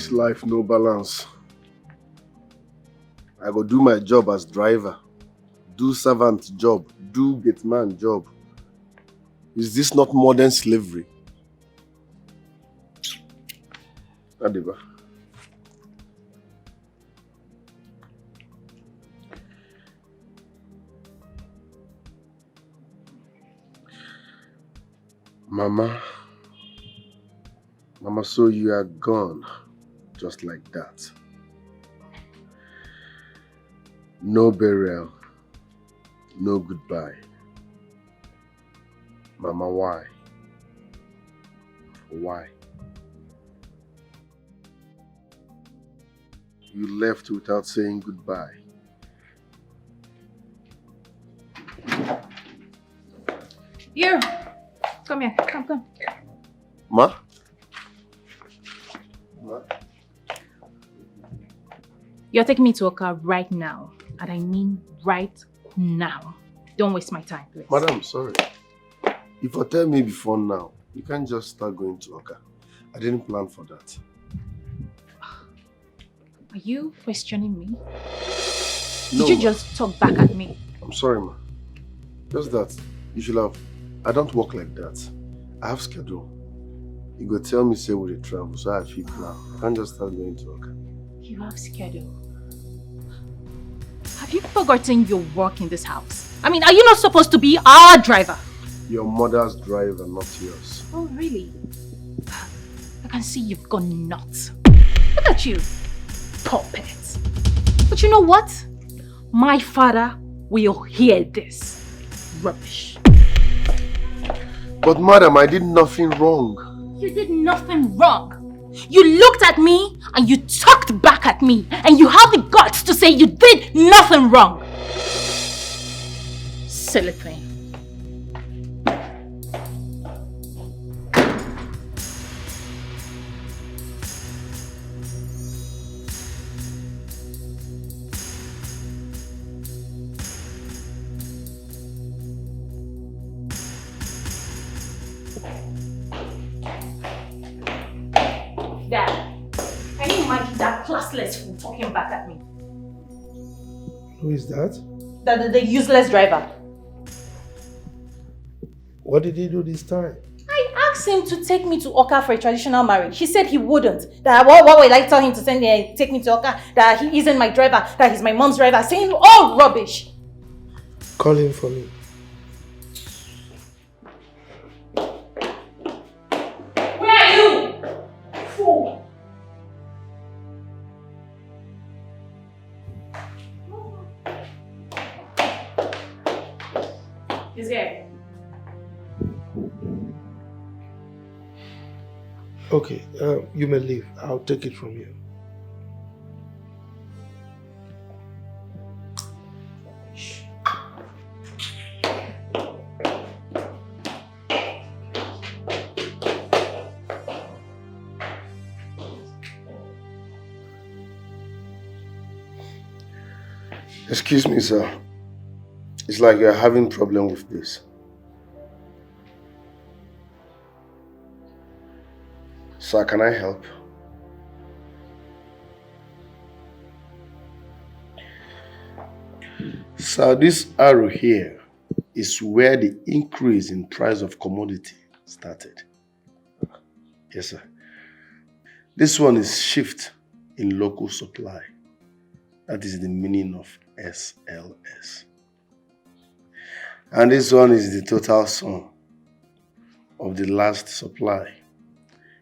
This life no balance. I go do my job as driver, do servant job, do gate man job. Is this not modern slavery? Adiba. Mama, so you are gone, just like that. No burial, no goodbye. Mama, why? Why? You left without saying goodbye. Here, come here, come. Ma? You're taking me to a car right now. And I mean right now. Don't waste my time, please. Madam, sorry. If you tell me before now, you can't just start going to Oka. I didn't plan for that. Are you questioning me? No, Did you just talk back at me? I'm sorry, ma. Just that. You should have. I don't work like that. I have schedule. You go tell me say we dey travel, so I feel plan. I can't just start going to Oka. You have schedule. Have you forgotten your work in this house? I mean, are you not supposed to be our driver? Your mother's driver, not yours. Oh, really? I can see you've gone nuts. Look at you, puppet. But you know what? My father will hear this. Rubbish. But madam, I did nothing wrong. You did nothing wrong. You looked at me and you talked back at me, and you have the guts to say you did nothing wrong. Silly thing. Dad, can you imagine that classless fool talking back at me? Who is that? The useless driver. What did he do this time? I asked him to take me to Oka for a traditional marriage. He said he wouldn't. That what will I tell him to take me to Oka? That he isn't my driver, that he's my mom's driver, saying all rubbish. Call him for me. Where are you? Fool. He's here. Okay, you may leave. I'll take it from you. Excuse me, sir. It's like you're having problem with this. Sir, can I help? Sir, this arrow here is where the increase in price of commodity started. Yes, sir. This one is shift in local supply. That is the meaning of SLS. And this one is the total sum of the last supply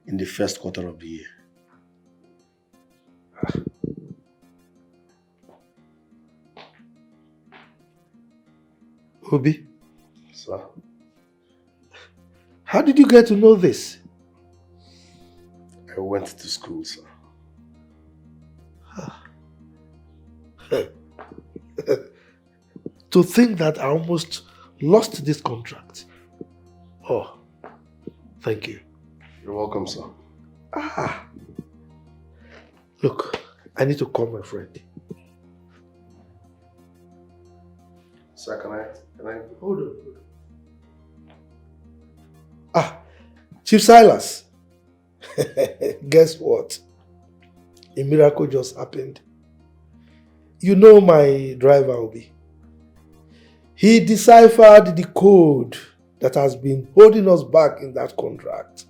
in the first quarter of the year. Obie? Sir? How did you get to know this? I went to school, sir. To think that I almost lost this contract. Oh, thank you. You're welcome, sir. Look, I need to call my friend. Sir, can I? Hold on. Chief Silas. Guess what? a miracle just happened. You know my driver, Obie. He deciphered the code that has been holding us back in that contract.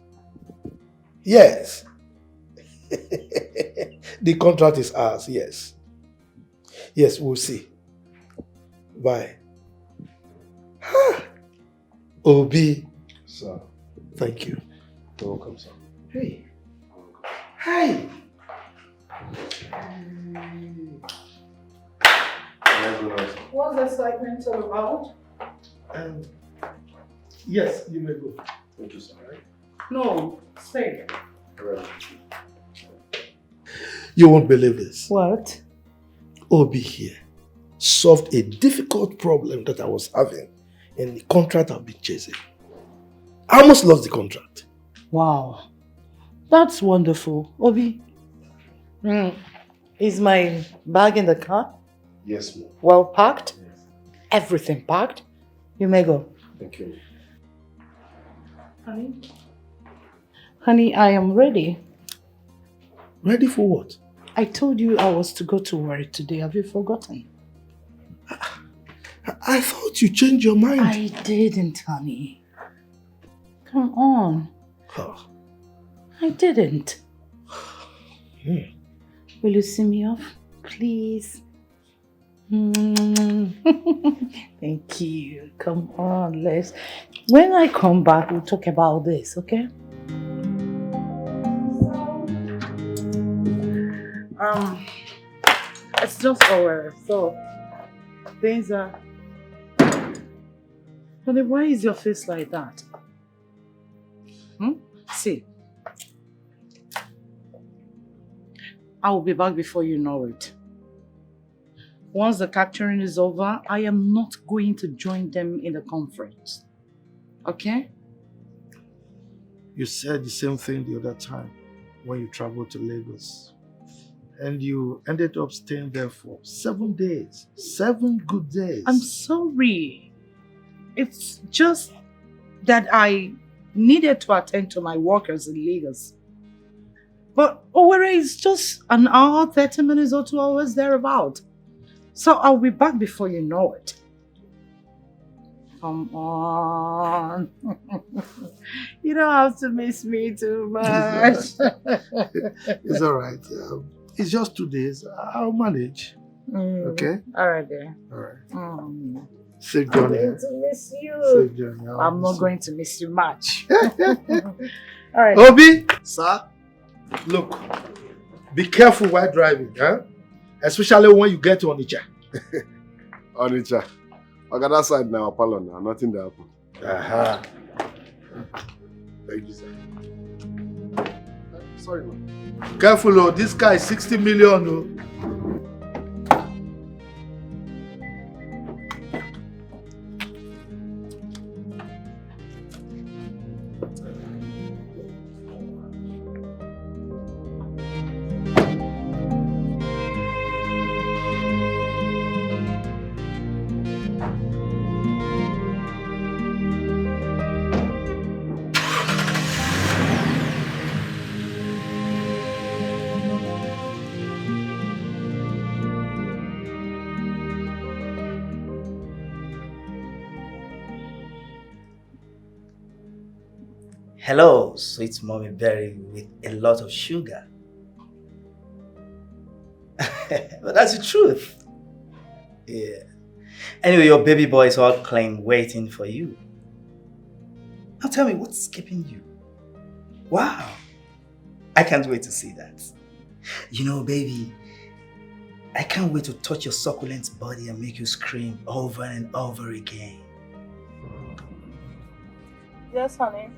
Yes. The contract is ours, yes. Yes, we'll see. Bye. Obie. Sir. Thank you. You're welcome, sir. Hey. Hi. What's the excitement all about? Yes, you may go. Thank you, sir. No, stay. Alright. You won't believe this. What? Obie here solved a difficult problem that I was having in the contract I've been chasing. I almost lost the contract. Wow, that's wonderful. Obie, is my bag in the car? Yes, ma'am. Well packed? Yes. Everything packed? You may go. Thank you. Honey? Honey, I am ready. Ready for what? I told you I was to go to work today. Have you forgotten? I thought you changed your mind. I didn't, honey. Come on. Oh. I didn't. Will you see me off, please? Thank you. Come on, let's... When I come back, we'll talk about this, okay? It's just over, so things are... Honey, why is your face like that? See, I will be back before you know it. Once the capturing is over, I am not going to join them in the conference. Okay? You said the same thing the other time when you traveled to Lagos. And you ended up staying there for 7 days. 7 good days. I'm sorry. It's just that I needed to attend to my workers in Lagos. But Owerri is just an hour, 30 minutes or 2 hours thereabout. So I'll be back before you know it. Come on. You don't have to miss me too much. It's all right. It's just 2 days. I'll manage. Okay? All right, dear. All right. Mm. Safe I'm journey. going to miss you. Safe journey. I'm not going to miss you much. All right. Obie! Sir? Look, be careful while driving, huh? Especially when you get to Onitsha. Onitsha. I got that side now, Apollo now. Nothing to happen. Aha. Thank you, sir. Sorry, man. Careful, oh. This guy is 60 million, oh. Hello, sweet mommy berry with a lot of sugar. But that's the truth. Yeah. Anyway, your baby boy is all clean, waiting for you. Now tell me, what's keeping you? Wow. I can't wait to see that. You know, baby, I can't wait to touch your succulent body and make you scream over and over again. Yes, honey.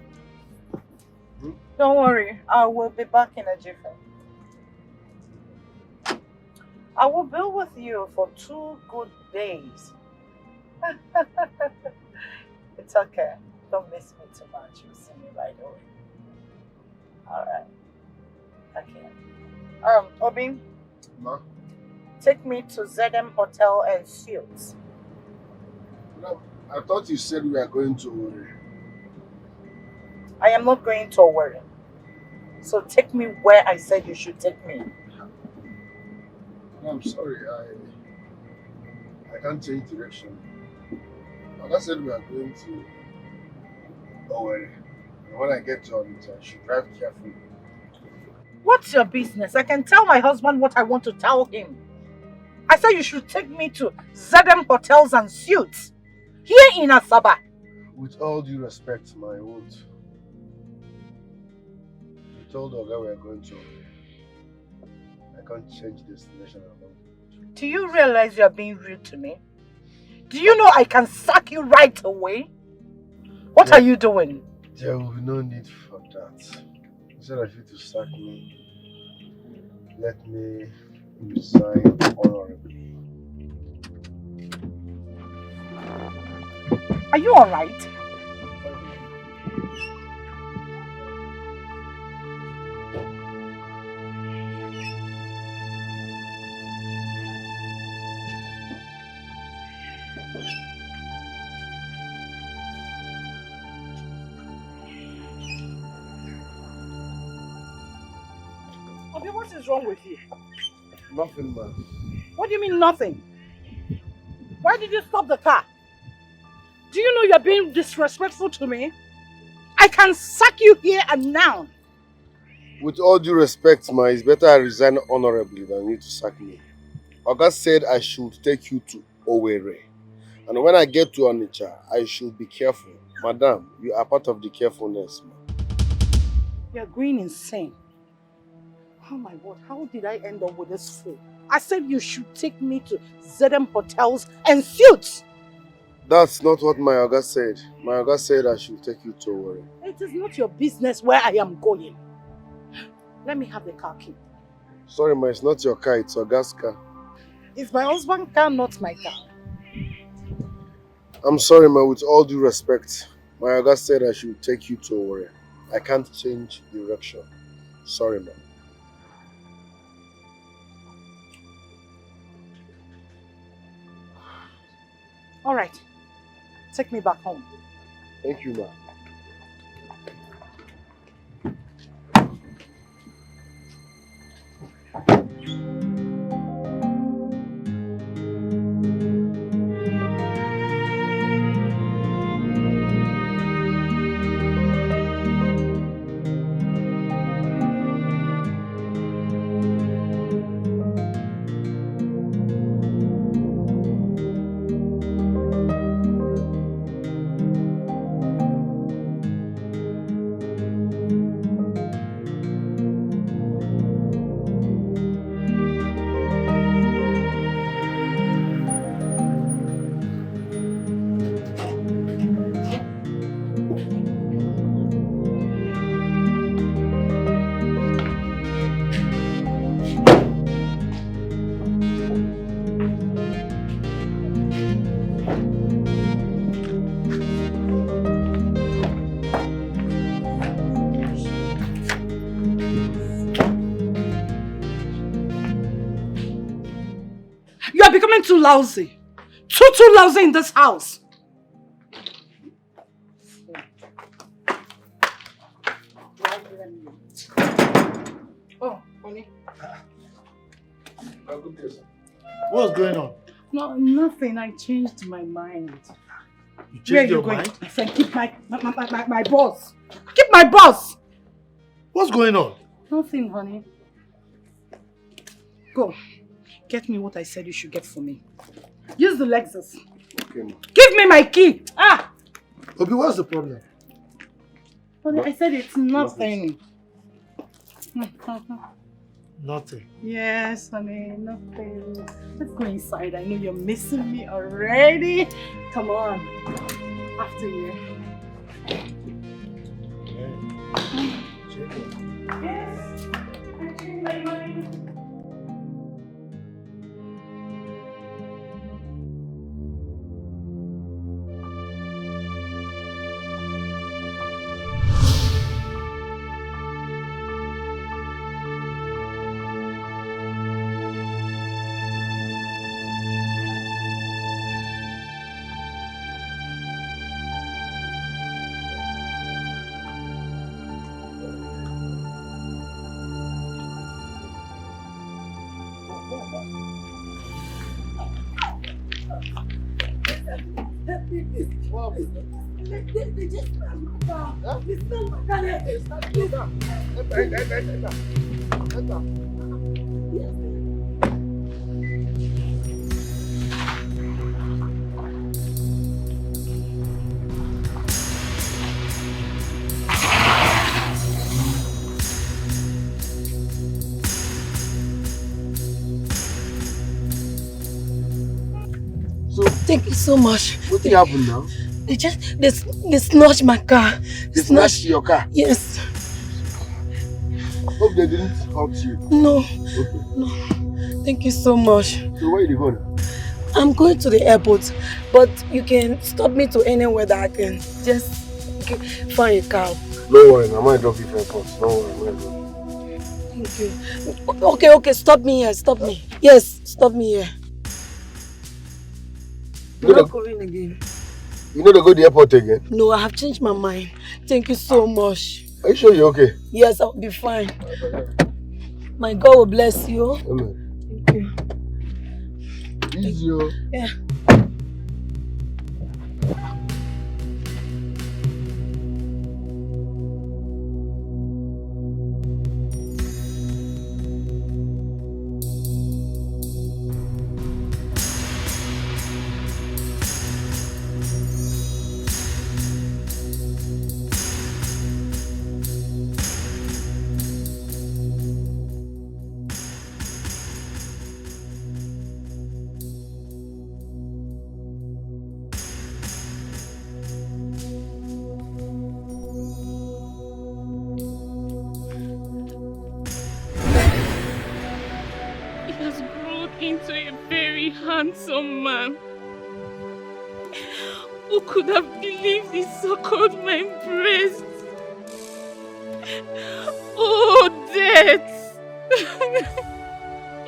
Don't worry, I will be back in a jiffy. I will be with you for 2 good days. It's okay. Don't miss me too much. You'll see me right away. Alright. Okay. Obie? Ma? Take me to ZM Hotel and Suites. No, I thought you said we are going to... I am not going to Owerri. So take me where I said you should take me. No, I'm sorry. I can't change direction. Like I said, we are going to Owerri. And when I get to Onitsha, I should drive carefully. What's your business? I can tell my husband what I want to tell him. I said you should take me to ZM Hotels and Suites here in Asaba. With all due respect, my word. You told Oga we are going to Owerri. I can't change destination alone. Do you realize you are being rude to me? Do you know I can sack you right away? What are you doing? There will be no need for that. Instead of you to sack me, let me resign honorably. Are you alright? Obie, what is wrong with you? Nothing, man. What do you mean nothing? Why did you stop the car? Do you know you're being disrespectful to me? I can sack you here and now. With all due respect, ma, it's better I resign honorably than you to sack me. Oga said I should take you to Owerri. And when I get to Onitsha, I should be careful. Madam, you are part of the carefulness, ma. You're going insane. Oh my word, how did I end up with this fool? I said you should take me to ZM Hotels and Suites. That's not what my Oga said. My Oga said I should take you to Owerri. It is not your business where I am going. Let me have the car key. Sorry, ma, it's not your car, it's Oga's car. It's my husband's car, not my car. I'm sorry, ma, with all due respect. My Oga said I should take you to Owerri. I can't change direction. Sorry, ma. Alright, take me back home. Thank you, ma. You are becoming too lousy. Too lousy in this house. Oh, honey. What's going on? No, nothing. I changed my mind. You changed Where are you your going? mind? I said keep my boss. Keep my boss. What's going on? Nothing, honey. Go. Get me what I said you should get for me. Use the Lexus. Okay, ma. Give me my key. Ah! Obie, what's the problem? Honey, I said it's nothing. Nothing. Yes, honey, nothing. Let's go inside. I know you're missing me already. Come on. After you. Yes. I changed my mind. They just smell my car. Huh? They smell my car. Enter. Yes. So, thank you so much. what happened now? They snatched my car. They snatched your car? Yes. Hope they didn't hurt you. No. Okay. No. Thank you so much. So where are you going? I'm going to the airport, but you can stop me to anywhere that I can just find a car. Don't worry, I might drop you for airport. Don't worry, Thank you. Okay, stop me here. Stop me. Yes, stop me here. I'm not going again. You know to go to the airport again? No, I have changed my mind. Thank you so much. Are you sure you're okay? Yes, I'll be fine. My God will bless you. Amen. Thank you. Easy. Yeah. Into a very handsome man who could have believed he suckled my breast. Oh, death!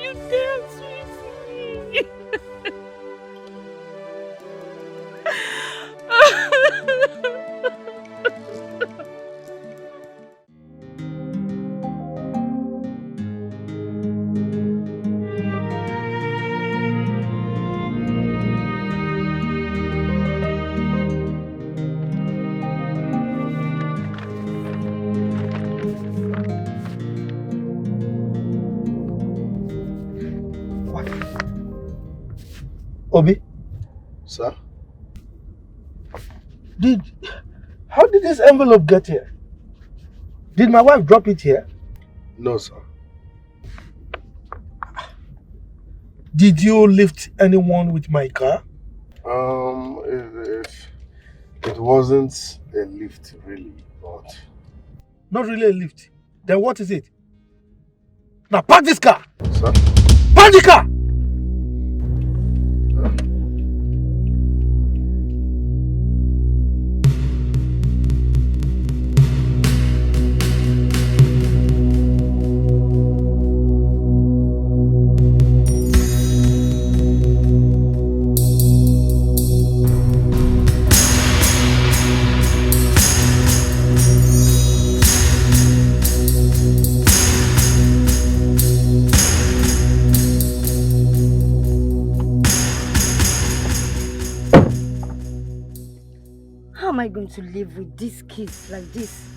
You dance with me. Obie? Sir? How did this envelope get here? Did my wife drop it here? No, sir. Did you lift anyone with my car? It wasn't a lift really, but... Not really a lift. Then what is it? Now park this car! Sir? Park the car! How am I going to live with these kids like this?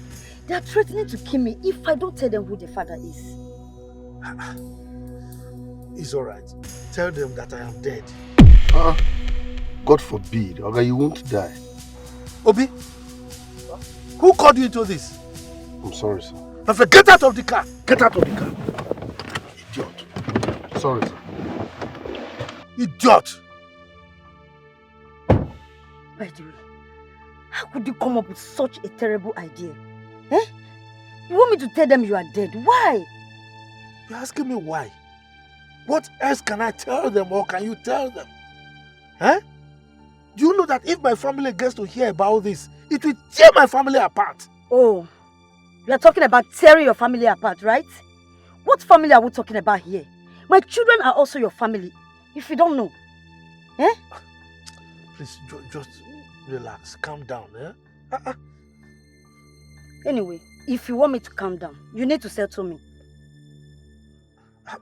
They are threatening to kill me if I don't tell them who their father is. It's alright. Tell them that I am dead. God forbid, okay, you won't die. Obie? Who called you into this? I'm sorry, sir. Now get out of the car! Get out of the car! Idiot. Sorry, sir. Idiot! By the way, how could you come up with such a terrible idea? Eh? You want me to tell them you are dead? Why? You're asking me why? What else can I tell them or can you tell them? Huh? Do you know that if my family gets to hear about this, it will tear my family apart? Oh, you are talking about tearing your family apart, right? What family are we talking about here? My children are also your family, if you don't know. Eh? Please, just relax, calm down. Eh? Anyway, if you want me to calm down, you need to settle me.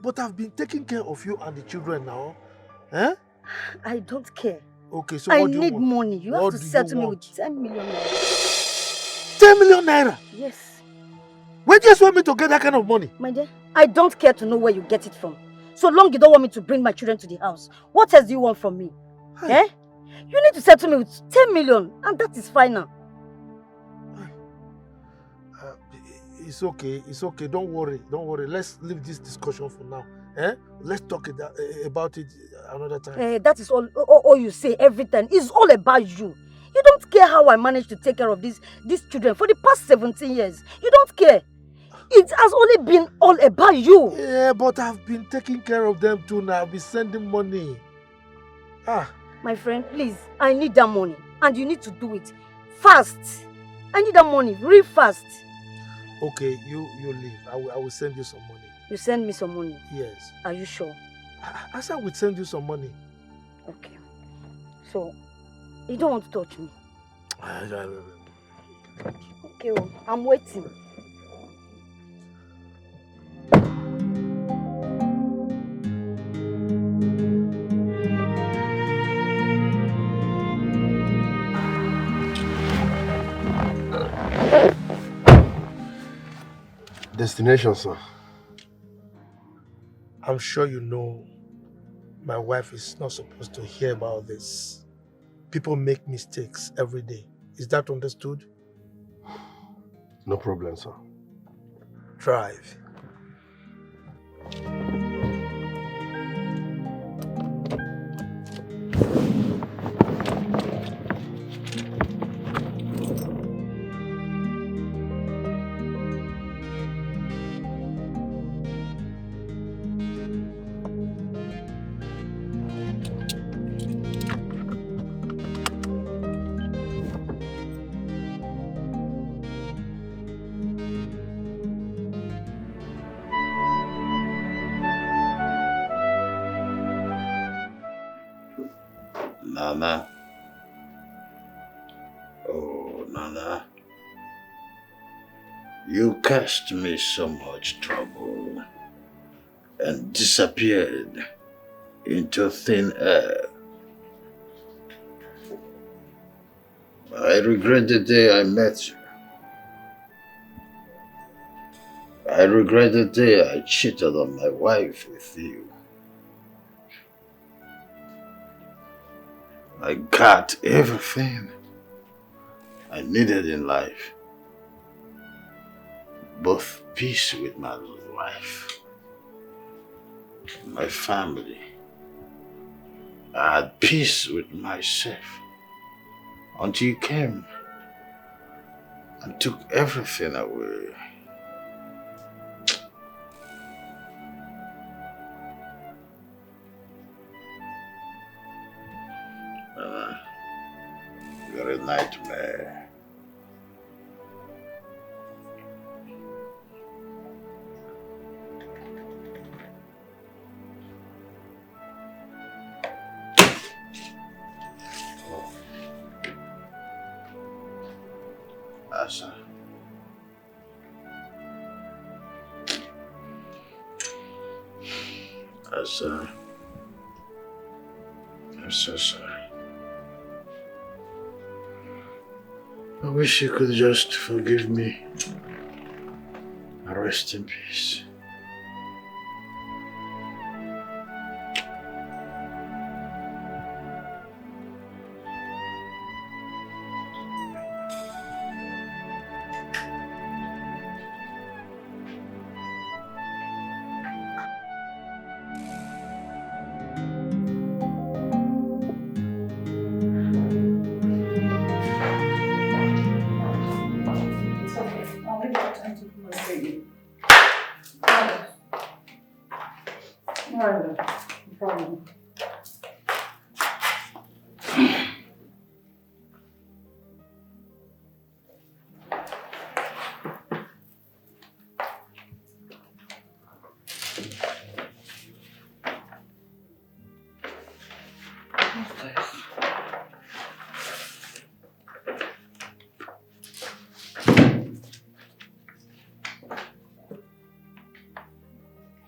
But I've been taking care of you and the children now. Eh? I don't care. Okay, so I what do you need want? money. You have What to do you settle me with want? 10 million naira. 10 million naira? Yes. Where do you want me to get that kind of money? My dear, I don't care to know where you get it from. So long you don't want me to bring my children to the house. What else do you want from me? Hey. Eh? You need to settle me with 10 million and that is final. It's okay, don't worry. Let's leave this discussion for now. Eh? Let's talk about it another time. That is all you say every time. It's all about you. You don't care how I managed to take care of these children for the past 17 years. You don't care. It has only been all about you. Yeah, but I've been taking care of them too now. I've been sending money. My friend, please, I need that money. And you need to do it fast. I need that money real fast. Okay, you leave. I will send you some money. You send me some money? Yes. Are you sure? I said I would send you some money. Okay. So, you don't want to touch me? Okay, well, I'm waiting. Destination, sir. I'm sure you know my wife is not supposed to hear about this. People make mistakes every day. Is that understood? No problem, sir. Drive. Nana. Oh, Nana. You caused me so much trouble and disappeared into thin air. I regret the day I met you. I regret the day I cheated on my wife with you. I got everything I needed in life. Both peace with my wife, my family. I had peace with myself until you came and took everything away. You're a nightmare. Asa. Asa. I'm so sorry. I wish you could just forgive me and rest in peace.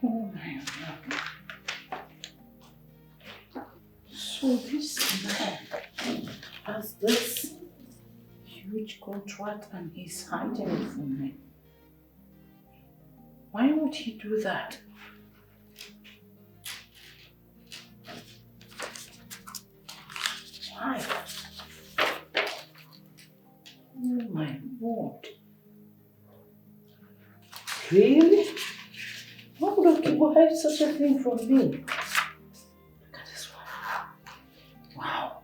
Oh my. So this man has this huge contract and he's hiding it from me. Why would he do that? Why? Oh my word. Really? Why would he hide such a thing from me? Look at this one. Wow.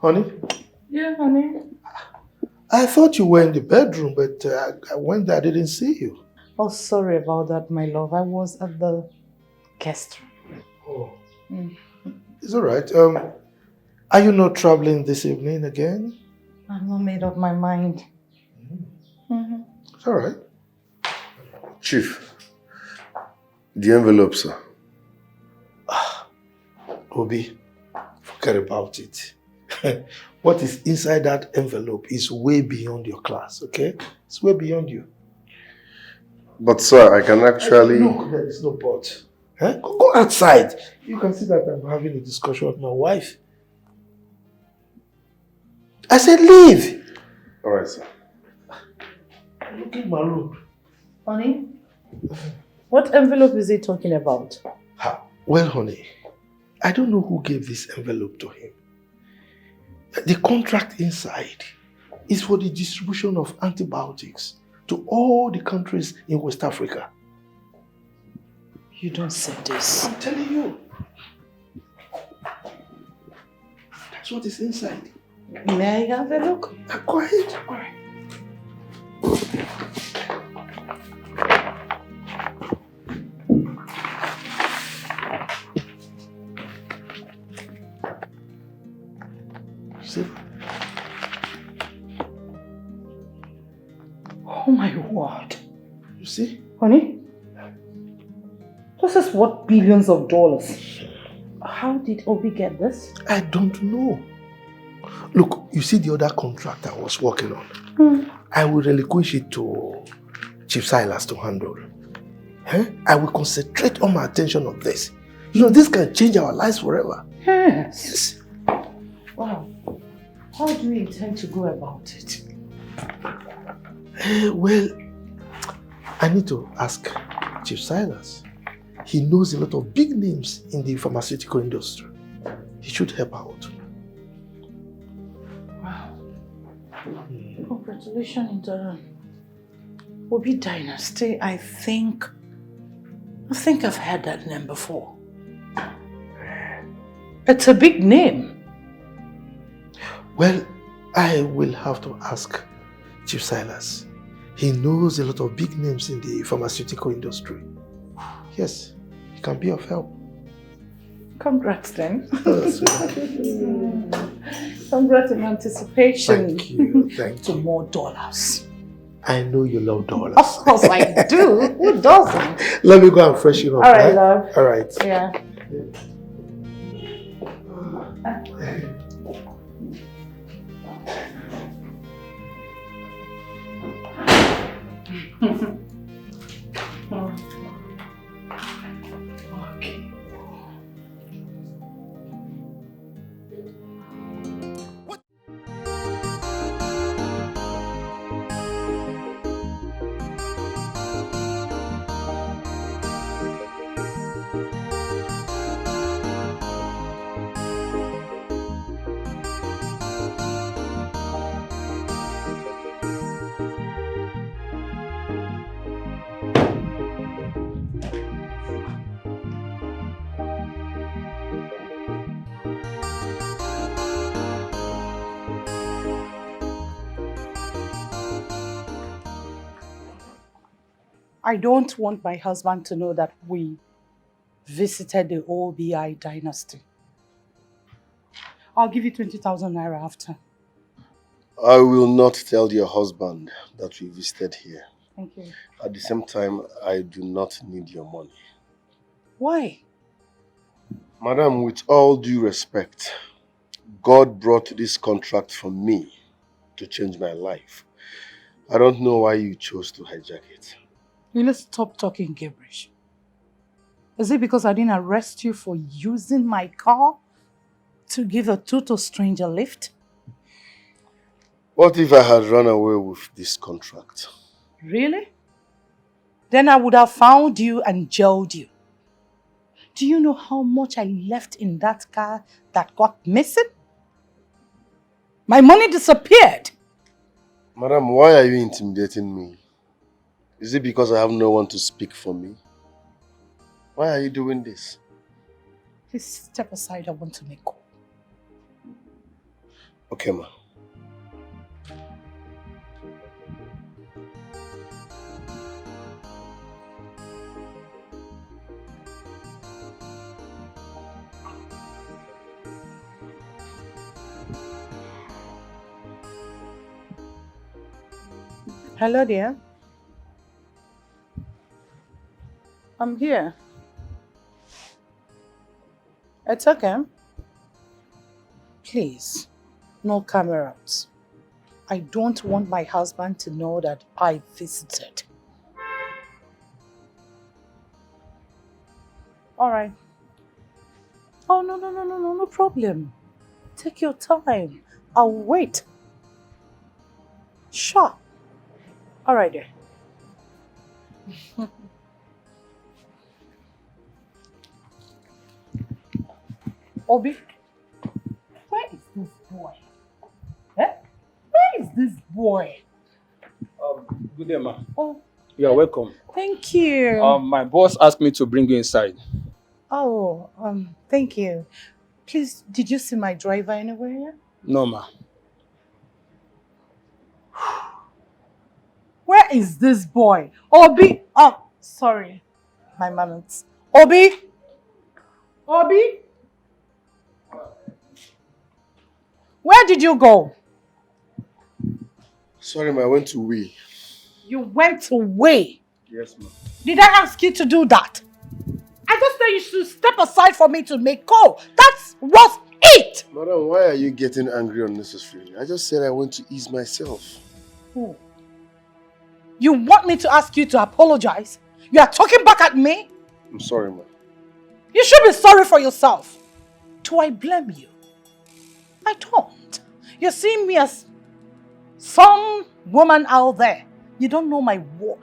Honey? Yeah, honey. I thought you were in the bedroom, but I went there, I didn't see you. Oh, sorry about that, my love. I was at the guest room. Oh. Mm. It's all right. Are you not traveling this evening again? I've not made up my mind. It's all right. Chief, the envelope, sir. Obie, forget about it. What is inside that envelope is way beyond your class, okay? It's way beyond you. But sir, I can actually... Look, there is no but. Huh? Go outside. You can see that I'm having a discussion with my wife. I said leave. All right, sir. Look at my room. Honey, what envelope is he talking about? Well, honey, I don't know who gave this envelope to him. The contract inside is for the distribution of antibiotics to all the countries in West Africa. You don't say this. I'm telling you. That's what is inside. May I have a look? Go ahead. All right. See? Oh my word. You see? Honey, this is worth billions of dollars. How did Obie get this? I don't know. Look, you see the other contract I was working on? I will relinquish it to Chief Silas to handle. I will concentrate all my attention on this. You know, this can change our lives forever. Yes. Wow. How do you intend to go about it? Well, I need to ask Chief Silas. He knows a lot of big names in the pharmaceutical industry. He should help out. Wow. Congratulations in the Obie dynasty. I think I've heard that name before. It's a big name. Well, I will have to ask Chief Silas. He knows a lot of big names in the pharmaceutical industry. Yes, he can be of help. Congrats then. Congrats in anticipation. Thank you. Thank to you. more dollars. I know you love dollars. Of course I do. Who doesn't? Let me go and freshen up. All right, love. All right. Yeah. Okay. I don't want my husband to know that we visited the Obie dynasty. I'll give you 20,000 naira after. I will not tell your husband that we visited here. Thank you. At the same time, I do not need your money. Why? Madam, with all due respect, God brought this contract for me to change my life. I don't know why you chose to hijack it. Will you stop talking gibberish? Is it because I didn't arrest you for using my car to give a total stranger lift? What if I had run away with this contract? Really? Then I would have found you and jailed you. Do you know how much I left in that car that got missing? My money disappeared. Madam, why are you intimidating me? Is it because I have no one to speak for me? Why are you doing this? Please step aside, I want to make call. Okay, ma. Hello, dear. I'm here. It's okay. Please, no cameras. I don't want my husband to know that I visited. All right. Oh, no problem. Take your time. I'll wait. Sure. All right, dear. Obie, where is this boy? Eh? Where is this boy? Good day, ma. Oh, You are welcome. thank you. My boss asked me to bring you inside. Oh, thank you. Please, did you see my driver anywhere? No, ma. Where is this boy? Obie! Oh, sorry. My manners. Obie! Obie! Where did you go? Sorry, ma, I went to wee. You went away. Yes, ma. Did I ask you to do that? I just said you should step aside for me to make call. That was it! Madam, why are you getting angry unnecessarily? I just said I went to ease myself. Who? You want me to ask you to apologize? You are talking back at me? I'm sorry, ma. You should be sorry for yourself. Do I blame you? I don't. You see me as some woman out there. You don't know my word,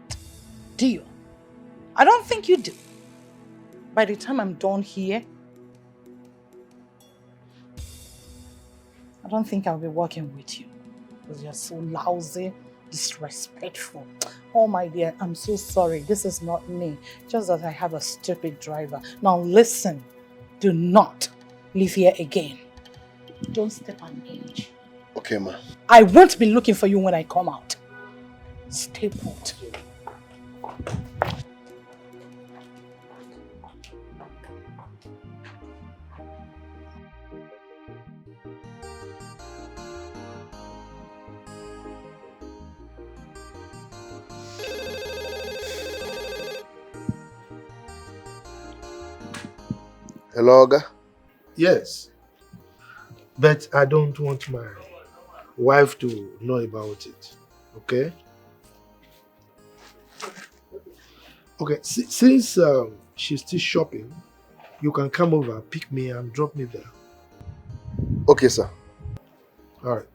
do you? I don't think you do. By the time I'm done here, I don't think I'll be working with you. Because you're so lousy, disrespectful. Oh my dear, I'm so sorry. This is not me. Just that I have a stupid driver. Now listen, do not live here again. Don't step an inch. Okay, ma. I won't be looking for you when I come out. Stay put. Hello, Oga? Yes. But I don't want my wife to know about it. Okay? Okay, since she's still shopping, you can come over, pick me and drop me there. Okay, sir. All right.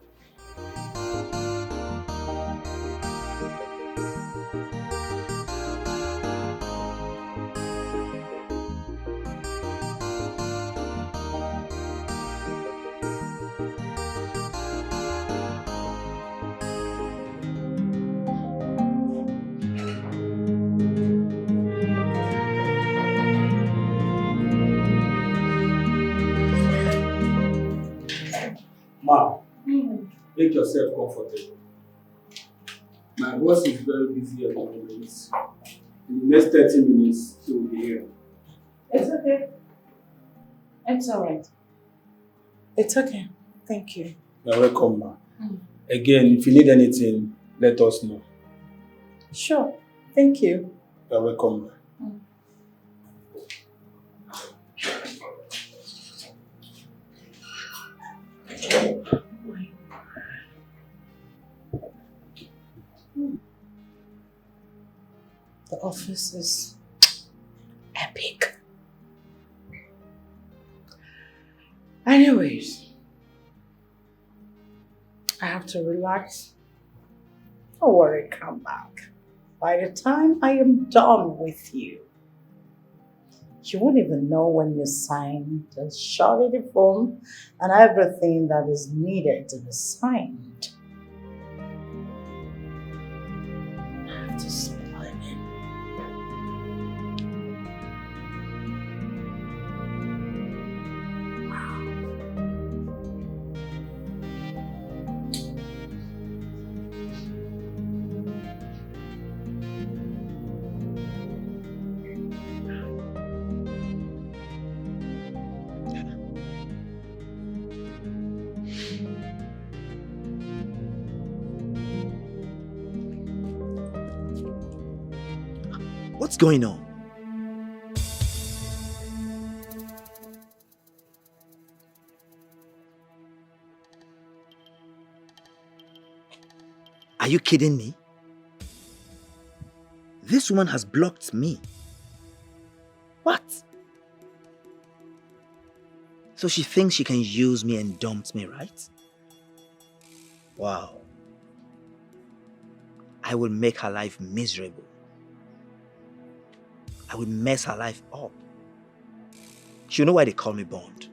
Ma, make yourself comfortable. My boss is very busy at the moment. In the next 30 minutes, he will be here. It's okay. It's all right. It's okay. Thank you. You are welcome, ma. Again, if you need anything, let us know. Sure. Thank you. You're welcome. The office is epic. Anyways, I have to relax. Don't worry, come back. By the time I am done with you, you won't even know when you sign the surety form and everything that is needed to be signed. I have to smile it. What's going on? Are you kidding me? This woman has blocked me. What? So she thinks she can use me and dump me, right? Wow. I will make her life miserable. I will mess her life up. She'll know why they call me Bond.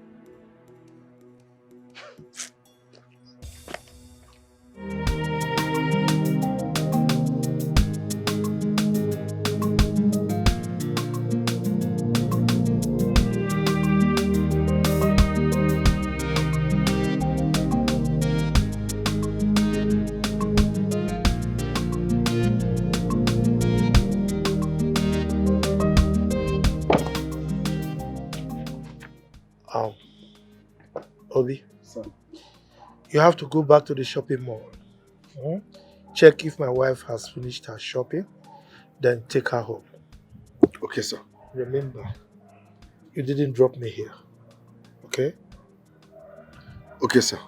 Obie, you have to go back to the shopping mall. Check if my wife has finished her shopping, then take her home. Okay, sir. Remember, you didn't drop me here, okay? Okay, sir.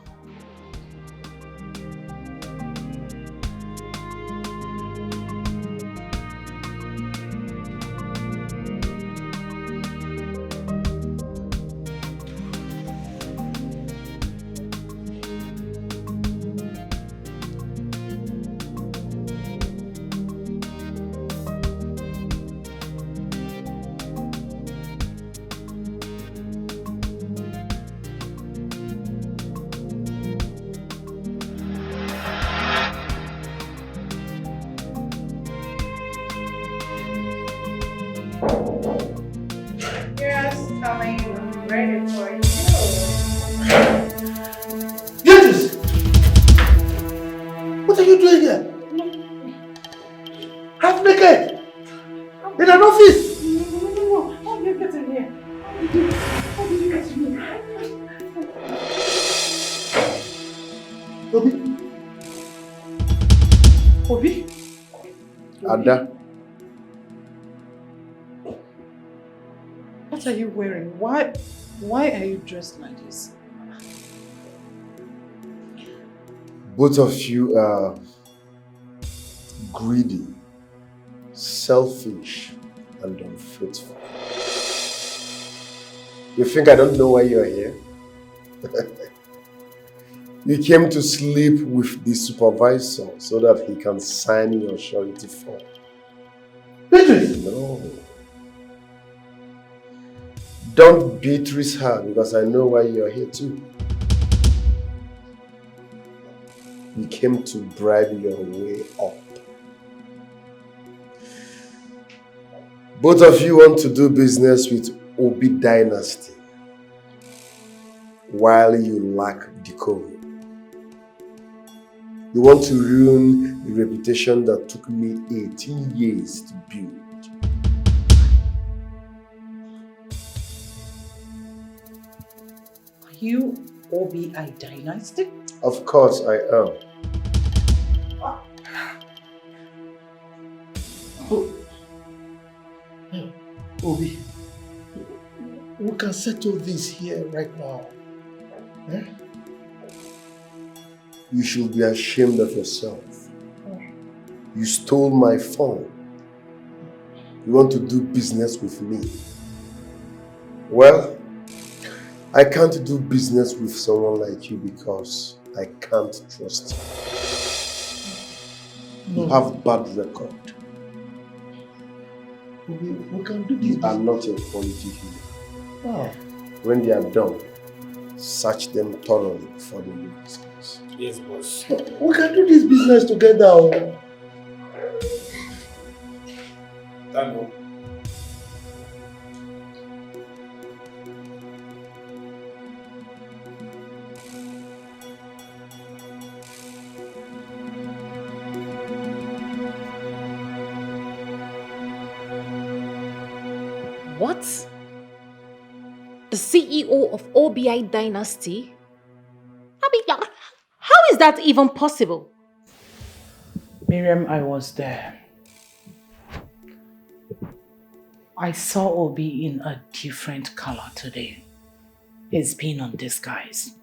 What are you doing here? Half naked? In an office? No. How did you get in here? How did you get in here? Obie? Ada. What are you wearing? Why are you dressed like this? Both of you are greedy, selfish, and unfaithful. You think I don't know why you're here? You came to sleep with the supervisor so that he can sign your surety form. No. Don't Beatrice her because I know why you're here too. You came to bribe your way up. Both of you want to do business with Obie dynasty while you lack decorum. You want to ruin the reputation that took me 18 years to build. Are you Obie a dynasty? Of course I am. Oh, Obie, we can settle this here right now. Eh? You should be ashamed of yourself. You stole my phone. You want to do business with me? Well, I can't do business with someone like you because I can't trust you. You have bad record. We can do this. You are not a quality human. Oh. When they are done, search them thoroughly before they leave this place. Yes, boss. We can do this business together. Tango. What? The CEO of Obie dynasty? I mean, how is that even possible? Miriam, I was there. I saw Obie in a different color today. He's been on disguise.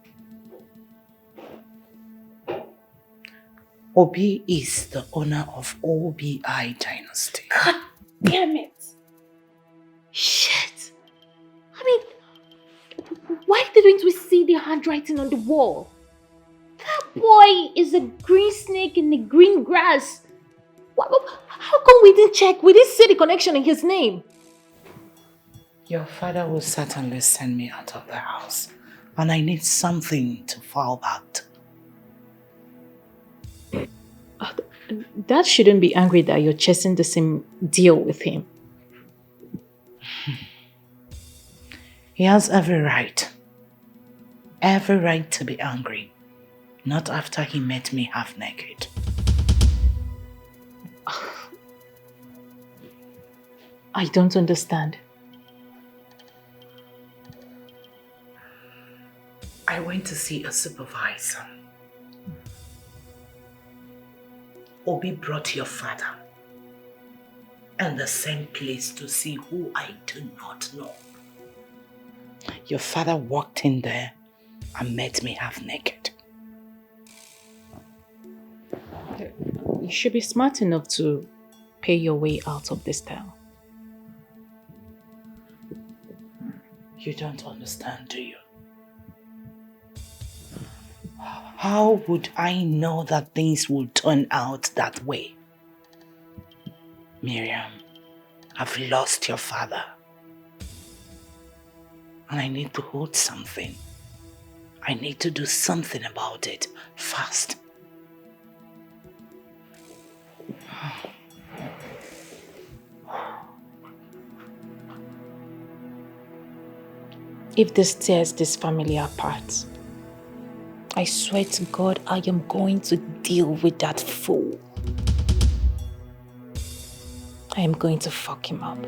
Obie is the owner of Obie dynasty. God damn it. Shit. I mean, why didn't we see the handwriting on the wall? That boy is a green snake in the green grass. How come we didn't check? We didn't see the connection in his name. Your father will certainly send me out of the house, and I need something to fall back to. Dad shouldn't be angry that you're chasing the same deal with him. He has every right to be angry, not after he met me half naked. I don't understand. I went to see a supervisor. Obie brought your father and the same place to see who I do not know. Your father walked in there and met me half naked. You should be smart enough to pay your way out of this town. You don't understand, do you? How would I know that things will turn out that way? Miriam, I've lost your father. And I need to hold something. I need to do something about it fast. If this tears this family apart, I swear to God, I am going to deal with that fool. I am going to fuck him up.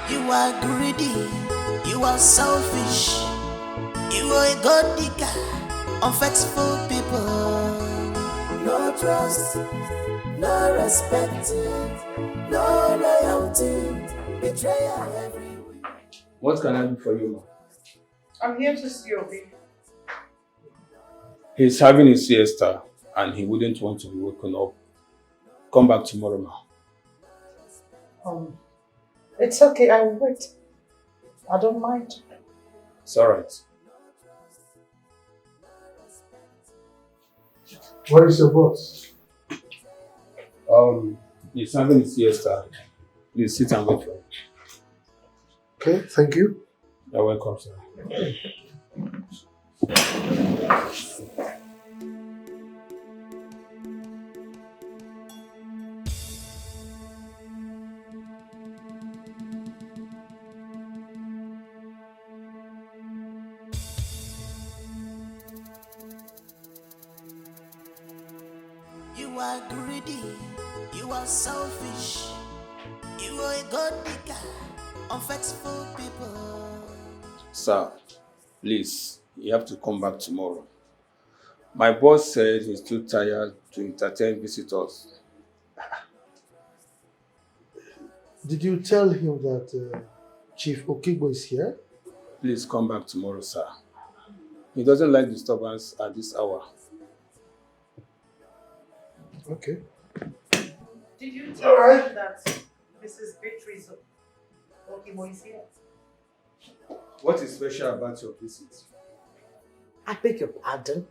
You are greedy, you are selfish, you are a god digger, unfaithful people. No trust, no respect, no loyalty, betrayal everywhere. What can I do for you, ma? I'm here to see Obie. He's having a siesta and he wouldn't want to be woken up. Come back tomorrow, ma. It's okay, I will wait. I don't mind. It's alright. Where is your boss? He's having a siesta. Please sit and wait for him. Okay, thank you. You're welcome, sir. You are greedy, you are selfish, you are a god digger, unfaithful people. Sir, please, you have to come back tomorrow. My boss said he's too tired to entertain visitors. Did you tell him that Chief Okigbo is here? Please come back tomorrow, sir. He doesn't like disturbance at this hour. Okay. Did you tell him that Mrs. Beatrice Okigbo is here? What is special about your visit? I beg your pardon.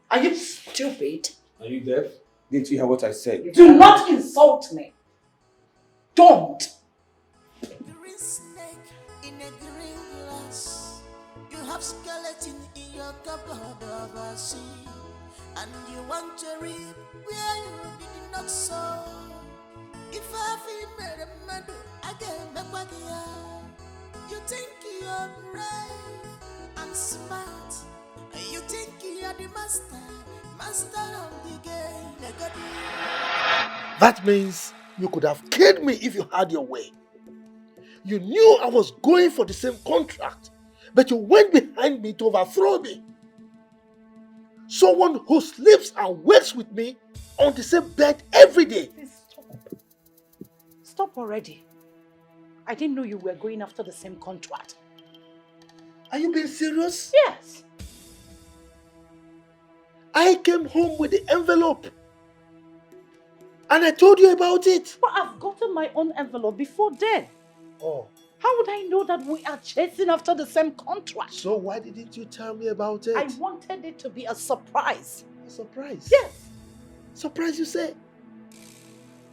Are you stupid? Are you deaf? Didn't you hear what I said? Do not insult me. Don't. Green snake in a green glass. You have skeleton in your cupboard of a sea. And you want to reap where you did not sow. If I feel made a medal, I can make what you are. You think you're brave and smart. You think you're the master of the game. That means you could have killed me if you had your way. You knew I was going for the same contract, but you went behind me to overthrow me. Someone who sleeps and wakes with me on the same bed every day. Please stop. Stop already. I didn't know you were going after the same contract. Are you being serious? Yes. I came home with the envelope. And I told you about it. But I've gotten my own envelope before then. Oh. How would I know that we are chasing after the same contract? So why didn't you tell me about it? I wanted it to be a surprise. A surprise? Yes. Surprise, you say?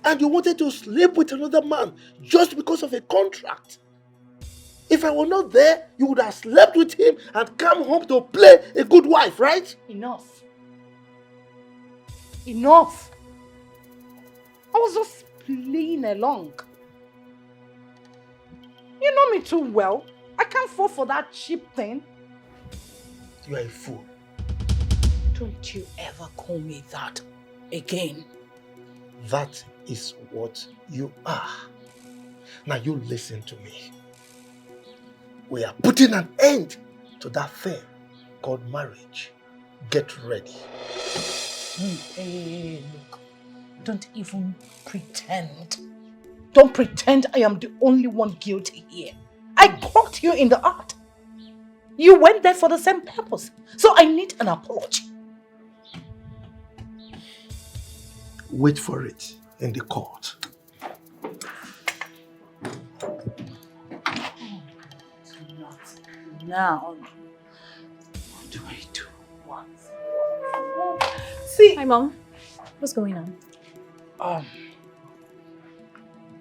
And you wanted to sleep with another man just because of a contract? If I were not there, you would have slept with him and come home to play a good wife, right? Enough. Enough. I was just playing along. You know me too well. I can't fall for that cheap thing. You are a fool. Don't you ever call me that again. That is what you are. Now you listen to me. We are putting an end to that thing called marriage. Get ready. Hey, look. Don't even pretend. Don't pretend I am the only one guilty here. I caught you in the act. You went there for the same purpose. So I need an apology. Wait for it in the court. Not now. What do I do? What? See. Hi, Mom. What's going on?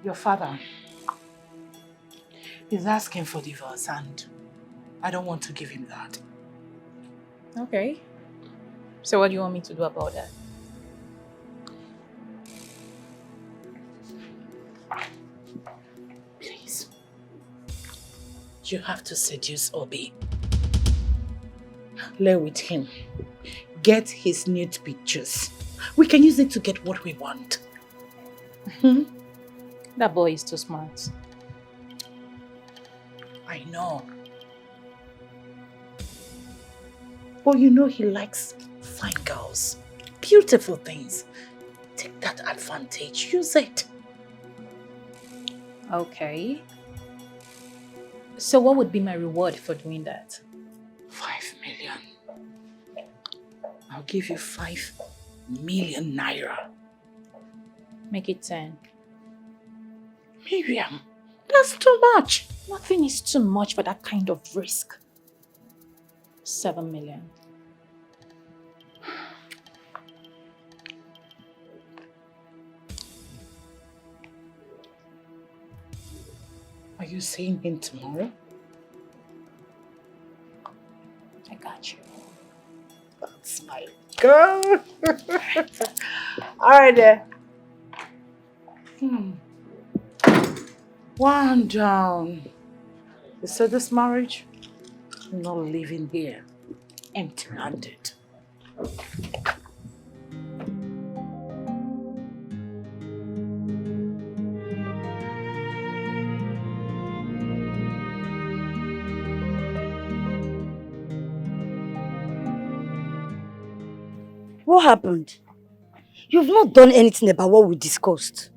Your father is asking for divorce and I don't want to give him that. Okay. So what do you want me to do about that? Please. You have to seduce Obie. Lay with him. Get his nude pictures. We can use it to get what we want. That boy is too smart. I know. But you know he likes fine girls. Beautiful things. Take that advantage. Use it. Okay. So what would be my reward for doing that? 5 million. I'll give you 5 million naira. Make it 10. Miriam, that's too much. Nothing is too much for that kind of risk. 7 million. Are you seeing him tomorrow? I got you. That's my girl. All right there. One down. You said this marriage? I'm not living here empty-handed. What happened? You've not done anything about what we discussed.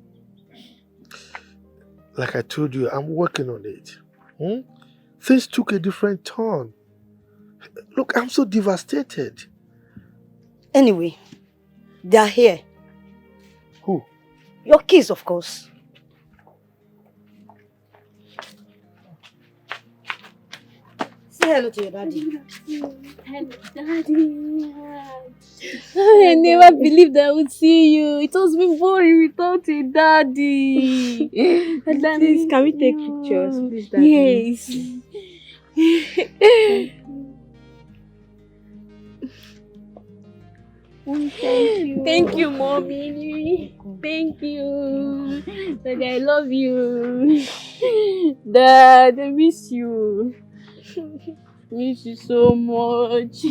Like I told you, I'm working on it. Things took a different turn. Look, I'm so devastated. Anyway, they are here. Who? Your kids, of course. Say hello to your daddy. Hello, Daddy. I never believed I would see you. It was been boring without a daddy. Please, can we take pictures, please, Daddy? Yes. Thank you. Thank you, Mommy. Thank you. Daddy, I love you. Dad, I miss you. Miss you so much.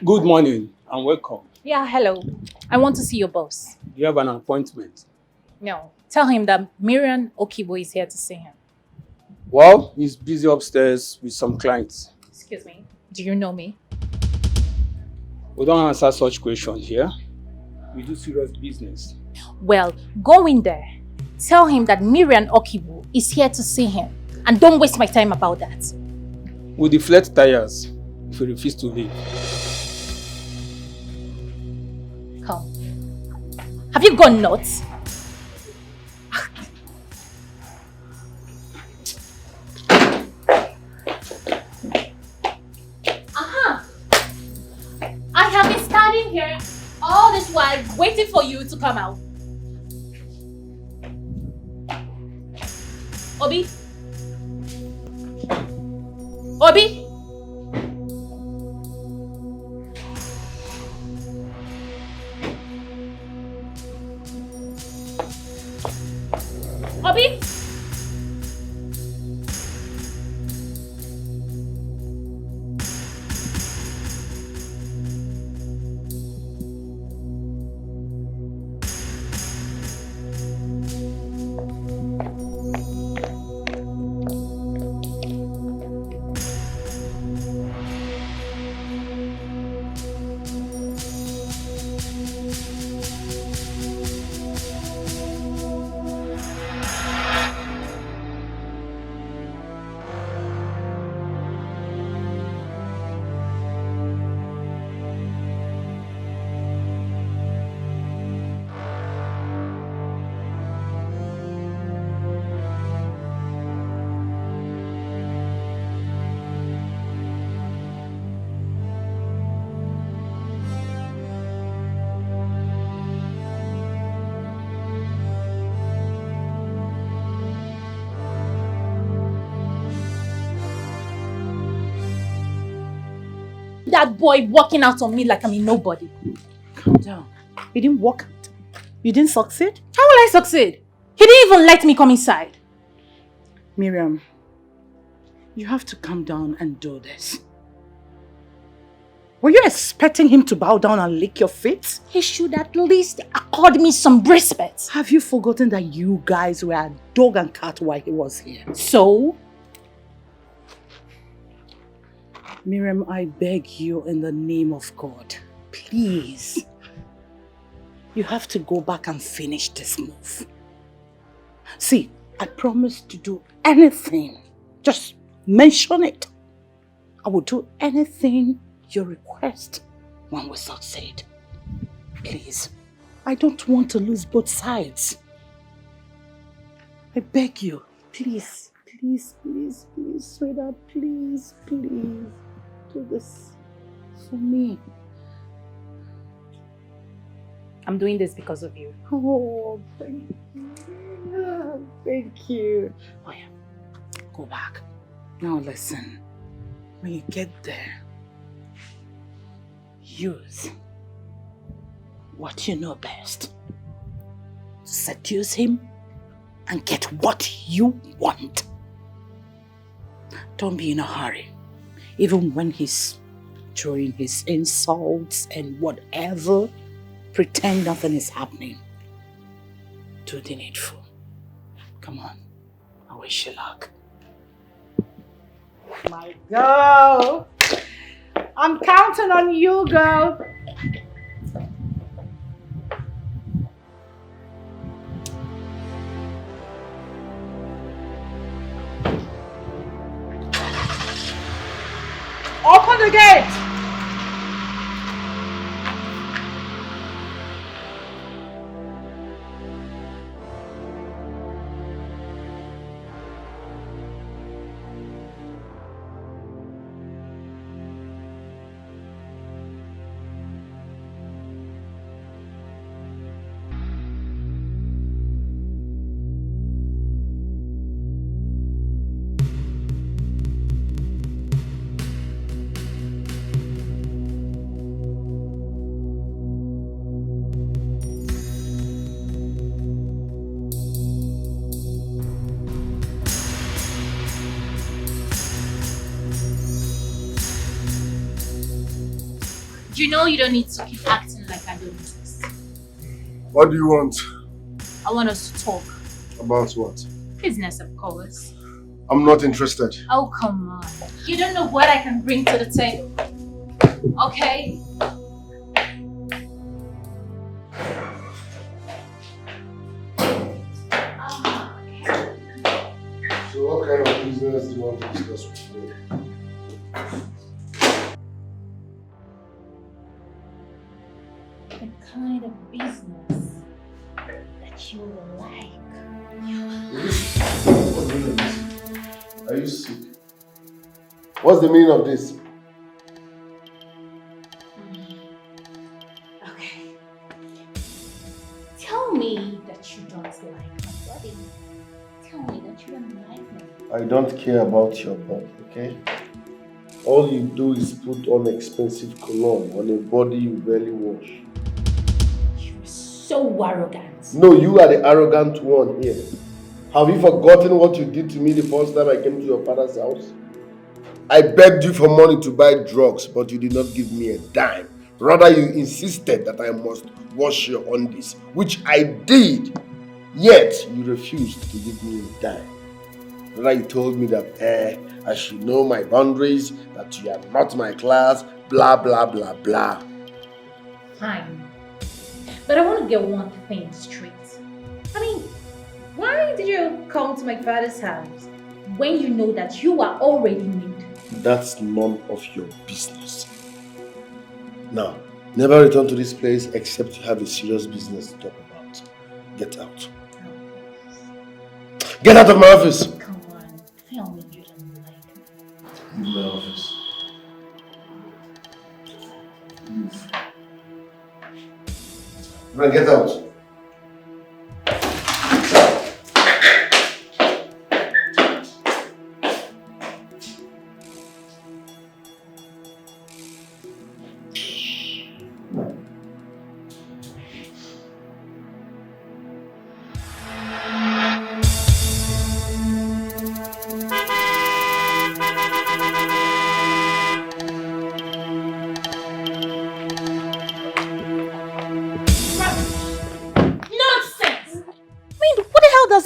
Good morning and welcome. Yeah, hello. I want to see your boss. You have an appointment. No. Tell him that Miriam Okibo is here to see him. Well, he's busy upstairs with some clients. Excuse me. Do you know me? We don't answer such questions here. We do serious business. Well, go in there. Tell him that Miriam Okibo is here to see him. And don't waste my time about that. We'll deflate tires if you refuse to leave. Come. Have you gone nuts? Aha! I have been standing here all this while waiting for you to come out. Obie? Obie? Obie? That boy walking out on me like I'm a nobody. Calm down. You didn't walk out. You didn't succeed? How will I succeed? He didn't even let me come inside. Miriam, you have to calm down and do this. Were you expecting him to bow down and lick your feet? He should at least accord me some respect. Have you forgotten that you guys were a dog and cat while he was here? So? Miriam, I beg you in the name of God, please. You have to go back and finish this move. See, I promise to do anything. Just mention it. I will do anything you request. when we succeed. Please, I don't want to lose both sides. I beg you, please, please, please, please, sweetheart, please, please, do this for me. I'm doing this because of you. Oh, thank you. Thank you. Oh yeah, go back. Now listen, when you get there, use what you know best to seduce him and get what you want. Don't be in a hurry. Even when he's throwing his insults and whatever, pretend nothing is happening. Do the needful. Come on, I wish you luck. My girl! I'm counting on you, girl! Open the gate! You know you don't need to keep acting like I don't exist. What do you want? I want us to talk. About what? Business, of course. I'm not interested. Oh, come on. You don't know what I can bring to the table. Okay? So what kind of business do you want to discuss with me? The kind of business that you will like. What's the meaning of this? Are you sick? What's the meaning of this? Okay. Tell me that you don't like my body. Tell me that you don't like me. I don't care about your body, okay? All you do is put on expensive cologne on a body you barely wash. You're so arrogant. No, you are the arrogant one here. Have you forgotten what you did to me the first time I came to your father's house? I begged you for money to buy drugs, but you did not give me a dime. Rather, you insisted that I must wash your undies, which I did. Yet, you refused to give me a dime. Rather, you told me that I should know my boundaries, that you are not my class, blah, blah, blah, blah. Fine. But I want to get one thing straight. I mean, why did you come to my father's house when you know that you are already married? That's none of your business. Now, never return to this place except you have a serious business to talk about. Get out. Get out of my office! Come on, tell me you don't like me. Leave my office. Now get out.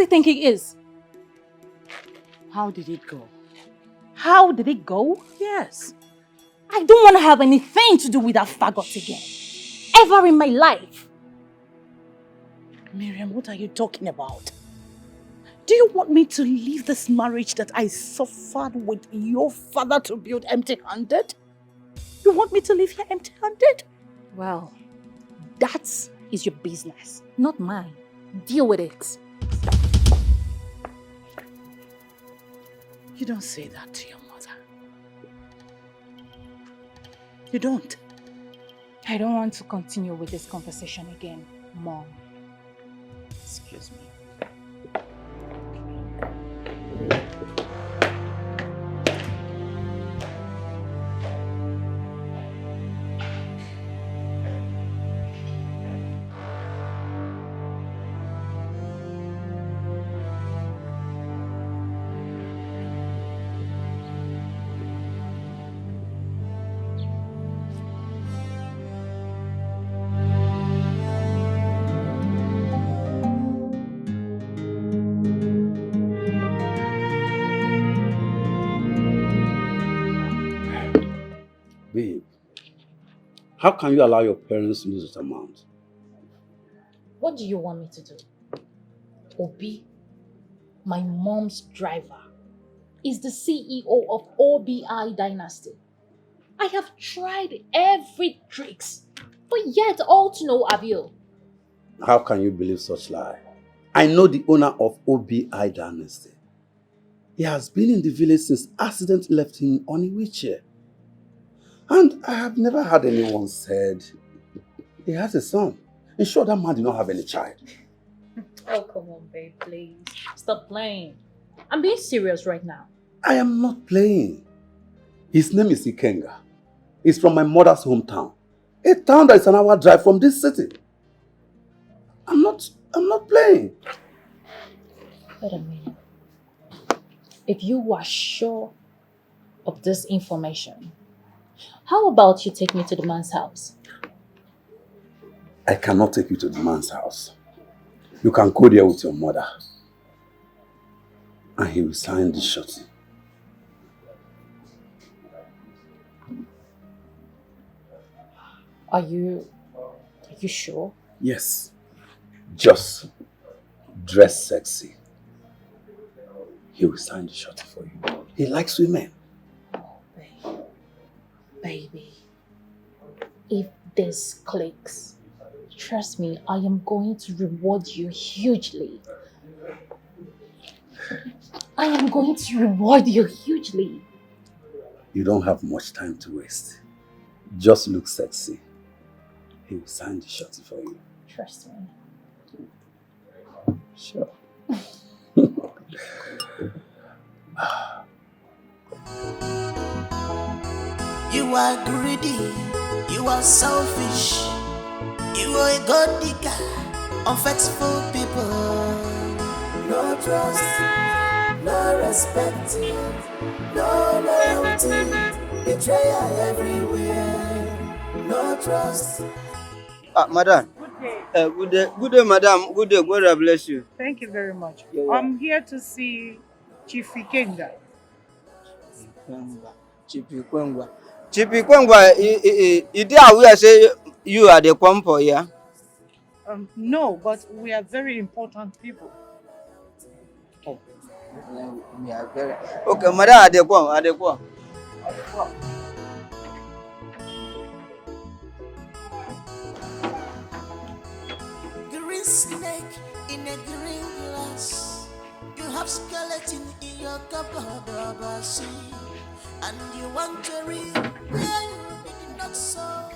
Think he is? How did it go? How did it go? Yes. I don't want to have anything to do with that faggot again. Ever in my life. Miriam, what are you talking about? Do you want me to leave this marriage that I suffered with your father to build empty-handed? You want me to leave here empty-handed? Well, that is your business, not mine. Deal with it. You don't say that to your mother. You don't. I don't want to continue with this conversation again, Mom. Excuse me. Babe, how can you allow your parents to lose this amount? What do you want me to do? Obie, my mom's driver, is the CEO of Obie Dynasty. I have tried every tricks, but yet all to no avail. How can you believe such lie? I know the owner of Obie Dynasty. He has been in the village since accident left him on a wheelchair. And I have never heard anyone said he has a son. In short, that man did not have any child. Oh, come on, babe, please. Stop playing. I'm being serious right now. I am not playing. His name is Ikenga. He's from my mother's hometown. A town that is an hour drive from this city. I'm not playing. Wait a minute. If you are sure of this information, how about you take me to the man's house? I cannot take you to the man's house. You can go there with your mother. And he will sign the shorty. Are you sure? Yes. Just dress sexy. He will sign the shorty for you. He likes women. Oh, baby. If this clicks, trust me, I am going to reward you hugely. I am going to reward you hugely. You don't have much time to waste. Just look sexy. He will sign the shorty for you. Trust me. Sure. You are greedy, you are selfish, you are a god digger, unfaithful people. No trust, no respect, no loyalty, betrayal everywhere. No trust. Madam. Good day. Good day, madam. Good day. God bless you. Thank you very much. You're welcome. I'm here to see Chief Ikenga. Chipi Kwengwa, you did aware say you are the compo, yeah? No, but we are very important people. Oh, we are very... Okay, madam, Adekwa. Green snake in a green glass. You have skeleton in your cupboard, Obie, and you want to read where you did not sow.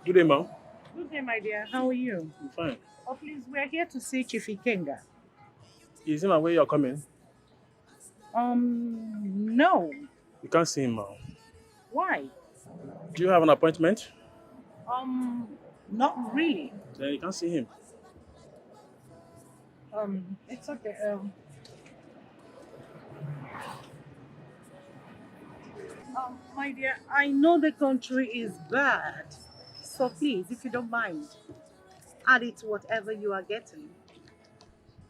Good day, ma'am. Good day, my dear. How are you? I'm fine. Oh, please, we are here to see Chief Ikenga. Is him aware you're coming? No. You can't see him now. Why? Do you have an appointment? Not really. Then you can't see him. It's okay. My dear, I know the country is bad. So please, if you don't mind, add it to whatever you are getting.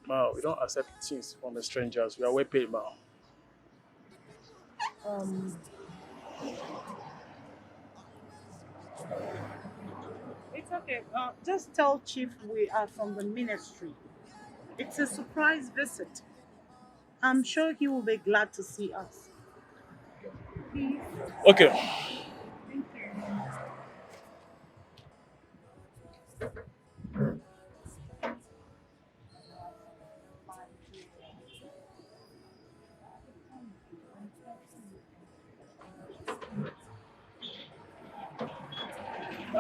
Ma, we don't accept things from the strangers. We are well paid, ma. It's okay. Just tell Chief we are from the ministry. It's a surprise visit. I'm sure he will be glad to see us. Please. Okay.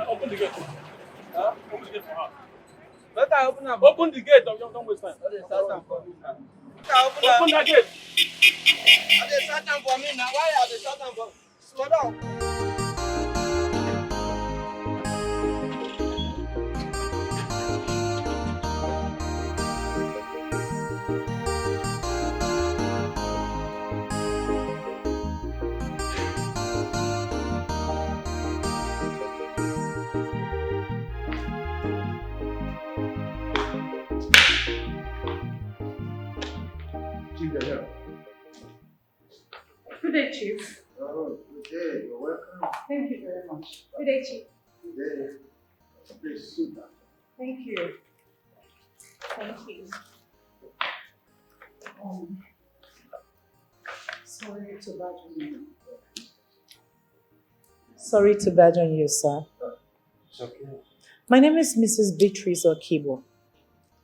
Open the gate. Huh? Open the gate for her. Let her open them. Open the gate. Don't waste time. Open that gate. Are they shut down for me now? Why are they shut down for me? Slow down. Good day, Chief. Oh, good day. You're welcome. Thank you very much. Good day, Chief. Good day. Please sit down. Thank you. Thank you. Sorry to badger you. Sorry to badger you, sir. It's okay. My name is Mrs. Beatrice Okibo.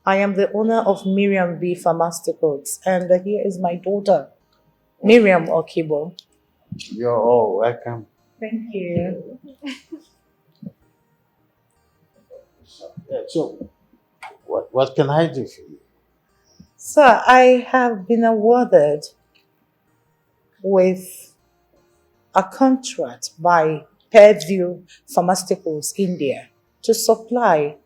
I am the owner of Miriam B. Pharmaceuticals, and here is my daughter, Miriam Okibo. You're all welcome. Thank you. So, what can I do for you? Sir, I have been awarded with a contract by Purdue Pharmaceuticals India to supply,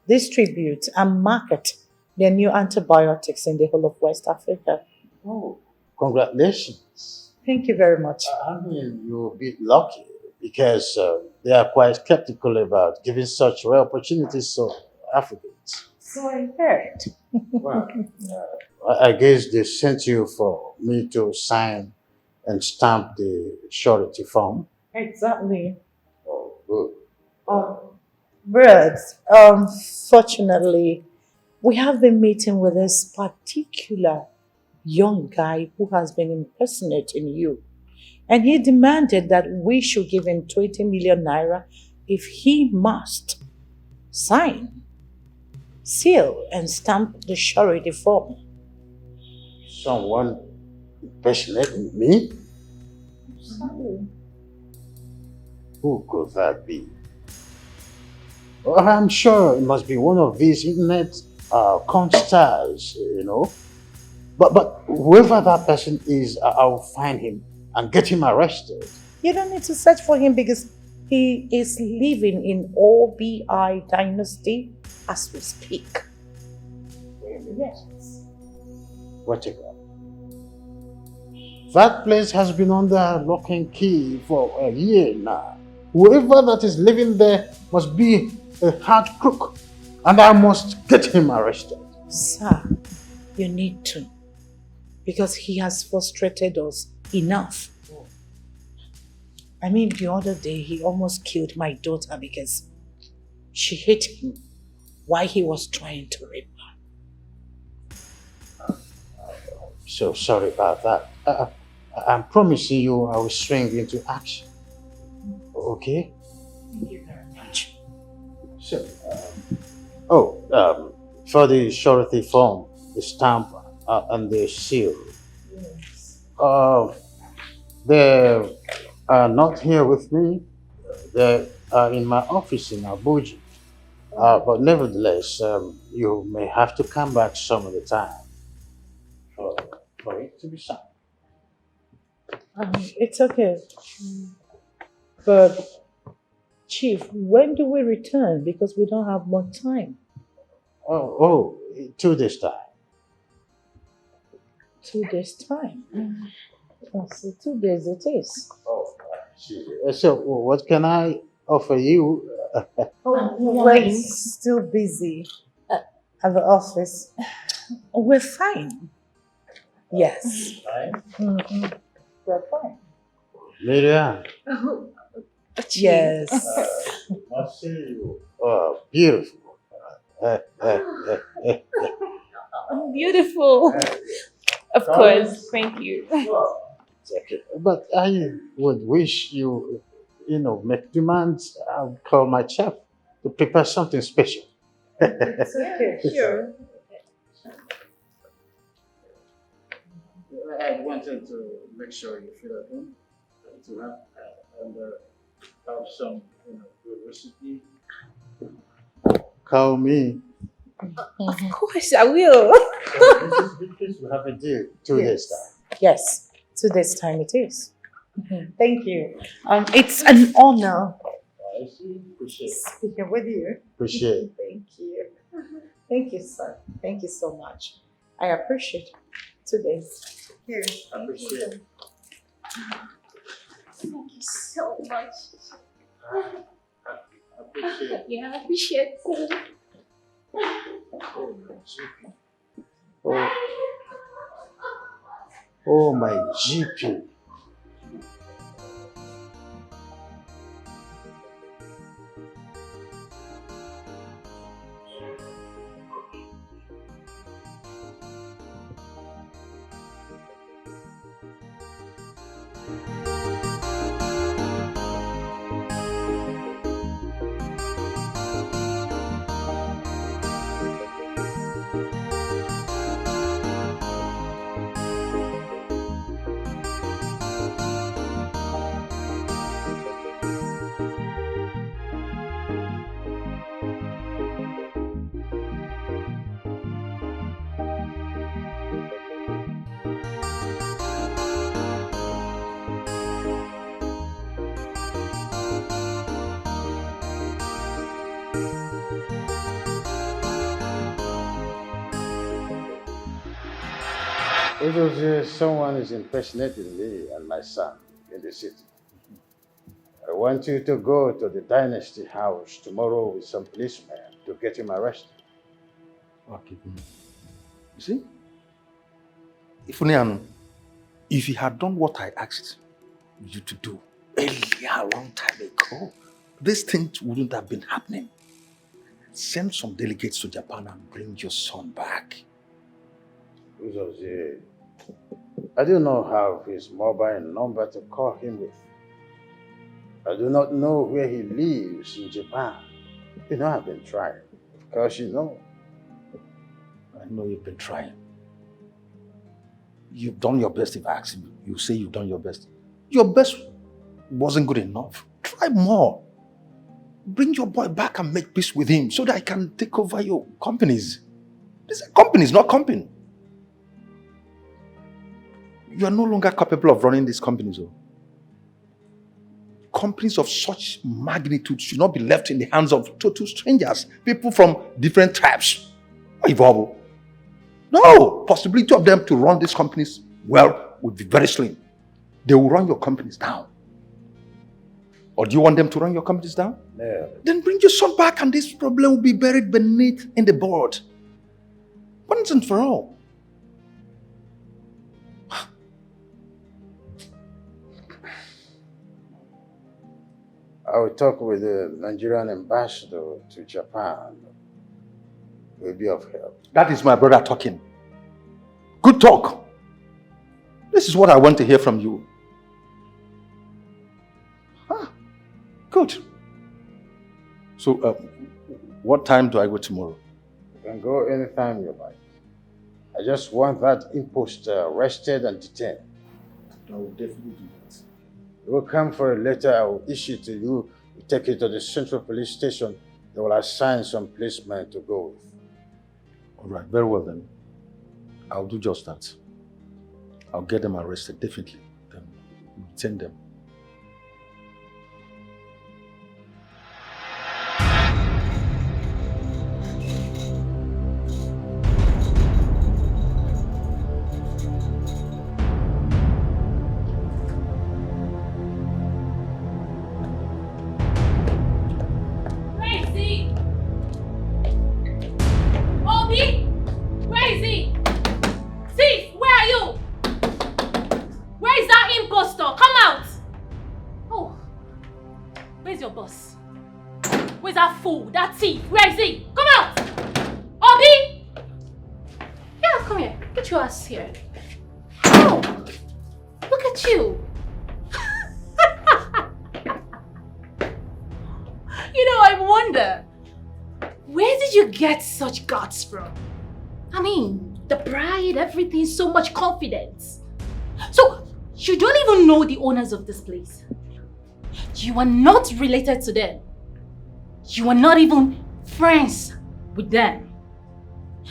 distribute, and market their new antibiotics in the whole of West Africa. Oh, congratulations. Thank you very much. I mean, you're a bit lucky because they are quite skeptical about giving such rare opportunities to Africans. So I heard. Well, I guess they sent you for me to sign and stamp the surety form. Exactly. Oh, good. But fortunately, we have been meeting with this particular young guy who has been impersonating you. And he demanded that we should give him 20 million naira if he must sign, seal, and stamp the surety form. Someone impersonating me? Exactly. Who could that be? Well, I'm sure it must be one of these internet con stars, you know. But whoever that person is, I'll find him and get him arrested. You don't need to search for him because he is living in Obie dynasty as we speak. Yes. What a God. That place has been under lock and key for a year now. Whoever that is living there must be a hard crook, and I must get him arrested. Sir, you need to, because he has frustrated us enough. I mean, the other day he almost killed my daughter because she hit him while he was trying to rape her. So sorry about that. I'm promising you I will swing into action. Okay? Thank you very much. So, for the surety form, the stamp, and the seal. Yes. They are not here with me. They are in my office in Abuja. But nevertheless, you may have to come back some of the time for it to be signed. It's okay. But, Chief, when do we return? Because we don't have more time. 2 days time. 2 days' time. Oh, so 2 days it is. So what can I offer you? We're still busy at the office. We're fine. Yes. Mm-hmm. We're fine. Miriam. Yes. I see you. Oh, beautiful. Beautiful. Of course. Thank you. Okay. But I would wish you, make demands. I'll call my chef to prepare something special. It's okay. Sure. I wanted to make sure you feel at home to have some, good recipe. Call me. Of course, I will. So this will have a deal 2 days time. Yes, 2 days time it is. Thank you. It's an honor I see. Appreciate it. speaking with you. Appreciate it. Thank you. Thank you, sir. Thank you so much. I appreciate 2 days. Here. Appreciate it. Thank you so much. Appreciate it. Yeah, I appreciate it. Oh. Oh, my GP. It was someone is impersonating me and my son in the city. I want you to go to the Dynasty house tomorrow with some policemen to get him arrested. Okay. You see? If you had done what I asked you to do earlier, a long time ago, these things wouldn't have been happening. Send some delegates to Japan and bring your son back. I do not have his mobile number to call him with. I do not know where he lives in Japan. You know, I've been trying. Of course, you know. I know you've been trying. You've done your best. If I ask you, you say you've done your best. Your best wasn't good enough. Try more. Bring your boy back and make peace with him so that I can take over your companies. These are companies, not company. You are no longer capable of running these companies. Companies of such magnitude should not be left in the hands of total strangers, people from different tribes. No, possibility of them to run these companies well would be very slim. They will run your companies down. Or do you want them to run your companies down? No. Then bring your son back and this problem will be buried beneath in the board. Once and for all. I will talk with the Nigerian ambassador to Japan. It will be of help. That is my brother talking. Good talk. This is what I want to hear from you. Good. So, what time do I go tomorrow? You can go anytime you like. I just want that imposter arrested and detained. I will definitely do that. You will come for a letter I will issue to you. You take it to the central police station. They will assign some policemen to go with. All right, very well then. I'll do just that. I'll get them arrested, definitely. Then detain them. Here. Oh, look at you. I wonder, where did you get such guts from? I mean, the pride, everything, so much confidence. So, you don't even know the owners of this place. You are not related to them. You are not even friends with them.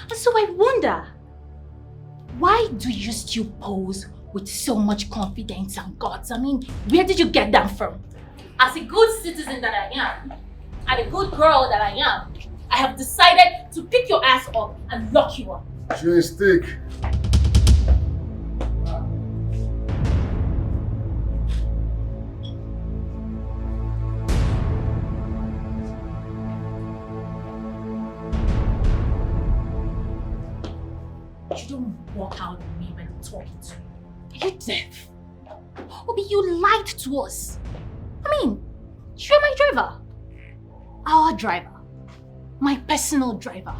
And so I wonder, why do you still pose with so much confidence and guts? I mean, where did you get them from? As a good citizen that I am, and a good girl that I am, I have decided to pick your ass up and lock you up. Chewing stick. You don't walk out on me when I'm talking to you. Are you deaf? Obie, you lied to us. I mean, you're my driver. Our driver. My personal driver.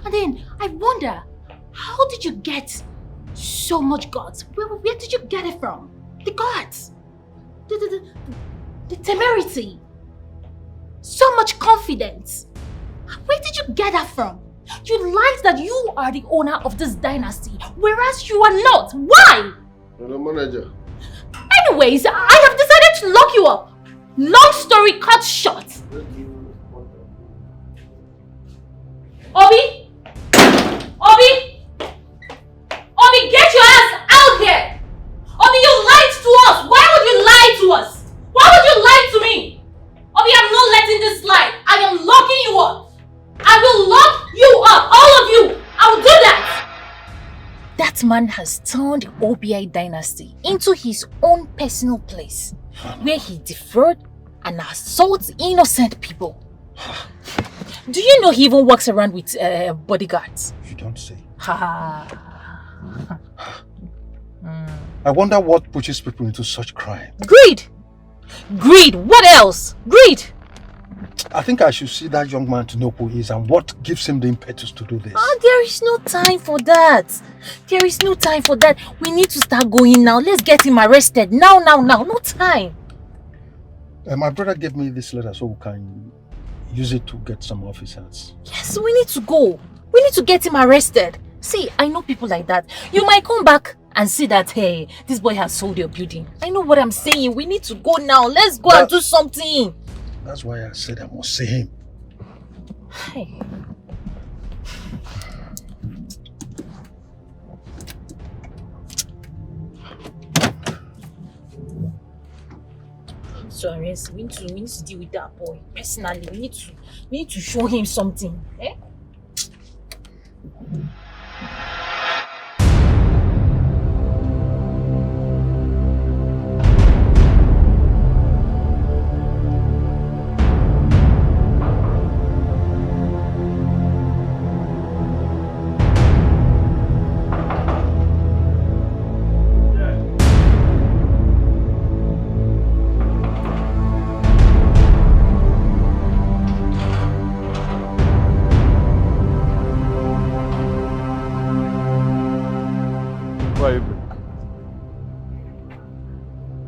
And then I wonder, how did you get so much guts? Where did you get it from? The guts. The temerity. So much confidence. Where did you get that from? You lied that you are the owner of this dynasty, whereas you are not. Why? I'm the manager. Anyways, I have decided to lock you up. Long story cut short. Obie? Obie? Obie, get your ass out here! Obie, you lied to us! Why would you lie to us? Why would you lie to me? Obie, I'm not letting this slide. I am locking you up. I will lock you up, all of you. I will do that. That man has turned the Obie dynasty into his own personal place, where he defraud and assaults innocent people. Do you know he even walks around with bodyguards? You don't say. Ha. I wonder what pushes people into such crime. Greed! Greed! What else? Greed! I think I should see that young man to know who he is and what gives him the impetus to do this. There is no time for that. There is no time for that. We need to start going now. Let's get him arrested. Now. No time. My brother gave me this letter so we can use it to get some officers. Yes, we need to go. We need to get him arrested. See, I know people like that. You might come back and see that, hey, this boy has sold your building. I know what I'm saying. We need to go now. Let's go and do something. That's why I said I must see him. Hey. So arrest, we need to deal with that boy personally. We need to show him something. Eh?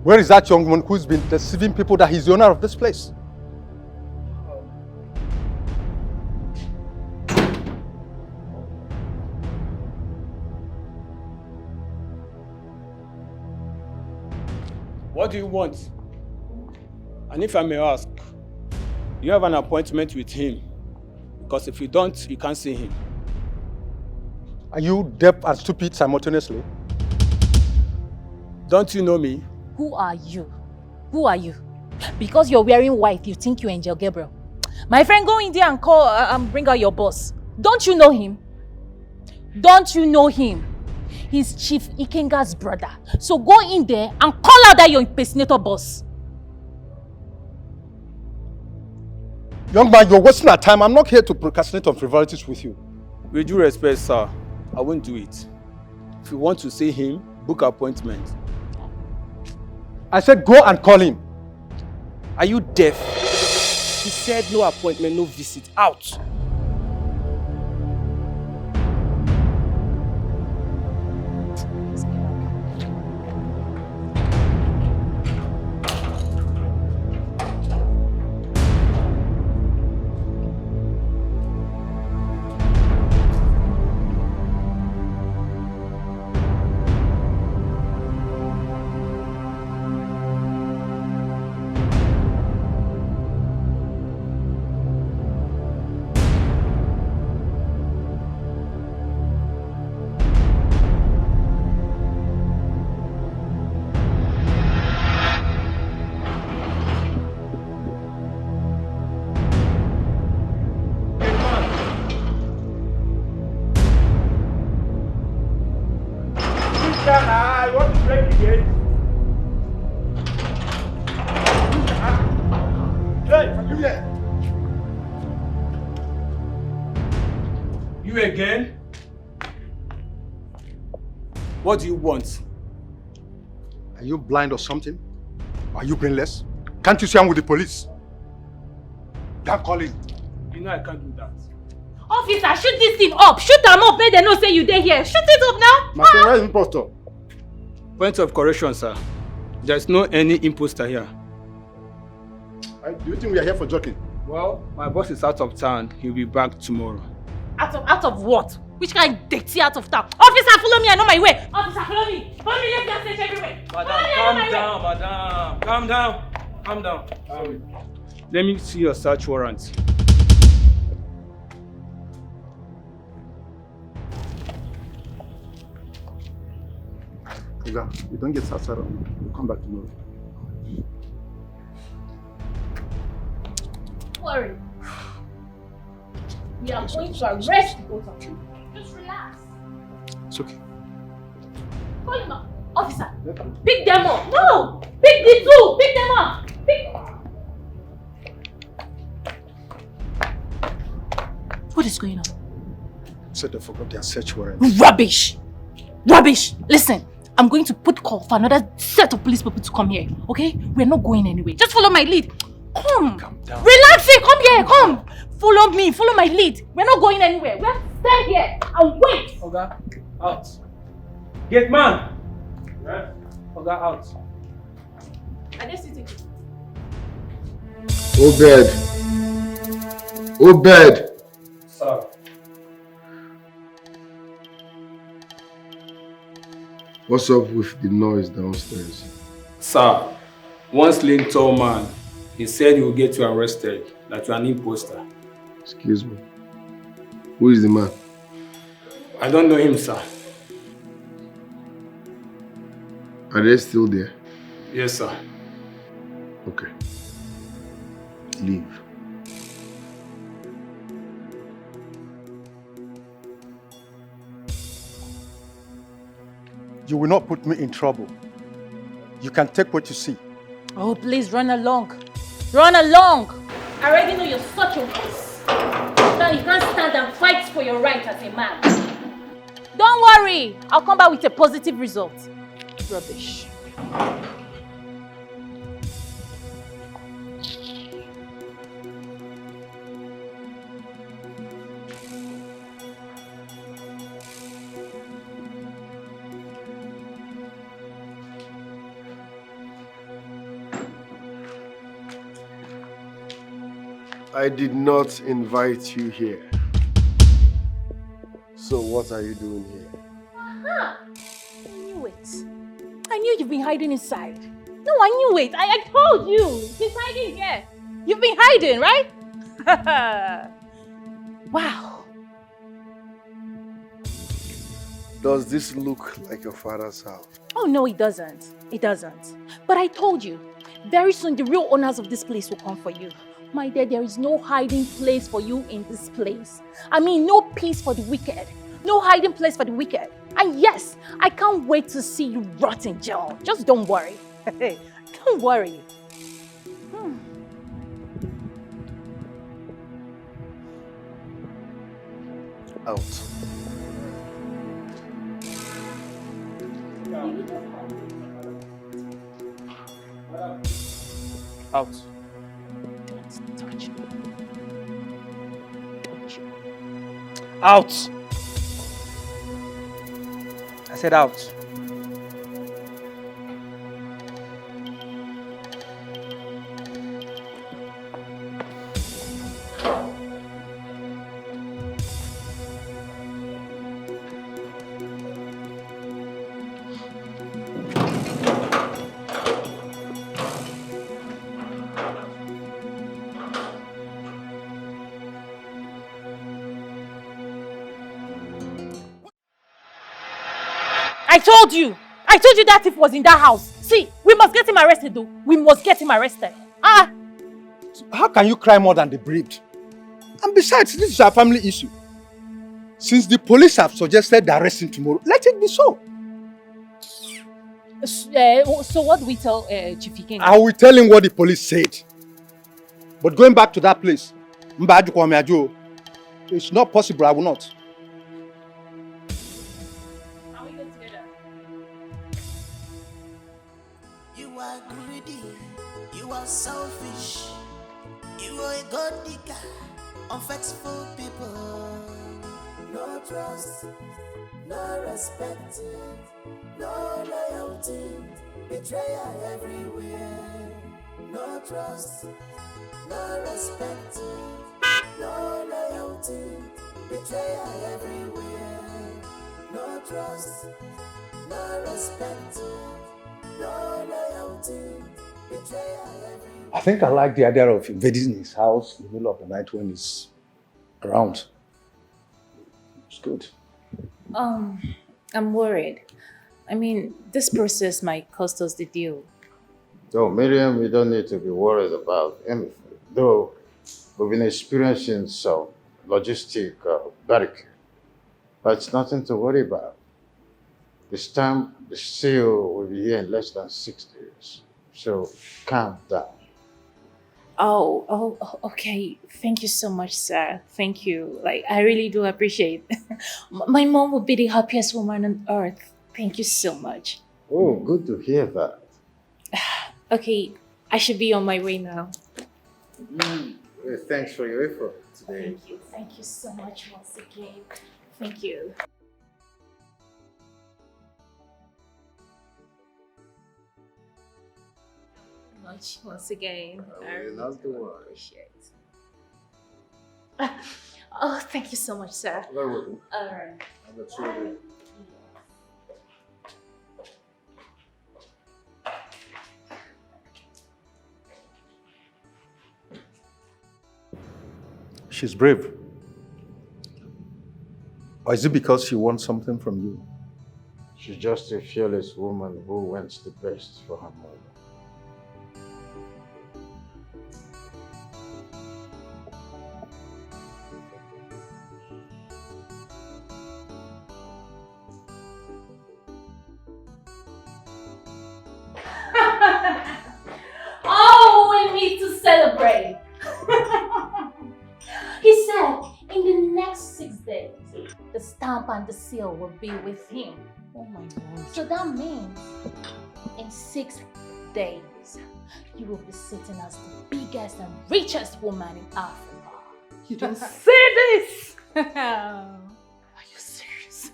Where is that young woman who's been deceiving people that he's the owner of this place? What do you want? And if I may ask, you have an appointment with him. Because if you don't, you can't see him. Are you deaf and stupid simultaneously? Don't you know me? Who are you? Who are you? Because you're wearing white, you think you're Angel Gabriel. My friend, go in there and call and bring out your boss. Don't you know him? Don't you know him? He's Chief Ikenga's brother. So go in there and call out that your impersonator boss. Young man, you're wasting our time. I'm not here to procrastinate on frivolities with you. With due respect, sir, I won't do it. If you want to see him, book an appointment. I said go and call him. Are you deaf? He said no appointment, no visit. Out! Hey, you there? You again? What do you want? Are you blind or something? Are you brainless? Can't you see I'm with the police? Can't call in. You know I can't do that. Officer, shoot this thing up. Shoot them up. Make them know say you there here. Shoot it up now. My friend, where is impostor? Point of correction, sir. There's no any imposter here. Do you think we are here for joking? Well, my boss is out of town. He'll be back tomorrow. Out of what? Which kind of dirty out of town? Officer, follow me. I know my way. Officer, follow me. Follow me. Let's go search everywhere. Madam, calm down, madam. Calm down. Calm down. Let me see your search warrant. Oga, you don't get Sasara. We'll come back tomorrow. Don't worry. We are going to arrest the both of you. Just relax. It's okay. Call him up. Officer, pick them up. No! Pick the two. Pick them up. Pick. What is going on? Said they forgot their search warrant. Rubbish! Rubbish! Listen, I'm going to put call for another set of police people to come here, okay? We're not going anywhere. Just follow my lead. Come. Calm down. Relax here. Come here. Come. Follow me. Follow my lead. We're not going anywhere. We have to stay here and wait. Oga, out. Gate man. Yes. Oga, out. Are they sitting? Obed. Obed. Sir. What's up with the noise downstairs? Sir, one slim tall man, he said he will get you arrested, that you are an imposter. Excuse me. Who is the man? I don't know him, sir. Are they still there? Yes, sir. Okay. Leave. You will not put me in trouble. You can take what you see. Oh, please run along. Run along. I already know you're such a wuss. Now you can't stand and fight for your right as a man. Don't worry. I'll come back with a positive result. Rubbish. I did not invite you here. So what are you doing here? Aha! I knew it. I knew you've been hiding inside. No, I knew it. I told you. He's hiding here. You've been hiding, right? Wow. Does this look like your father's house? Oh, no, it doesn't. It doesn't. But I told you, very soon the real owners of this place will come for you. My dear, there is no hiding place for you in this place. I mean, no peace for the wicked. No hiding place for the wicked. And yes, I can't wait to see you rot in jail. Just don't worry. Don't worry. Out. Out. Touch me. Touch me. Out. I said out. I told you that thief was in that house. See, we must get him arrested though. We must get him arrested. So how can you cry more than the bereaved? And besides, this is a family issue. Since the police have suggested the arresting tomorrow, let it be so. So what do we tell Chief Ikenga? I will tell him what the police said. But going back to that place, it's not possible, I will not. You are greedy, you are selfish, you are a god digger, unfaithful people. No trust, no respect, no loyalty, betrayal everywhere. No trust, no respect, no loyalty, betrayal everywhere. No trust, no respect, no loyalty, betrayal everywhere. I think I like the idea of invading his house in the middle of the night when he's around. It's good. I'm worried. I mean, this process might cost us the deal. So, Miriam, we don't need to be worried about anything. Though we've been experiencing some logistic barricade, but it's nothing to worry about. This time, the C.E.O. will be here in less than 6 days. So, calm down. Okay. Thank you so much, sir. Thank you. Like, I really do appreciate it. My mom would be the happiest woman on earth. Thank you so much. Oh, good to hear that. Okay, I should be on my way now. Thanks for your effort today. Thank you so much once again. Thank you. Much once again. I really do appreciate it. Oh, thank you so much, sir. Very welcome. All right. She's brave. Or is it because she wants something from you? She's just a fearless woman who wants the best for her mother. Oh, we need to celebrate. He said in the next 6 days, the stamp and the seal will be with him. Oh my God. So that means in 6 days, you will be sitting as the biggest and richest woman in Africa. You don't say this! Are you serious?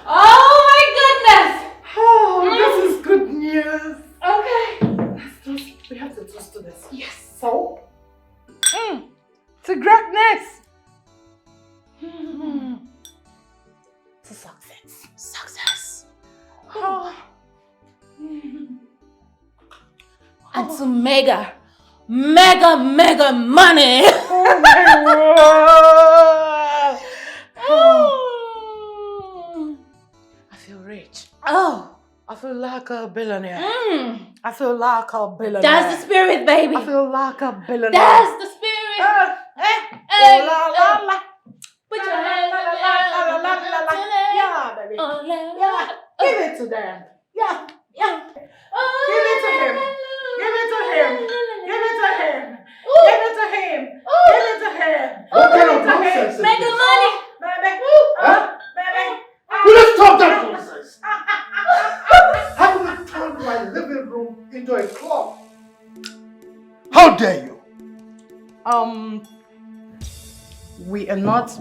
Oh my goodness! Oh, this is good news. Okay. We have to toast to this. Yes. So? To greatness! To success. Success. Oh. And to mega money. Oh my word! I feel rich. Oh. I feel like a billionaire. I feel like a billionaire. That's the spirit, baby. I feel like a billionaire. That's the spirit. Oh, la, la, la. Put your hands Yeah, baby. Yeah. Give it to them. Yeah. Yeah. Give it to him. Give it to him. Give it to him. Give it to him. Give it to him. What kind of Give it to him. nonsense is Make the this? money. Baby. Baby. Will you stop that nonsense? How will you turn my living room into a club? How dare you? We are not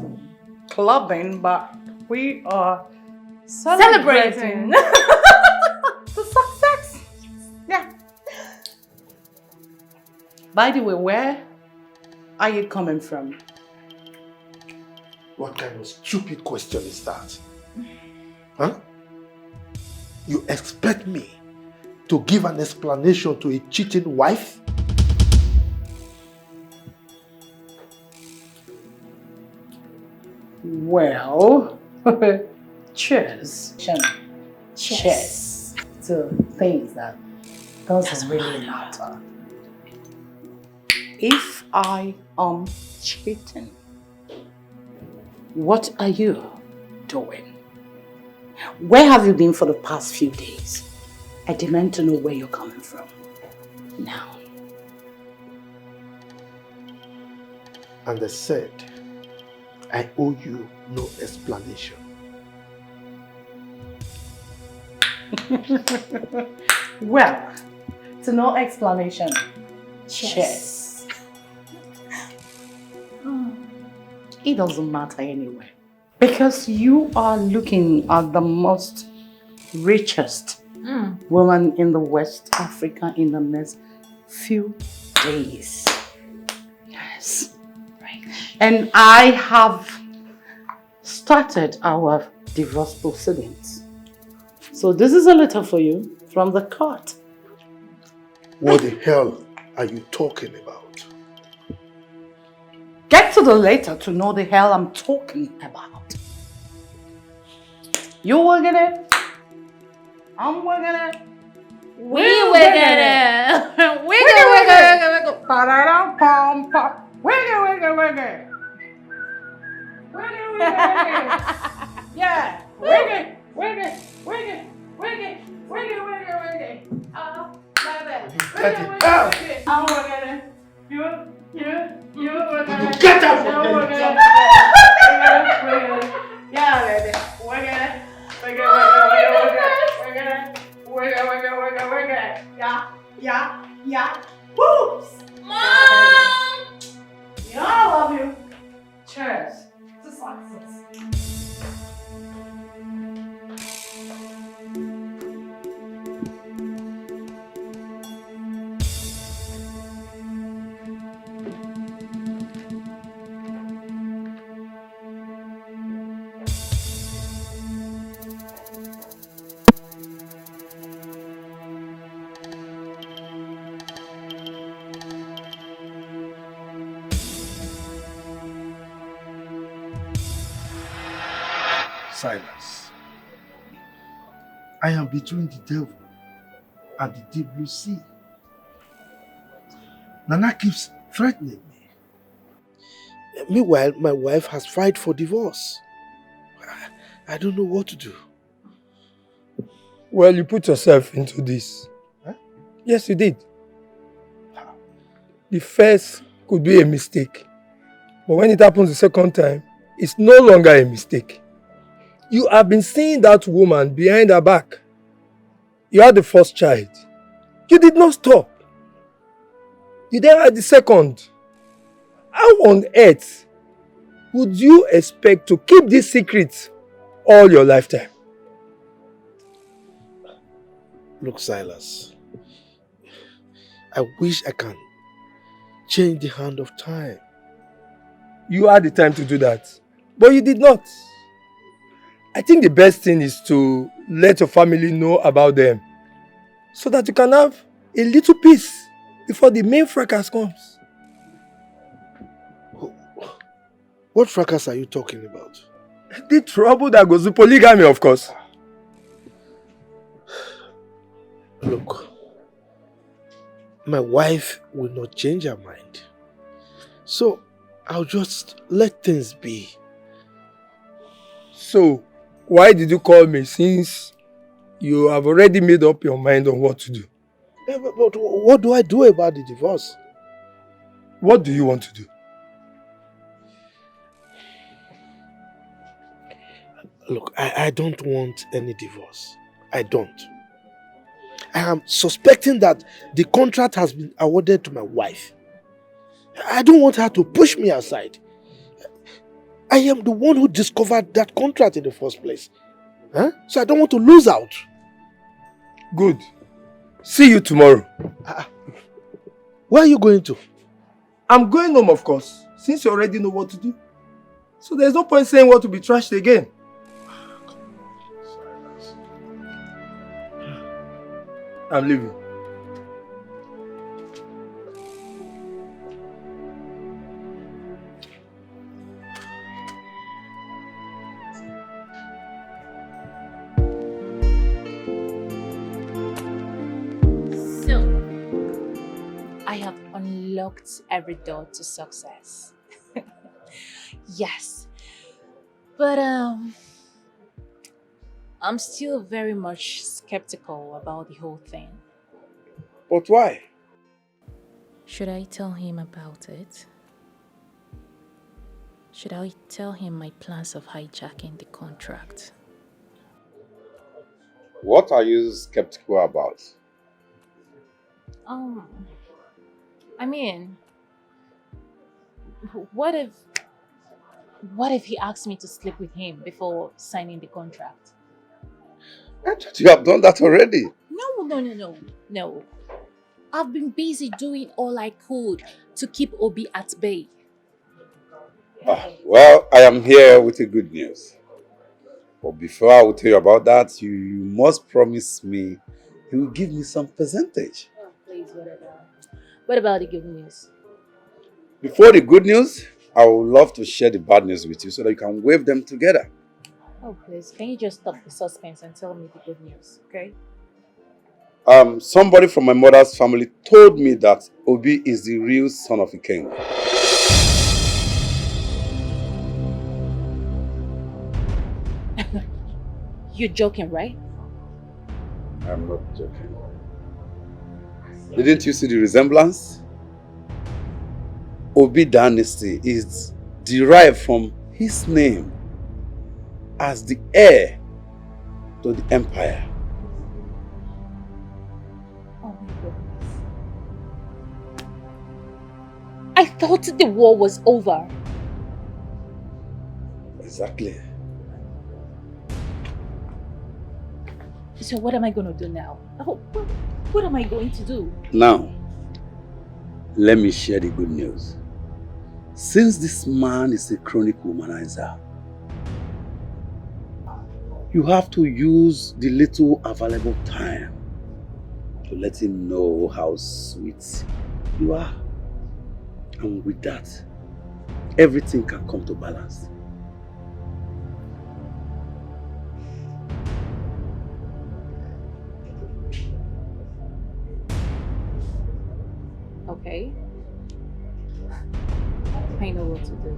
clubbing, but we are Celebrating. the success. Yeah. By the way, where are you coming from? What kind of stupid question is that? Huh? You expect me to give an explanation to a cheating wife? Well, cheers. Cheers to things that doesn't really matter. If I am cheating, what are you doing? Where have you been for the past few days? I demand to know where you're coming from. Now. And they said, I owe you no explanation. Well, to no explanation. Cheers. It doesn't matter anyway. Because you are looking at the most richest woman in the West Africa in the next few days. Yes. Right. And I have started our divorce proceedings. So this is a letter for you from the court. What the hell are you talking about? Get to the letter to know the hell I'm talking about. You will get it. I'm working it. We will get it. Wiggle. Pa-da-dum, pom, pom. Wiggle. Yeah. Wiggle. Get it out! I'm working it. You working it. Get out from there! Yeah, baby. Working it. Yeah. Whoops! Mom! You know I love you. Cheers. To success. Silas, I am between the devil and the deep blue sea. Nana keeps threatening me. Meanwhile, my wife has filed for divorce. I don't know what to do. Well, you put yourself into this. Huh? Yes, you did. The first could be a mistake. But when it happens the second time, it's no longer a mistake. You have been seeing that woman behind her back. You had the first child. You did not stop. You then had the second. How on earth would you expect to keep this secret all your lifetime? Look, Silas, I wish I can change the hand of time. You had the time to do that, but you did not. I think the best thing is to let your family know about them so that you can have a little peace before the main fracas comes. What fracas are you talking about? The trouble that goes with polygamy, of course. Look, my wife will not change her mind. So, I'll just let things be. So, why did you call me since you have already made up your mind on what to do? Yeah, but what do I do about the divorce? What do you want to do? Look, I don't want any divorce. I don't. I am suspecting that the contract has been awarded to my wife. I don't want her to push me aside. I am the one who discovered that contract in the first place. Huh? So I don't want to lose out. Good. See you tomorrow. Where are you going to? I'm going home, of course, since you already know what to do. So there's no point saying what to be trashed again. I'm leaving. So, I have unlocked every door to success. Yes. But I'm still very much skeptical about the whole thing. But why? Should I tell him about it? Should I tell him my plans of hijacking the contract? What are you skeptical about? I mean, what if he asked me to sleep with him before signing the contract? I thought you have done that already. No. I've been busy doing all I could to keep Obie at bay. Well, I am here with the good news. But before I will tell you about that, you must promise me you will give me some percentage. Oh, please, whatever. What about the good news? Before the good news, I would love to share the bad news with you so that you can wave them together. Oh, please, can you just stop the suspense and tell me the good news, okay? Somebody from my mother's family told me that Obie is the real son of a king. You're joking, right? I'm not joking. Didn't you see the resemblance? Obie dynasty is derived from his name as the heir to the empire. Oh my goodness. I thought the war was over. Exactly. So what am I going to do now? What am I going to do? Now, let me share the good news. Since this man is a chronic womanizer, you have to use the little available time to let him know how sweet you are. And with that, everything can come to balance. Okay. I know what to do.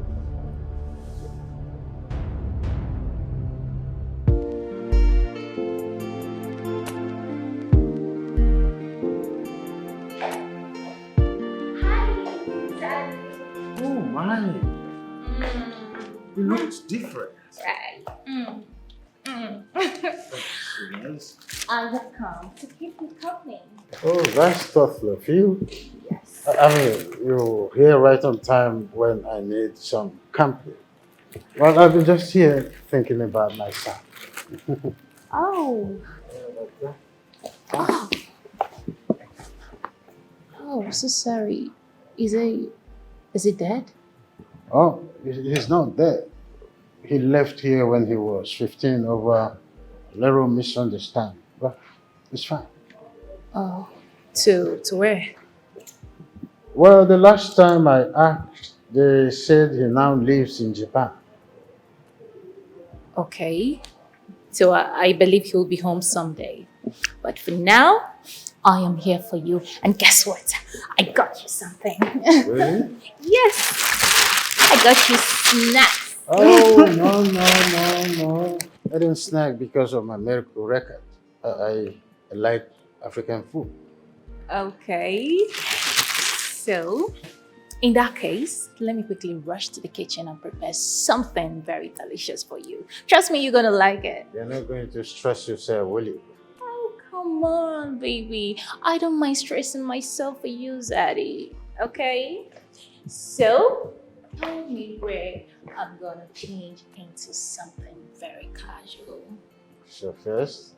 Oh my. It looks different. Right. Yes. I have come to keep you company. Oh, that's thoughtful of you. Yes. I mean, you're here right on time when I need some company. Well, I've been just here thinking about my son. Oh. Oh. Oh, I'm so sorry. Is he dead? Oh, he's not dead. He left here when he was 15 over a little misunderstanding. But it's fine. Oh. To where? Well, the last time I asked, they said he now lives in Japan. Okay. So I believe he'll be home someday. But for now, I am here for you. And guess what? I got you something. Really? Yes. I got you snacks. Oh, no. I didn't snack because of my medical record. I like African food. Okay. So, in that case, let me quickly rush to the kitchen and prepare something very delicious for you. Trust me, you're gonna like it. You're not going to stress yourself, will you? Oh, come on, baby. I don't mind stressing myself for you, Zaddy. Okay? So, tell me where I'm gonna change into something very casual. So first,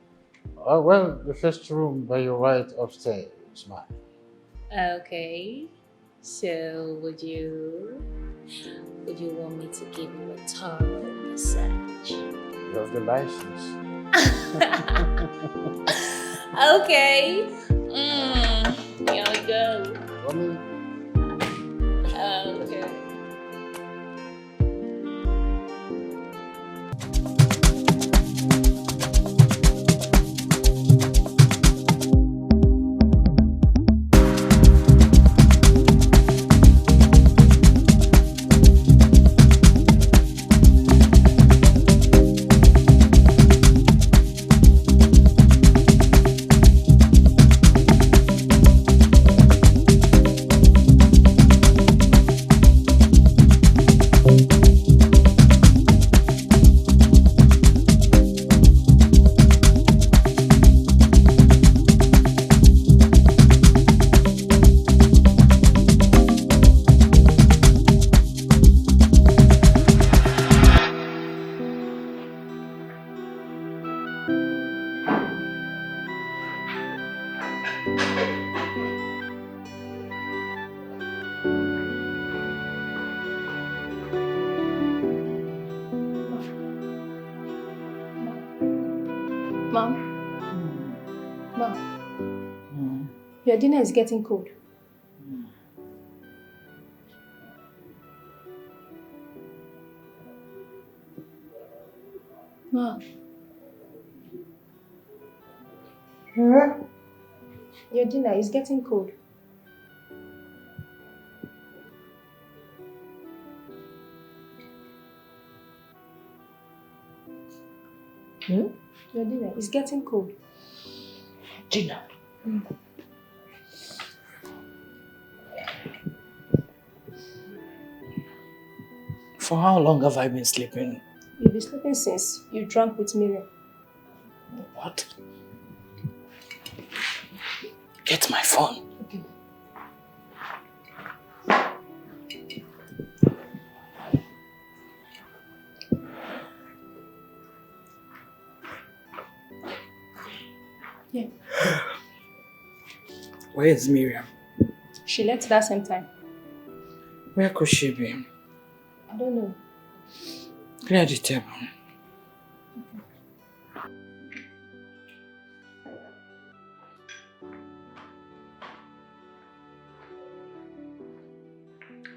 well, the first room by your right upstairs is mine. Okay. So, would you want me to give you a thorough massage? You have the license. Okay. Here we go. Okay. Mom, your dinner is getting cold. Mom. Your dinner is getting cold. Your dinner is getting cold. Dinner. For how long have I been sleeping? You've been sleeping since you drank with Miriam. What? Get my phone. Okay. Yeah. Where is Miriam? She left that same time. Where could she be? I don't know. Clear the table.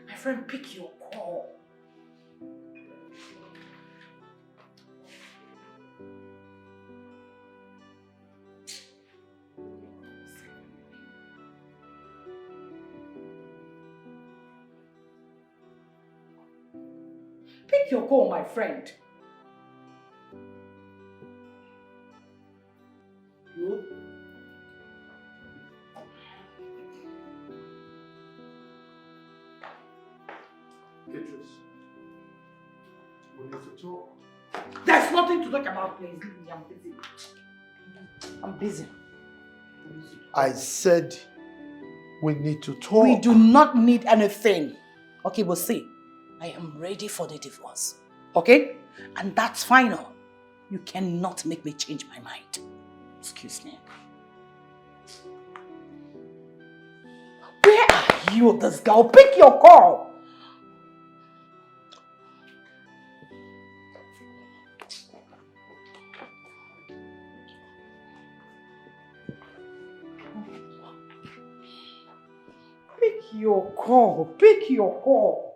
My friend, pick your call. Pick your call, my friend. You? Beatrice, we need to talk. There's nothing to talk about, please. I'm busy. I'm busy. I said we need to talk. We do not need anything. Okay, we'll see. I am ready for the divorce. Okay? And that's final. You cannot make me change my mind. Excuse me. Where are you, this girl? Pick your call. Pick your call. Pick your call.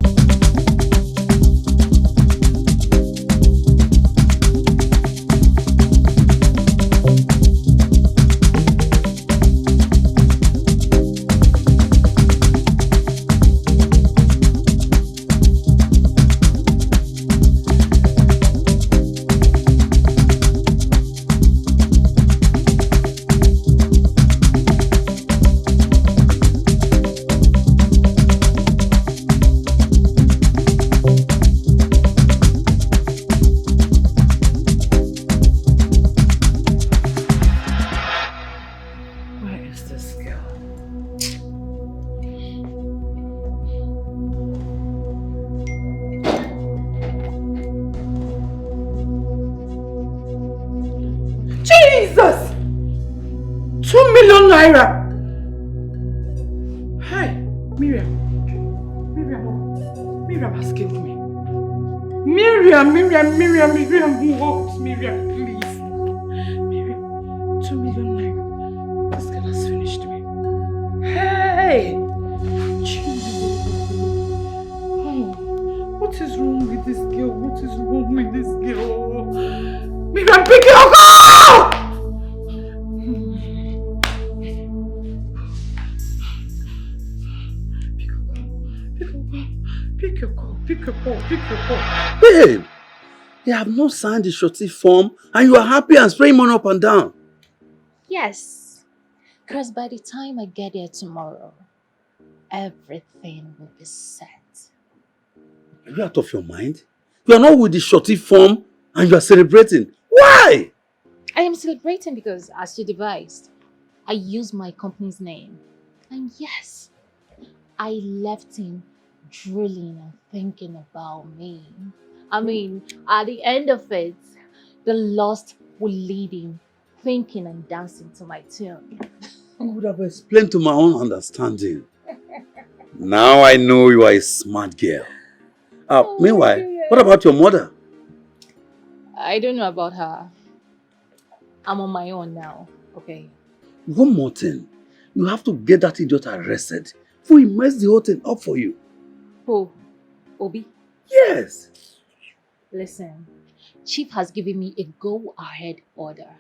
Jesus! 2 million naira! Hi, Miriam. Miriam has killed me. Miriam, what? Miriam, please. Miriam, 2 million naira. This girl has finished me. Hey! Oh, what is wrong with this girl? What is wrong with this girl? Miriam, pick your call! Pick your call. Babe, they have not signed the surety form and you are happy and spraying money up and down. Yes, because by the time I get there tomorrow, everything will be set. Are you out of your mind? You are not with the surety form and you are celebrating. Why? I am celebrating because, as you devised, I used my company's name. And yes, I left him drooling and thinking about me. I mean, at the end of it, the lost will lead him thinking and dancing to my tune. I would have explained to my own understanding. Now I know you are a smart girl. Meanwhile, what about your mother? I don't know about her. I'm on my own now, okay? One more thing. You have to get that idiot arrested before he mess the whole thing up for you. Who? Obie? Yes. Listen, Chief has given me a go-ahead order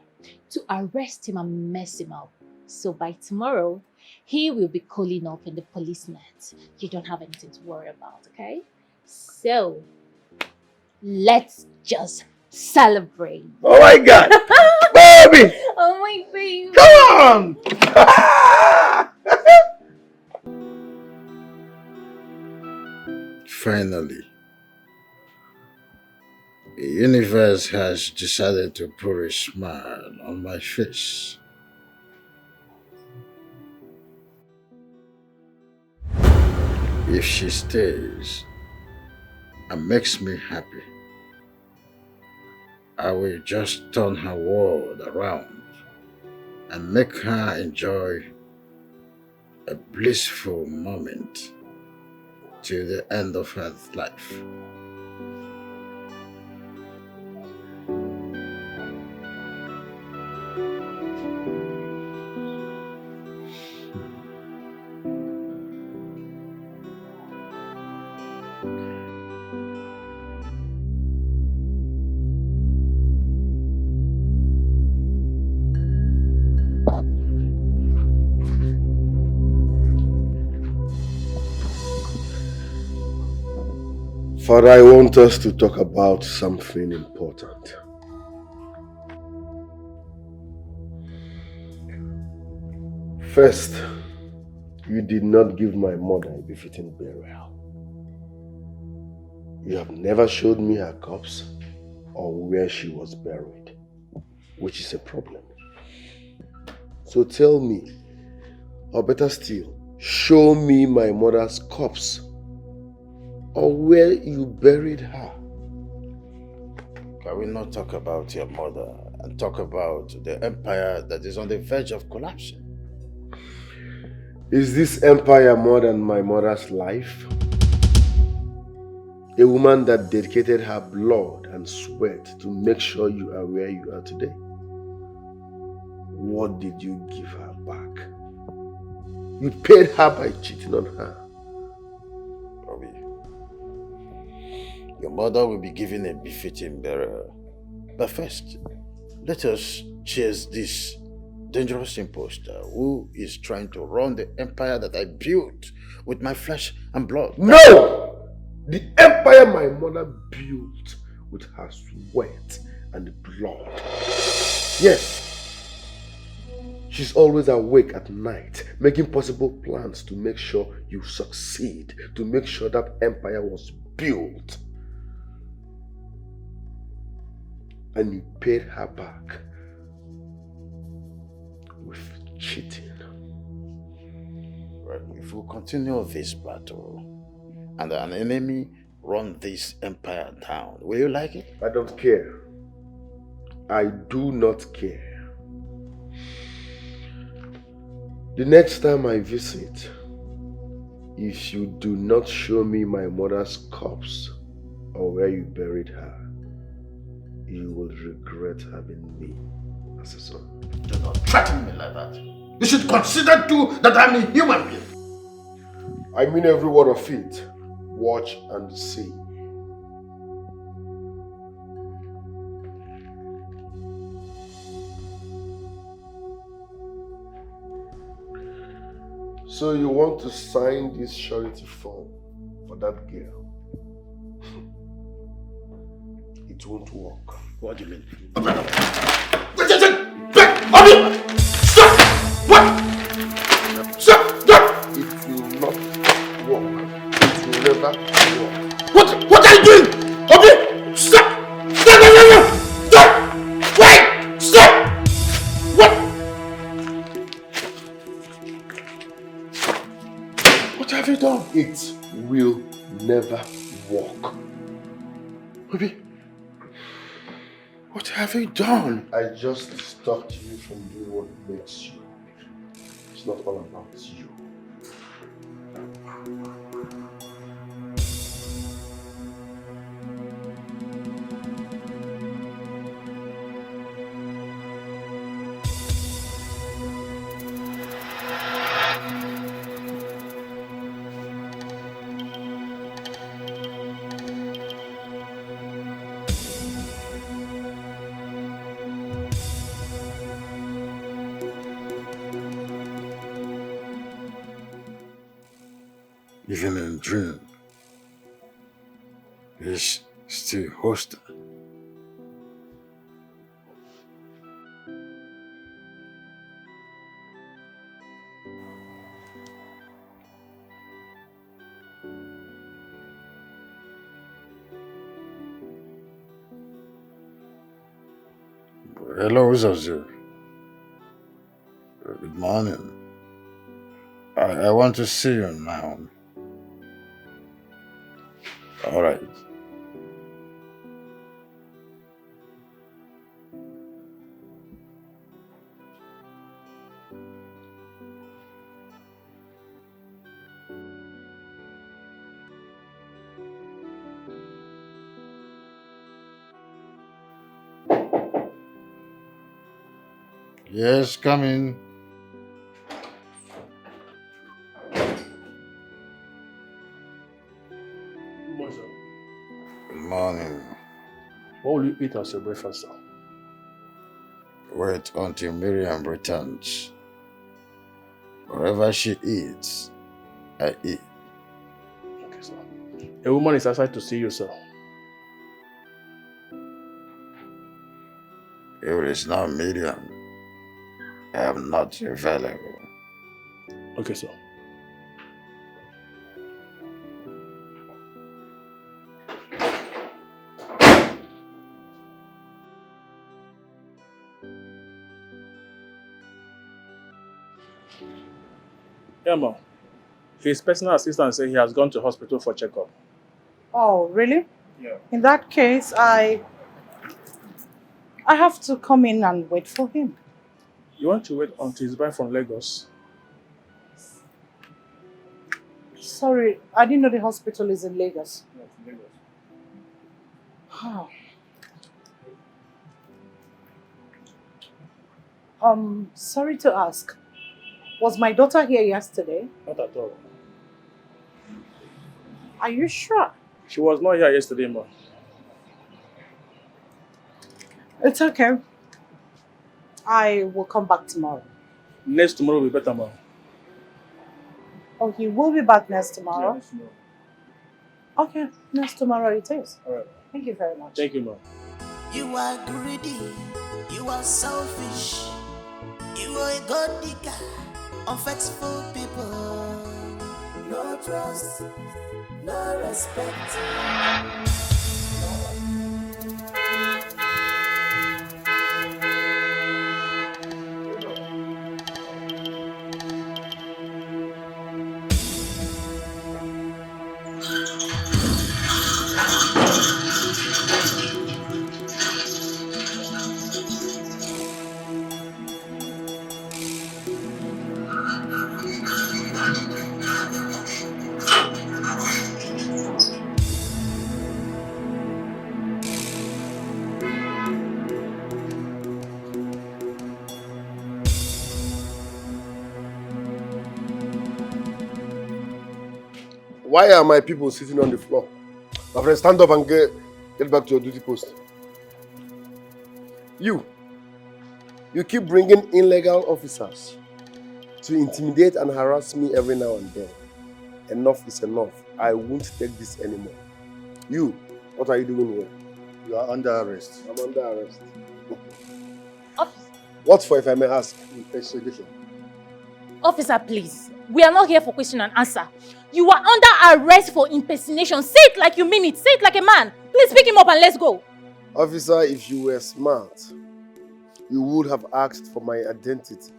to arrest him and mess him up. So by tomorrow, he will be calling up in the police net. You don't have anything to worry about, okay? So, let's just celebrate. Oh my God! Baby! Oh my baby! Come on! Finally, the universe has decided to put a smile on my face. If she stays and makes me happy, I will just turn her world around and make her enjoy a blissful moment till the end of her life. Father, I want us to talk about something important. First, you did not give my mother a befitting burial. You have never showed me her corpse or where she was buried, which is a problem. So tell me, or better still, show me my mother's corpse or where you buried her. Can we not talk about your mother and talk about the empire that is on the verge of collapsing? Is this empire more than my mother's life? A woman that dedicated her blood and sweat to make sure you are where you are today. What did you give her back? You paid her by cheating on her. Obie, your mother will be given a befitting burial. But first, let us chase this dangerous imposter who is trying to run the empire that I built with my flesh and blood. No! The empire my mother built with her sweat and blood. Yes. She's always awake at night, making possible plans to make sure you succeed, to make sure that empire was built. And you paid her back with cheating. Well, if we continue this battle and an enemy run this empire down, will you like it? I don't care. I do not care. The next time I visit, if you do not show me my mother's corpse or where you buried her, you will regret having me as a son. Do not threaten me like that. You should consider too that I'm a human being. I mean every word of it. Watch and see. So you want to sign this surety form for that girl? It won't work. What do you mean? Obie! Stop! What? Stop! Stop! It will not work. It will never work. What are you doing? Obie! Stop! Stop! Stop! Wait! Stop! What? What have you done? It will never work. Obie, what have you done? I just stopped you from doing what makes you happy. It's not all about you. dream is still hostile. Hello, Zazu. Good morning. I want to see you now. All right. Yes, come in. Good morning. What will you eat as your breakfast, sir? Wait until Miriam returns. Wherever she eats, I eat. Okay, sir. A woman is outside to see you, sir. If it is not Miriam, I am not available. Okay, sir. Yeah, ma'am. His personal assistant said he has gone to hospital for checkup. Oh, really? Yeah. In that case, I have to come in and wait for him. You want to wait until he's back from Lagos? Sorry, I didn't know the hospital is in Lagos. Yeah, it's in Lagos. Sorry to ask. Was my daughter here yesterday? Not at all. Are you sure? She was not here yesterday, ma'am. It's okay. I will come back tomorrow. Next tomorrow will be better, ma'am. Oh, he will be back next tomorrow? Yeah, next tomorrow. Okay, next tomorrow it is. All right. Thank you very much. Thank you, ma'am. You are greedy, you are selfish, you are a god digger, unfaithful people. No trust, no respect. Why are my people sitting on the floor? My friend, stand up and get back to your duty post. You keep bringing illegal officers to intimidate and harass me every now and then. Enough is enough. I won't take this anymore. You, what are you doing here? You are under arrest. I'm under arrest. Officer. What for, if I may ask? Investigation. Officer, please. We are not here for question and answer. You are under arrest for impersonation. Say it like you mean it. Say it like a man. Please pick him up and let's go. Officer, if you were smart, you would have asked for my identity.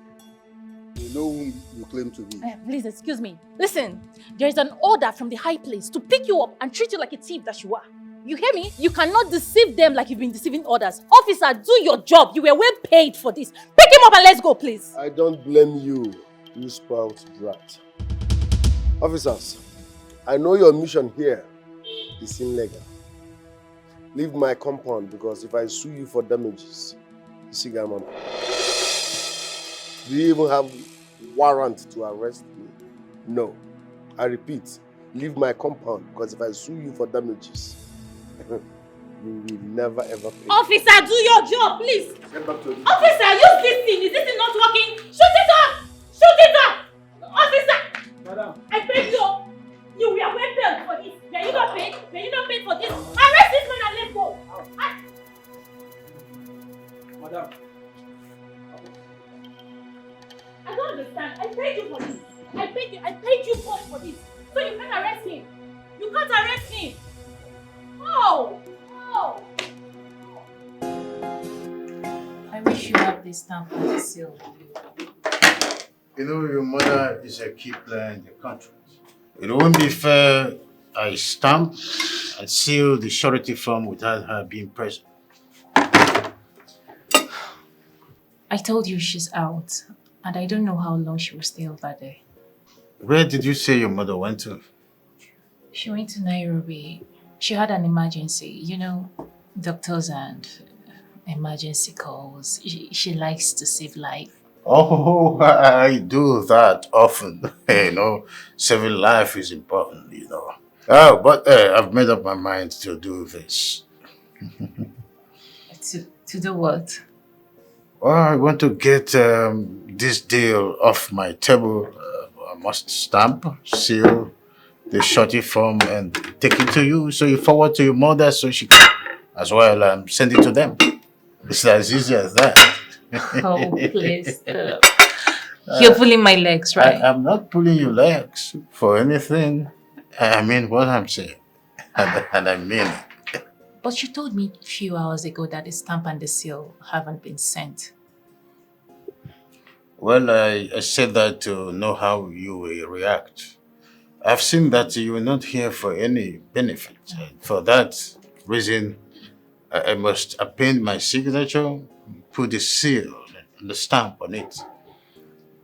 You know who you claim to be. Please, excuse me. Listen, there is an order from the high place to pick you up and treat you like a thief that you are. You hear me? You cannot deceive them like you've been deceiving others. Officer, do your job. You were well paid for this. Pick him up and let's go, please. I don't blame you, you spoiled brat. Officers, I know your mission here is illegal. Leave my compound because if I sue you for damages, you see, Gaman, do you even have warrant to arrest me? No. I repeat, leave my compound because if I sue you for damages, you will never ever pay. Officer, do your job, please. Get back to it. Officer, use this thing. Is this thing not working? Shoot it up! Shoot it up! Officer! Madam. I beg you. You were well paid. stamp and the seal. You know, your mother is a key player in the contract. It won't be fair I stamp and seal the surety form without her being present. I told you she's out, and I don't know how long she will stay over there. Where did you say your mother went to? She went to Nairobi. She had an emergency. You know, doctors and emergency calls. She likes to save life. Oh, I do that often. You know, saving life is important, you know. Oh, but I've made up my mind to do this. To do what? Well, I want to get this deal off my table. I must stamp, seal the shorty form and take it to you. So you forward to your mother so she can as well send it to them. It's as easy as that. Oh, please stop. You're pulling my legs, right? I'm not pulling your legs for anything. I mean what I'm saying. And I mean it. But you told me a few hours ago that the stamp and the seal haven't been sent. Well, I said that to know how you will react. I've seen that you are not here for any benefit. And for that reason, I must append my signature, put the seal and the stamp on it.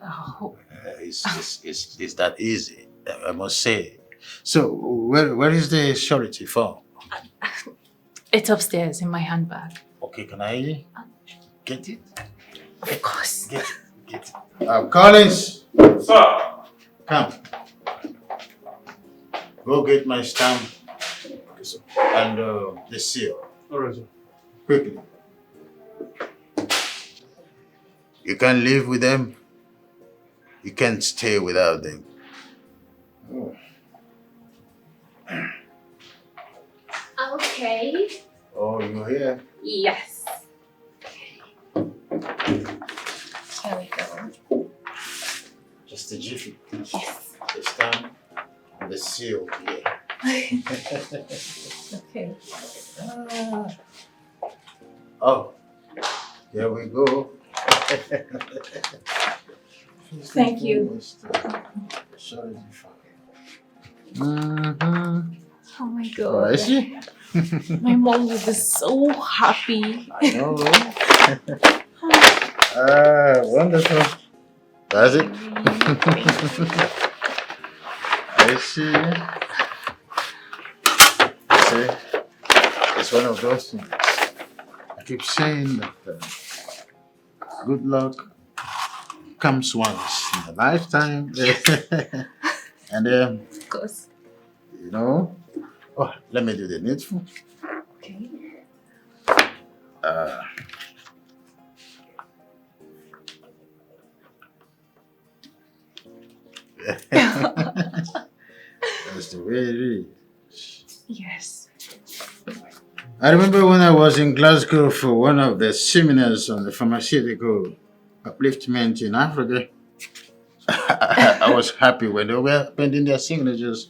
Oh. It's that easy, I must say. So, where is the surety form? It's upstairs in my handbag. Okay, can I get it? Of course. Get it. Collins! Sir! Come. Go get my stamp and the seal. All right, sir. Quickly. You can't live with them. You can't stay without them. Oh. Okay. Oh, you're here? Yes. Here we go. Just a jiffy. Yes. The stamp and the seal here. Okay. Oh, here we go. Thank you. Oh my god. Is she? My mom will be so happy. I know. Wonderful. That's it. I see. See, it's one of those things. I keep saying that good luck comes once in a lifetime. And of course. you know, oh, let me do the needful. Okay. That's the way it is. Yes. I remember when I was in Glasgow for one of the seminars on the pharmaceutical upliftment in Africa. I was happy when they were pending their signatures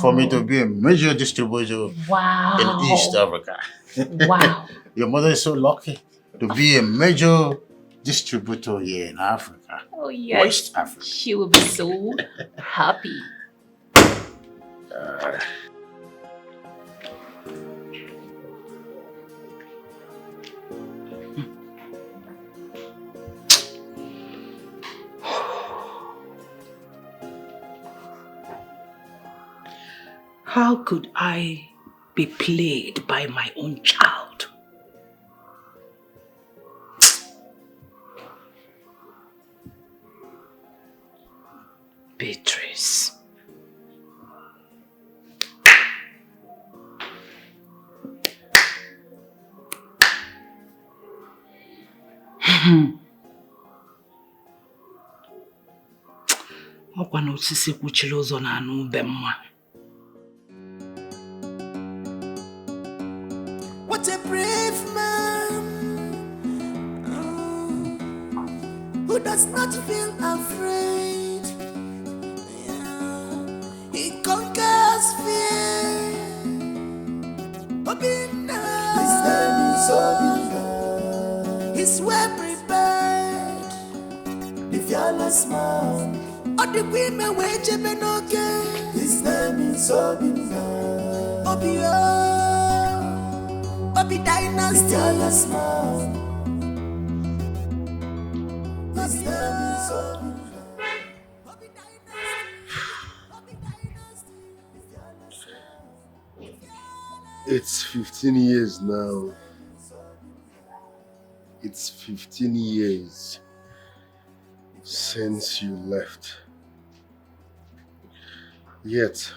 for me to be a major distributor in East Africa. Wow. Your mother is so lucky to be a major distributor here in Africa. Oh yes. West Africa. She will be so happy. How could I be played by my own child? Beatrice. Ọkwa na osisi kwuchiri ụzọ na-anụ ube mma. What a brave man who does not feel afraid. Yeah. He conquers fear. Obie, his name is Obie. He's well prepared. jealous man. All the women were Jimmy okay. His name is Obie. Obie, Obie Dynasty. Jealous man. His name is Obie. It's 15 years now. It's 15 years since you left. Yet,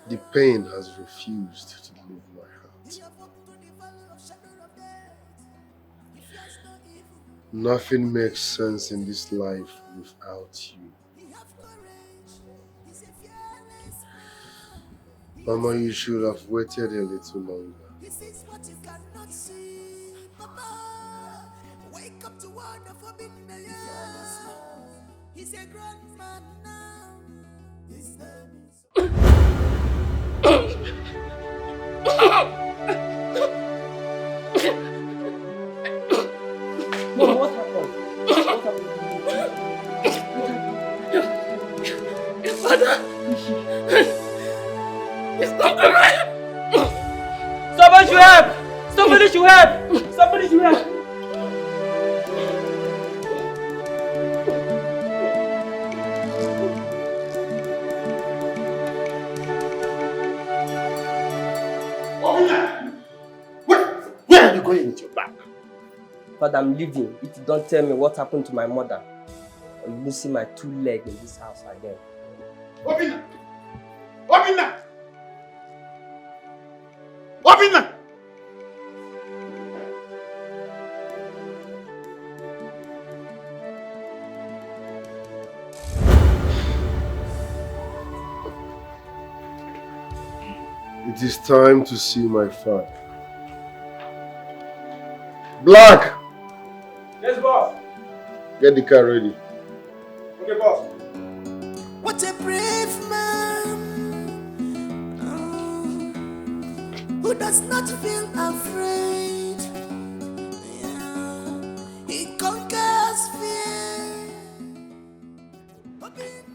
the pain has refused to leave my heart. Nothing makes sense in this life without you. Mama, you should have waited a little longer. This is what you cannot see, Papa. Wake up to wonderful midnight. He's a grown man now. His name is. Mom, what happened? What happened? Your father is not alive. Somebody should help! Somebody should help! Somebody should help! Where are you going with your bag? Father, I'm leaving. If you don't tell me what happened to my mother, I'm losing my 2 legs in this house again. Obina! Obina! Obina! It is time to see my father. Black! Yes, boss. Get the car ready. Okay, boss. What a brave man who does not feel afraid. Yeah. He conquers fear.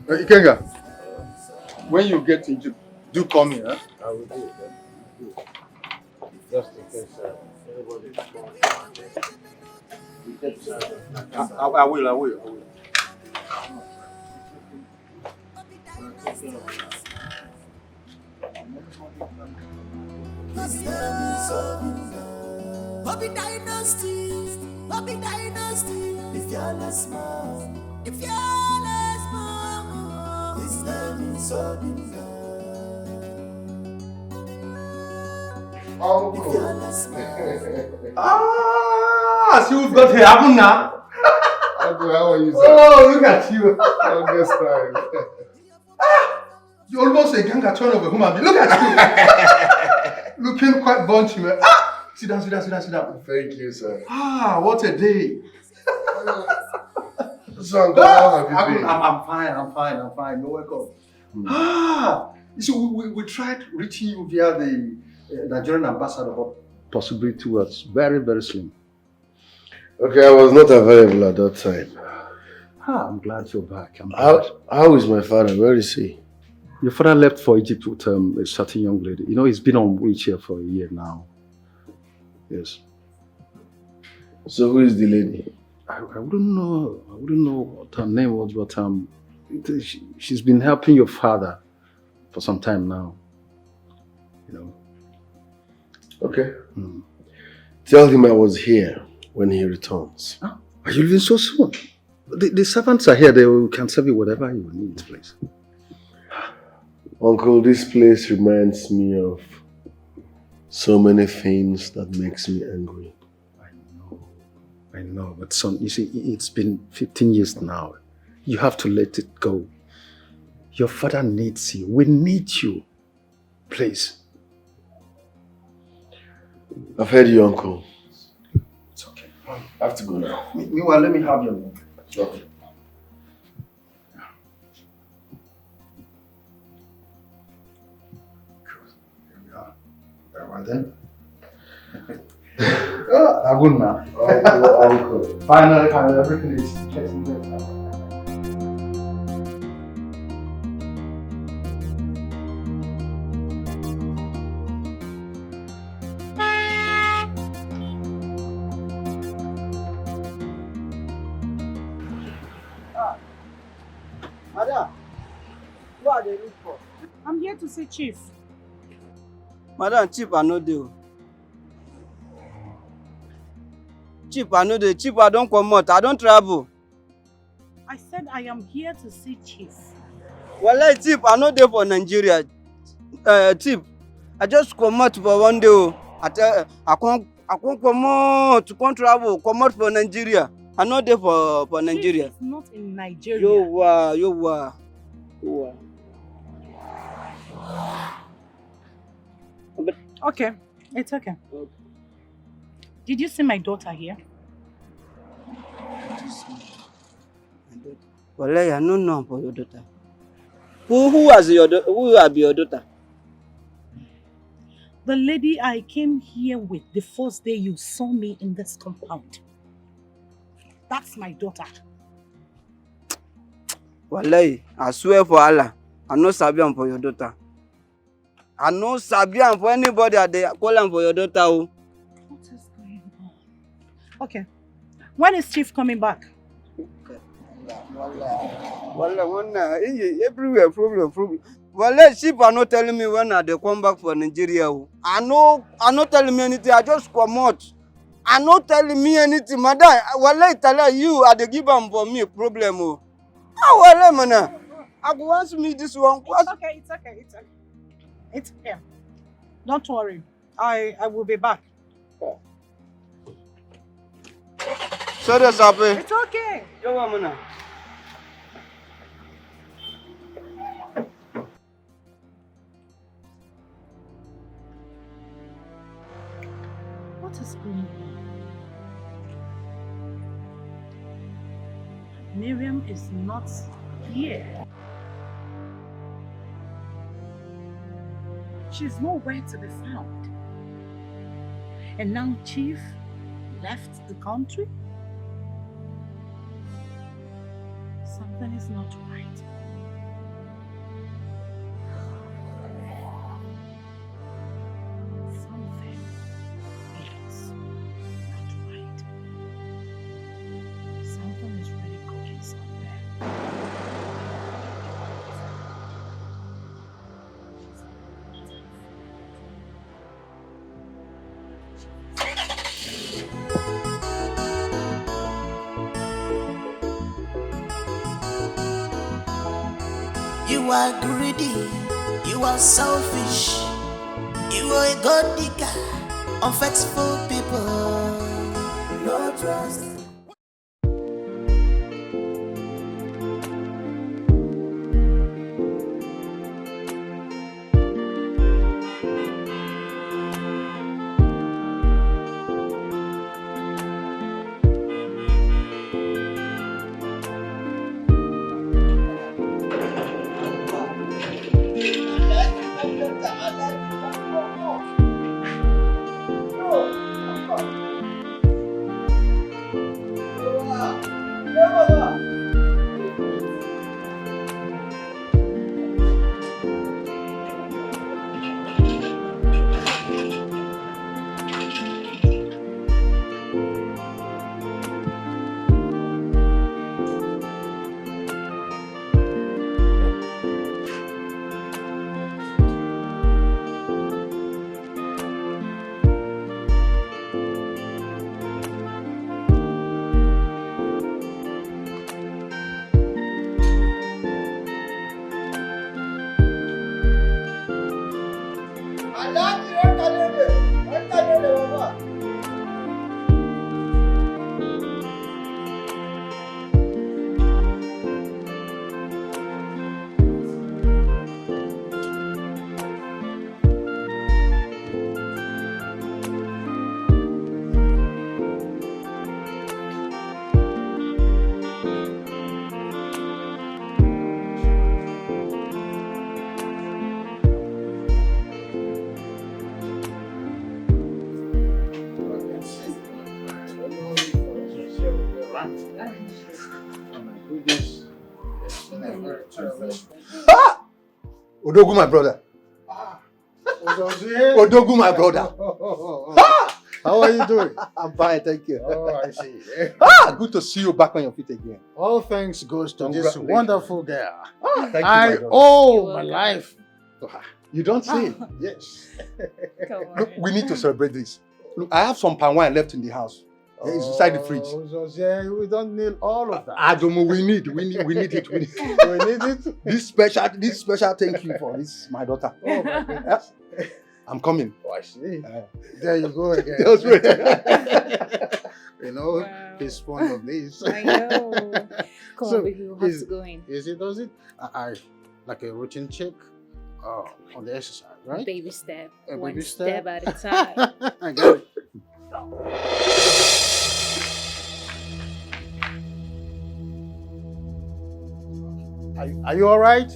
Ikenga, when you get into, do call me, huh? I will do it. Just in case everybody is going. I will. Obie Dynasty, Obie Dynasty, the fearless man, the fearless man. His name is Obie. See who's got here happen now? Uncle, how are you, sir? Oh, look at you. Longest time. You almost a ganga turn of a human being. Look at you. Looking quite bunchy, man. Sit down. Thank you, sir. What a day. So, Uncle, how have you been? I'm fine. You're welcome. You see, we tried reaching you via the Nigerian ambassador, but possibility was very, very slim. Okay, I was not available at that time. I'm glad you're back. How is my father? Where is he? Your father left for Egypt with a certain young lady. You know, he's been on wheelchair for a year now. Yes. So who is the lady? I wouldn't know. I wouldn't know what her name was, but she's been helping your father for some time now. You know. Okay. Tell him I was here when he returns. Are you leaving so soon? The servants are here. They can serve you whatever you need, please. Uncle, this place reminds me of so many things that makes me angry. I know, but son, you see, it's been 15 years now. You have to let it go. Your father needs you. We need you. Please. I've heard you, Uncle. It's okay. I have to go now. Meanwhile, let me have your name. Okay. Very well then. I wouldn't now. Finally, everything is getting better. Madam, what are they looking for? I'm here to see Chief. Madam, Chief, I know deal. Chief, I know the Chief, I don't come out. I don't travel. I said I am here to see Chief. Well, Chief, I know they for Nigeria. Chief, I just come out for one day. I can't come out to come travel. Come out for Nigeria. I know they for Nigeria. Chief is not in Nigeria. You were. Okay, it's okay. Did you see my daughter here? Well, I don't know for your daughter. Who will be your daughter? The lady I came here with the first day you saw me in this compound. That's my daughter. Wallahi, I swear for Allah, I no sabi am for your daughter. I no sabi am for anybody that they call am for your daughter. What is going on? Okay. When is Chief coming back? Wallahi, everywhere problem. Wallahi, Chief are not telling me when they come back for Nigeria. I not telling me anything. I just come out. I not telling me anything, madam. Wallahi, tell you are the give am for me problem. Wallahi, man. I go ask me this one. It's okay. Don't worry. I will be back. Sorry, Sapi. It's okay. Yo, man. What is going on? Miriam is not here. She's nowhere to be found. And now Chief left the country? Something is not right. Something is not right. Something is really cooking somewhere. You are greedy, you are selfish, you are a god digger, unfaithful people, no trust. Ah! Odogu, my brother. Odogu, my brother. Ah! How are you doing? I'm fine, thank you. Oh, I see. Good to see you back on your feet again. All thanks goes to this Congratulations. wonderful girl. Thank you, my I brother. owe my life to her. You don't say. Yes. Look, we need to celebrate this. Look, I have some palm wine left in the house. It's inside the fridge. We don't need all of that. Adomo, we need it. We need it. We need it. This special thank you for this, my daughter. Oh my goodness. I'm coming. Oh, I see. There you go again. That's right. You know, he's fond of this. I know. Come on, baby, we'll have to go in. Does it? I like a routine check on the exercise, right? Baby step. A One baby step at a time. I got it. Are you all right?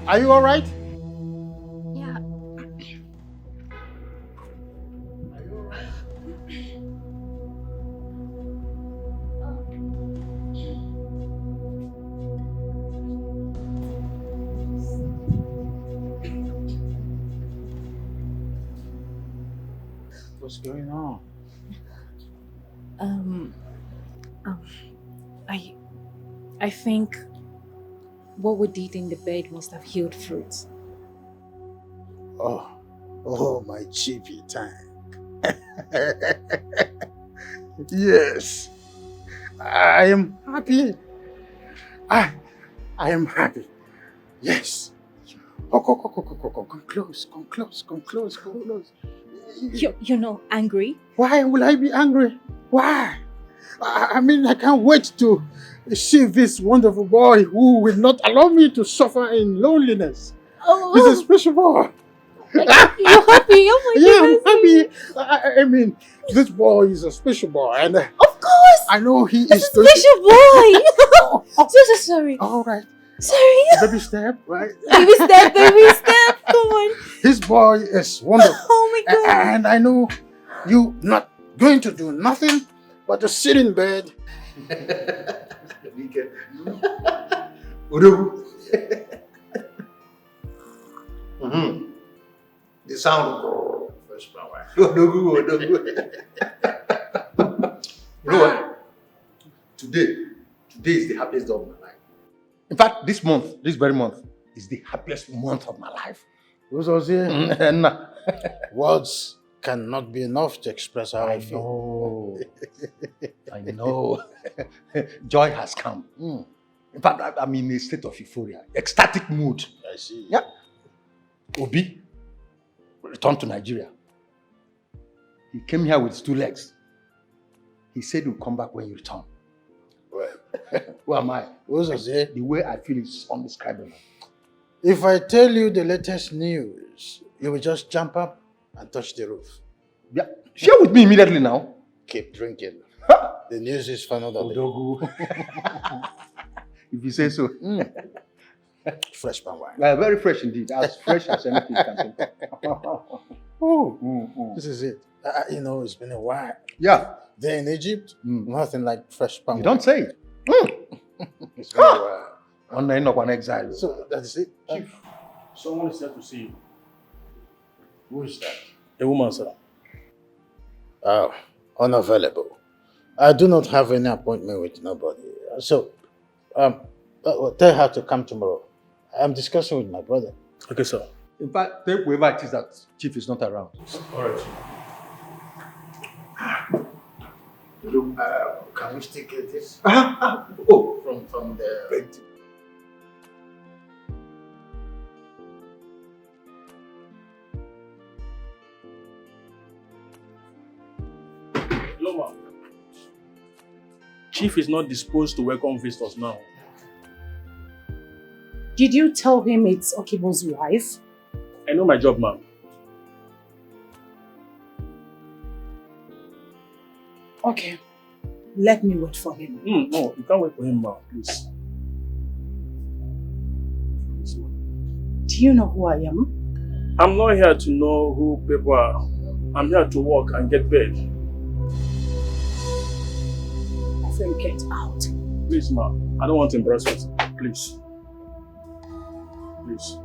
Are you all right? Yeah. What's going on? I think what we did in the bed must have healed fruit. Oh, my chippy tank. Yes, I am happy. I am happy. Yes. Oh, come close. You're not angry? Why will I be angry? Why? I mean, I can't wait to see this wonderful boy who will not allow me to suffer in loneliness. Oh. He's a special boy. You're happy? Oh my goodness. Yeah, I'm happy. I mean, this boy is a special boy. And of course. I know he It's is a special boy. So sorry. All right. Sorry. Baby step, right? Baby step. Come on. This boy is wonderful. Oh my God. And I know you not going to do nothing but to sit in bed. Odogu. The sound of first flower. Odogu. You know what? Today is the happiest day of my life. In fact, this very month, is the happiest month of my life. Words cannot be enough to express how I feel. I know. Joy has come. In fact, I'm in a state of euphoria, ecstatic mood. I see. Yeah. Obie returned to Nigeria. He came here with his 2 legs. He said he'll come back when you return. Well, who am I? The way I feel is undescribable. If I tell you the latest news, you will just jump up and touch the roof. Yeah, share with me immediately now. Keep drinking. The news is for another day. If you say so. Fresh palm wine. Very fresh indeed. As fresh as anything can be. This is it. You know, it's been a while. Yeah. There in Egypt, nothing like fresh palm wine. You don't say it. It's been a while. On Exile. So that is it. Chief, someone is here to see you. Who is that? A woman, sir. Oh, unavailable. I do not have any appointment with nobody. So, tell her to come tomorrow. I'm discussing with my brother. Okay, sir. In fact, tell whoever it is that Chief is not around. All right. Can we still get this? Oh, from the... Hello, ma'am. Chief is not disposed to welcome visitors now. Did you tell him it's Okibo's wife? I know my job, ma'am. Okay. Let me wait for him. No, you can't wait for him, ma'am, please. Do you know who I am? I'm not here to know who people are. I'm here to work and get paid. say get out. Please, ma. I don't want embarrassment. Please. Please.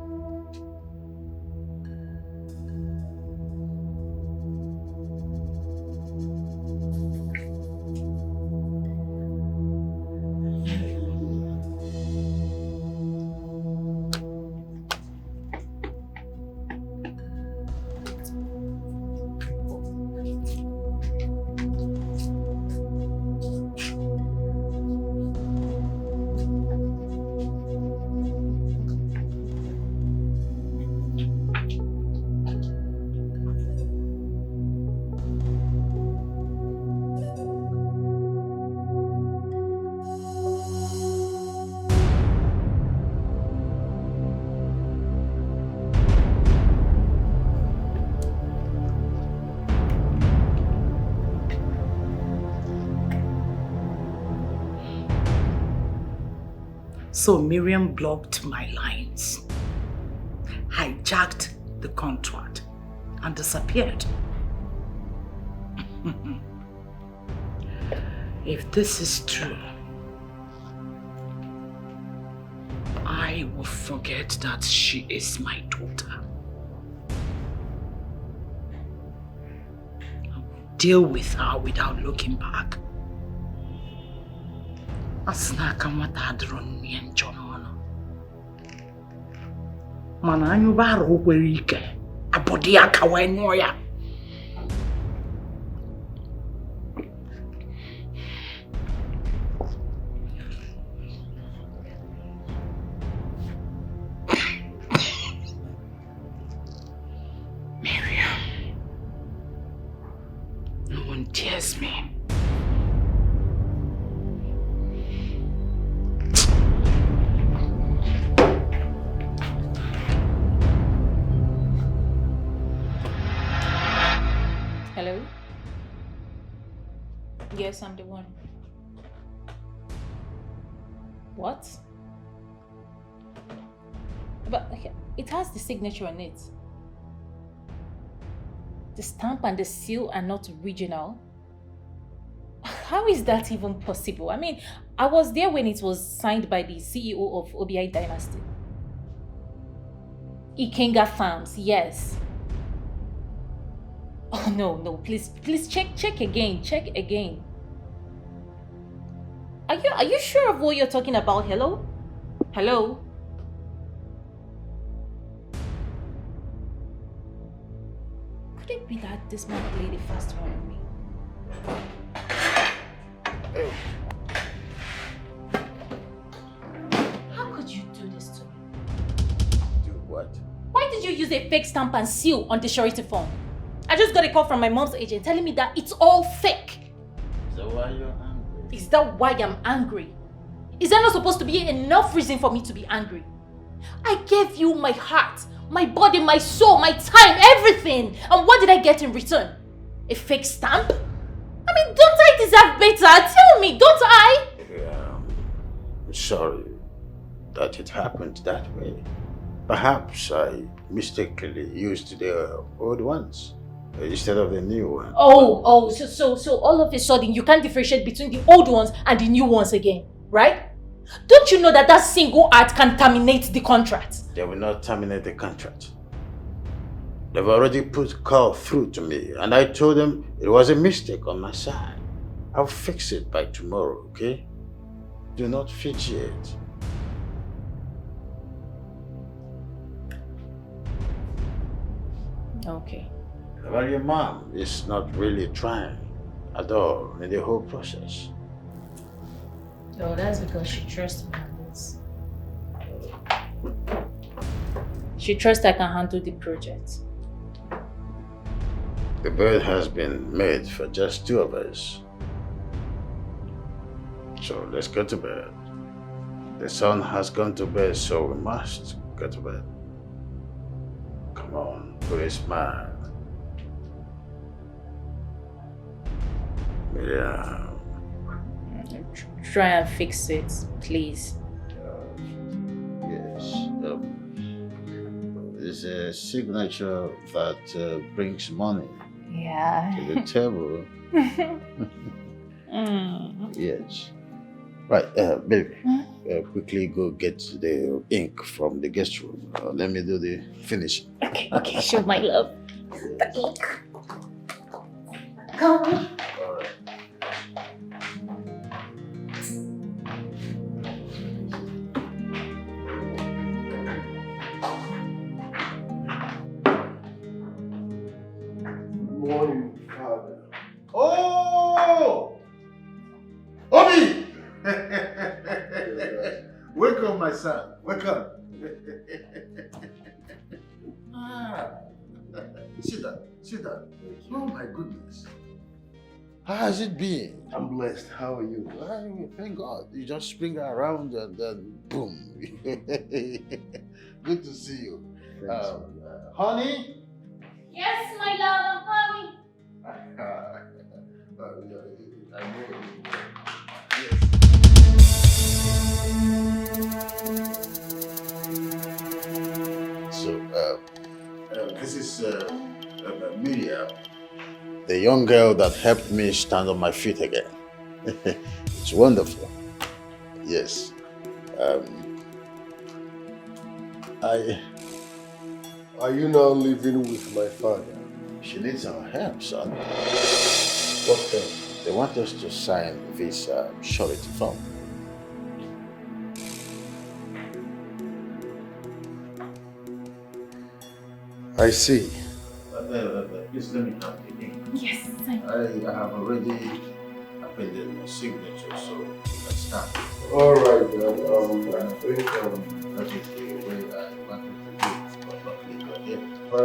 So Miriam blocked my lines, hijacked the contract, and disappeared. If this is true, I will forget that she is my daughter. I will deal with her without looking back. Asnaka matadron ni enjono. Mana anyubaro kwerike. Abodi aka wenyoya. Miriam. No one dares me. Hello? Yes, I'm the one. What? But it has the signature on it. The stamp and the seal are not original. How is that even possible? I mean, I was there when it was signed by the CEO of Obie Dynasty. Ikenga Farms, yes. Oh no, please check again. Are you sure of what you're talking about? Hello? Hello? Could it be that this man played a fast one on me? How could you do this to me? Do what? Why did you use a fake stamp and seal on the surety form? I just got a call from my mom's agent telling me that it's all fake. So why are you angry? Is that why I'm angry? Is that not supposed to be enough reason for me to be angry? I gave you my heart, my body, my soul, my time, everything. And what did I get in return? A fake stamp? I mean, don't I deserve better? Tell me, don't I? Yeah, I'm sorry that it happened that way. Perhaps I mistakenly used the old ones instead of the new one. So all of a sudden you can't differentiate between the old ones and the new ones again, right? Don't you know that single act can terminate the contract? They will not terminate the contract. They've already put call through to me, and I told them it was a mistake on my side. I'll fix it by tomorrow, okay? Do not fidget. Okay. Well, your mom is not really trying at all in the whole process. Oh, that's because she trusts me on this. She trusts I can handle the project. The bed has been made for just two of us. So let's go to bed. The sun has gone to bed, so we must go to bed. Come on, put a smile. Yeah. Try and fix it, please. Yes. It's a signature that brings money Yeah. to the table. Yes. Right, baby. Quickly go get the ink from the guest room. Let me do the finish. Okay, sure, my love. The ink. Come. Morning, Father. Oh! Obie! Welcome, my son. Welcome. Sit down. Sit down. Oh, my goodness. How has it been? I'm blessed. How are you? Thank God. You just spring around and then boom. Good to see you. Honey? Yes, my love, I'm coming. So, this is Miriam, the young girl that helped me stand on my feet again. It's wonderful. Yes. Are you now living with my father? She needs our help, son. What help? They want us to sign this surety form. I see. Please let me have the ink. Yes, I have already appended my signature, so you can start. All right, I think that is the way I wanted to do it, but not legal yet.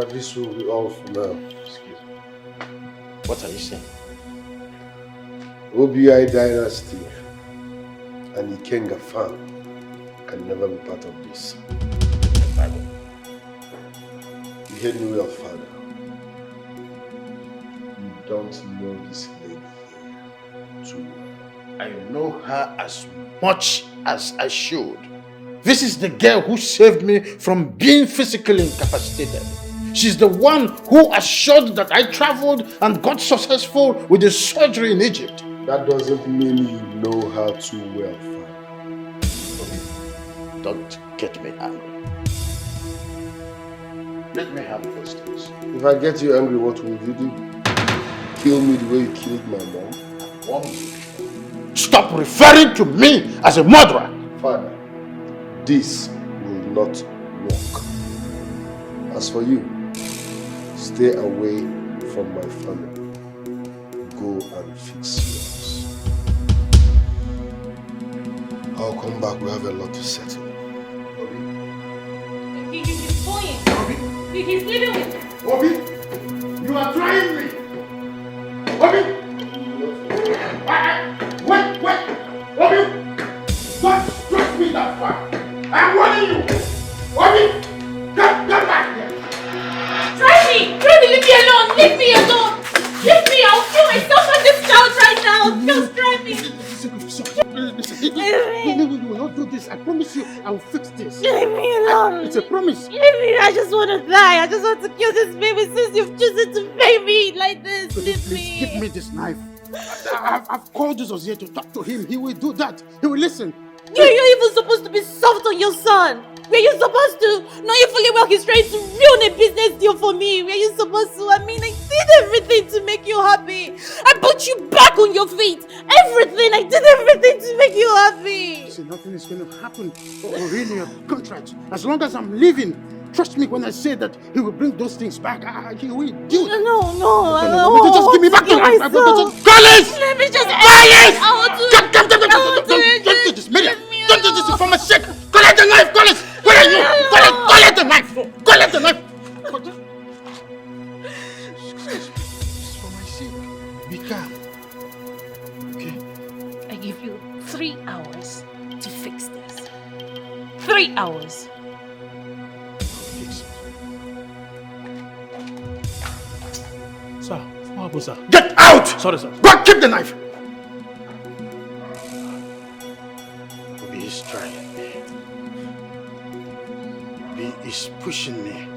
This will be all for now. Excuse me. What are you saying? Obie dynasty and Ikenga family can never be part of this. You heard me well, Father. You don't know this lady here too well. I know her as much as I should. This is the girl who saved me from being physically incapacitated. She's the one who assured that I traveled and got successful with the surgery in Egypt. That doesn't mean you know her too well, Father. Don't get me angry. Let me have those things. If I get you angry, what will you do? Kill me the way you killed my mom? Stop referring to me as a murderer! Father, this will not work. As for you, stay away from my family. Go and fix yours. I'll come back. We have a lot to settle. He's going. He's leaving with me. Obie, you are trying me. Obie! Wait! Obie! Don't stretch me that far. I'm warning you. Obie! Come back here. Try me! Leave me alone! Leave me alone! Leave me! I'll kill myself on this couch right now! Just try me! You will not do this. I promise you, I will fix this. Leave me alone! It's a promise. Leave me! I just want to die! I just want to kill this baby since you've chosen to pay me like this! Leave me! Give me this knife. I've called Jesus here to talk to him. He will do that. He will listen. You're even supposed to be soft on your son! Were you supposed to? Knowing fully well he's trying to ruin a business deal for me. Were you supposed to? I mean, I did everything to make you happy. I put you back on your feet. Everything. I did everything to make you happy. See, nothing is going to happen or ruin your contract. As long as I'm living, trust me when I say that he will bring those things back. He will do it. No. Just give me back the knife. Collins! Let me just... Collins! I want to... Don't do this, Miriam. Don't do this for my sake. Collect the knife, Collins! Where are you? Collect the knife! Collect the knife! It's for my sake. Be calm. Okay? I give you 3 hours to fix this. 3 hours. Fix it. Sir, what happened, sir? Get out! Sorry, sir. Go keep the knife! Obie is trying me. Obie is pushing me.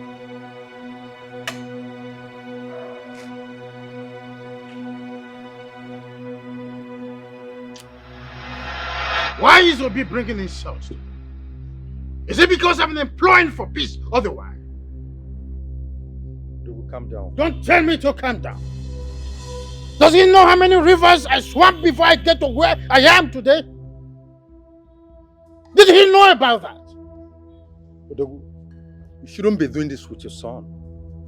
Why is Obie bringing insults? Is it because I'm employing for peace otherwise? They will calm down. Don't tell me to calm down. Does he know how many rivers I swam before I get to where I am today? Did he know about that? Odogu, you shouldn't be doing this with your son.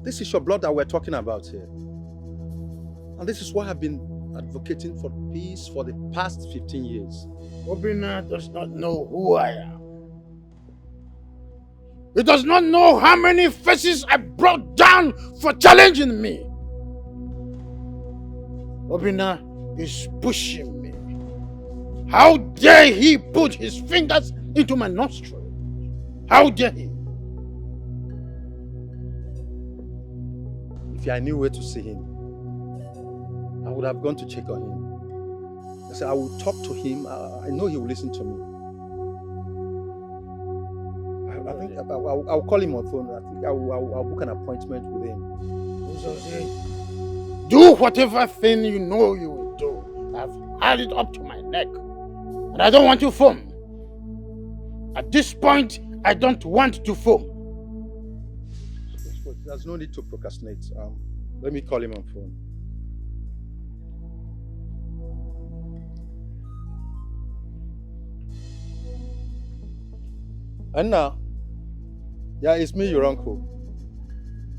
This is your blood that we're talking about here. And this is why I've been advocating for peace for the past 15 years. Obina does not know who I am. He does not know how many faces I brought down for challenging me. Obina is pushing me. How dare he put his fingers into my nostril? How dare he? If I knew where to see him, I would have gone to check on him. I said, I will talk to him. I know he will listen to me. I think I'll call him on phone. I think I'll book an appointment with him. Do whatever thing you know you will do. I've had it up to my neck. And I don't want to foam. At this point, I don't want to foam. There's no need to procrastinate. Let me call him on phone. Anna. Yeah, it's me, your uncle.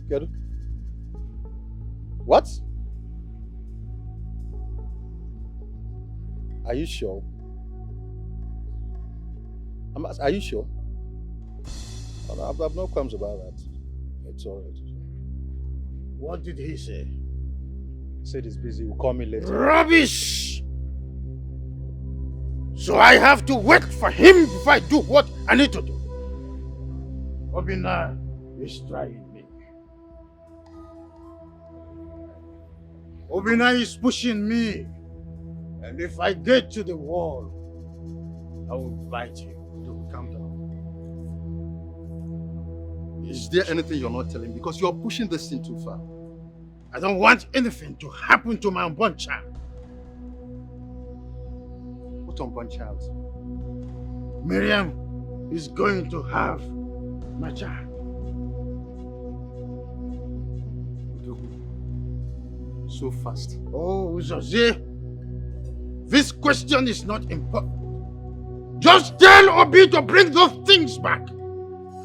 Get it? What? Are you sure? Are you sure? I've no qualms about that. It's all right. What did he say? He said he's busy. Will call me later. Rubbish! So I have to wait for him before I do what I need to do. Obina is trying me. Obina is pushing me. And if I get to the wall, I will bite you. Calm down. Is there anything you're not telling me? Because you're pushing this thing too far. I don't want anything to happen to my unborn child. What unborn child? Miriam is going to have my child. So fast. Oh, Jose, this question is not important. Just tell Obie to bring those things back.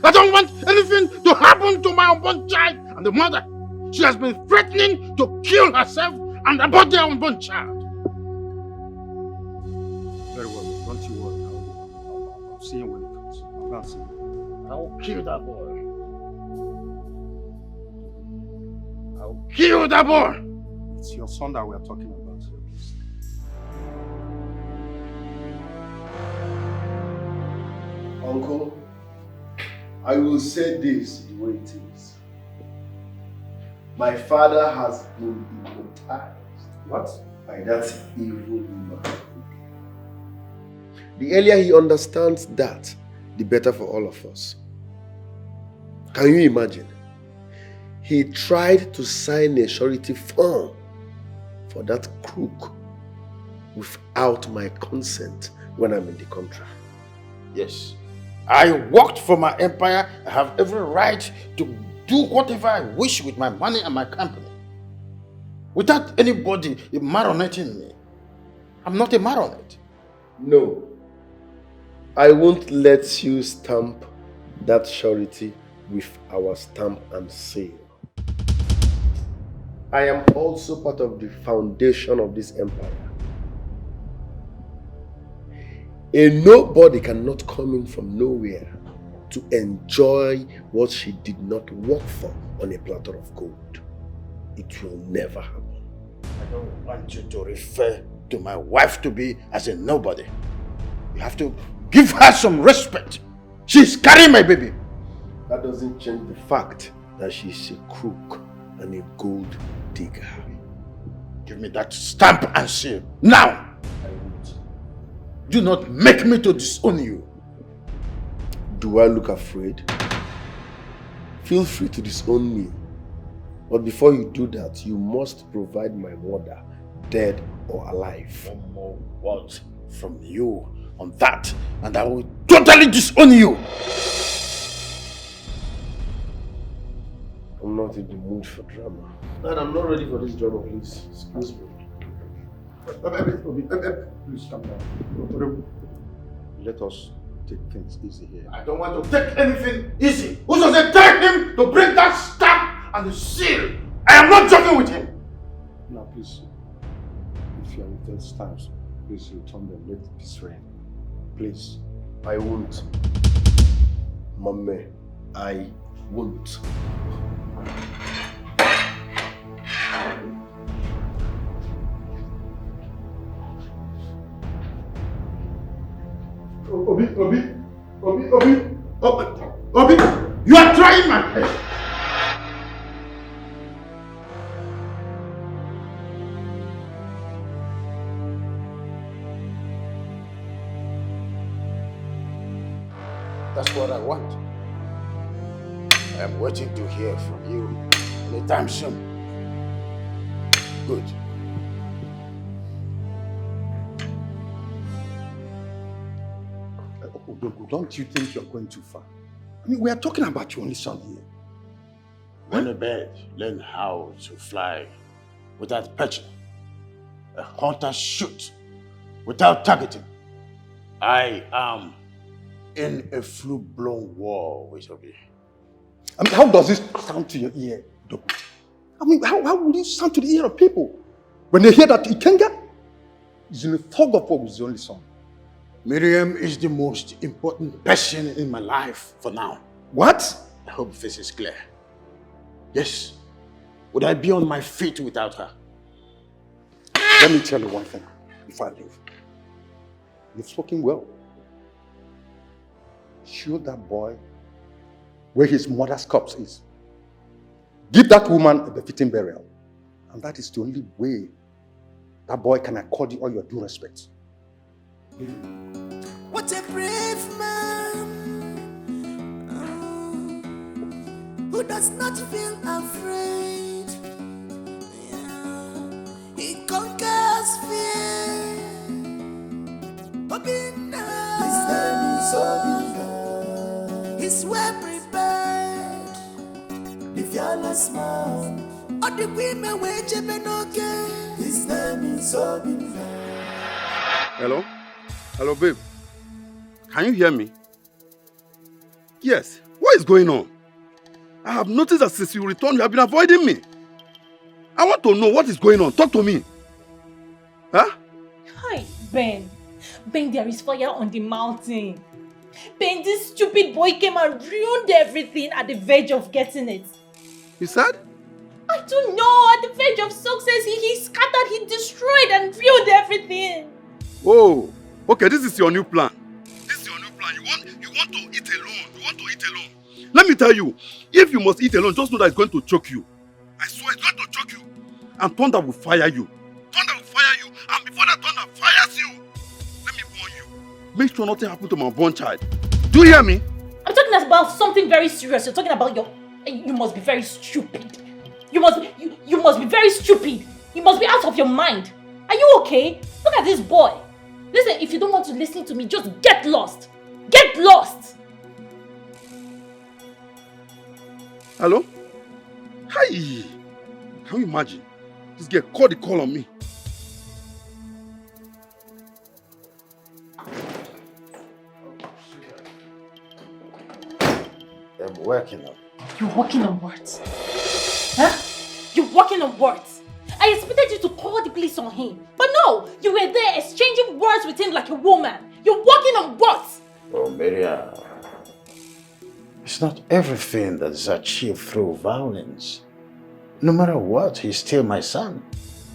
I don't want anything to happen to my unborn child and the mother. She has been threatening to kill herself and abort their unborn child. Very well, don't you worry. I'll see him when he comes. I'll go and see him. I will kill that boy. I will kill that boy. It's your son that we're talking about here, please. Uncle, I will say this the way it is. My father has been hypnotized. What? By that evil man. The earlier he understands that, the better for all of us. Can you imagine? He tried to sign a surety form for that crook without my consent when I'm in the country. Yes. I worked for my empire. I have every right to do whatever I wish with my money and my company. Without anybody marioneting me. I'm not a marionette. No. I won't let you stamp that surety with our stamp and seal. I am also part of the foundation of this empire. A nobody cannot come in from nowhere to enjoy what she did not work for on a platter of gold. It will never happen. I don't want you to refer to my wife to be as a nobody. You have to give her some respect. She's carrying my baby. That doesn't change the fact that she's a crook and a gold digger. Give me that stamp and seal. Now! I won't. Do not make me to disown you. Do I look afraid? Feel free to disown me. But before you do that, you must provide my mother, dead or alive. No more words from you. on that, and I will totally disown you. I'm not in the mood for drama. Dad, I'm not ready for this drama, please. Excuse me. Please calm down. Let us take things easy here. I don't want to take anything easy. Who does it take him to bring that stamp and the seal? I am not joking with him. Now, please, if you are with those stamps, please return them. Let peace reign. Please. I won't. Mame, I won't. Obie, you are trying my head. That's what I want. I am waiting to hear from you anytime soon. Good. Don't you think you're going too far? I mean, we are talking about your only son here. When a bird learns how to fly without perching, a hunter shoots without targeting. I am in a full-blown war with Obie. I mean, how does this sound to your ear, Doku? I mean, how will it sound to the ear of people when they hear that Ikenga is in a fog of war with his only son? Miriam is the most important person in my life for now. What? I hope this is clear. Yes. Would I be on my feet without her? Let me tell you one thing before I leave. You've spoken well. Show that boy where his mother's corpse is. Give that woman a befitting burial. And that is the only way that boy can accord you all your due respect. What a brave man who does not feel afraid. Yeah. He conquers fear. His name is Obie. He's well prepared. The fearless man. All the women wage him okay. His name is Obie. Hello? Hello, babe. Can you hear me? Yes. What is going on? I have noticed that since you returned, you have been avoiding me. I want to know what is going on. Talk to me. Huh? Hi, Ben. Ben, there is fire on the mountain. Ben, this stupid boy came and ruined everything at the verge of getting it. You said? I don't know. At the verge of success, he scattered, he destroyed and ruined everything. Oh, okay, this is your new plan. This is your new plan. You want to eat alone. You want to eat alone. Let me tell you, if you must eat alone, just know that it's going to choke you. I swear it's going to choke you. And thunder will fire you. Thunder will fire you. And before that thunder fires you, let me warn you. Make sure nothing happens to my born child. Do you hear me? I'm talking about something very serious. You're talking about you must be very stupid. You must be very stupid. You must be out of your mind. Are you okay? Look at this boy. Listen, if you don't want to listen to me, just get lost. Get lost! Hello? Hi! Can you imagine? This girl called the call on me. I'm working on. You're working on what? Huh? You're working on what? I expected you to call the police on him. But no, you were there exchanging words with him like a woman. You're working on what? Oh, Miriam. It's not everything that is achieved through violence. No matter what, he's still my son.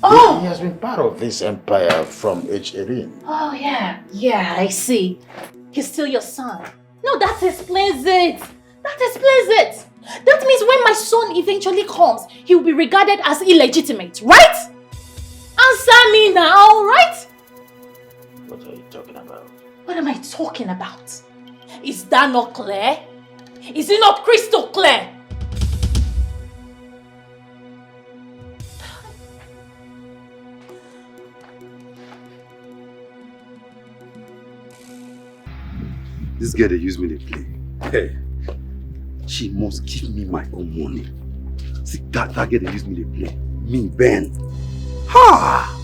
Oh! He has been part of this empire from age 18. Oh, yeah. Yeah, I see. He's still your son. No, that explains it. That explains it. That means when my son eventually comes, he will be regarded as illegitimate, right? Answer me now, right? What are you talking about? What am I talking about? Is that not clear? Is it not crystal clear? This girl, they use me to play. Hey, she must give me my own money. See, that girl, they use me to play. Me, Ben. Ha!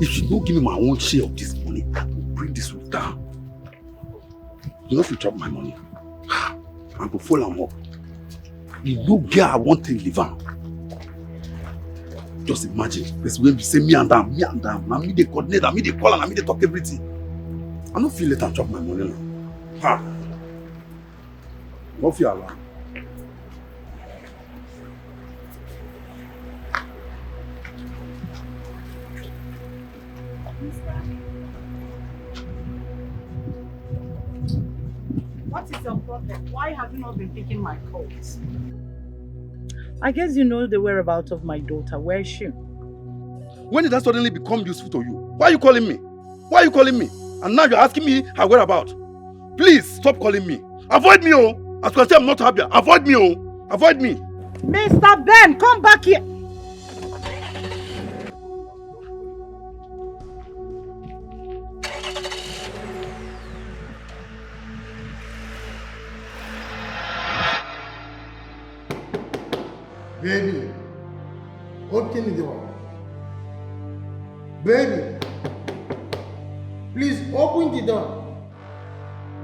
If you don't give me my own share of this money, I will bring this roof down. You know if you chop my money, I will follow them up. You no girl I want to live on. Just imagine, this when you say me and them. Now me they coordinate, now me they call, and now me they talk everything. I don't feel let them chop my money now. Ha! No fear Allah. What is your problem? Why have you not been picking my calls? I guess you know the whereabouts of my daughter. Where is she? When did that suddenly become useful to you? Why are you calling me? Why are you calling me? And now you're asking me her whereabouts. Please stop calling me. Avoid me, oh. As you can see, I'm not happy. Avoid me, oh. Avoid me. Mr. Ben, come back here. Baby, open the door. Baby, please open the door.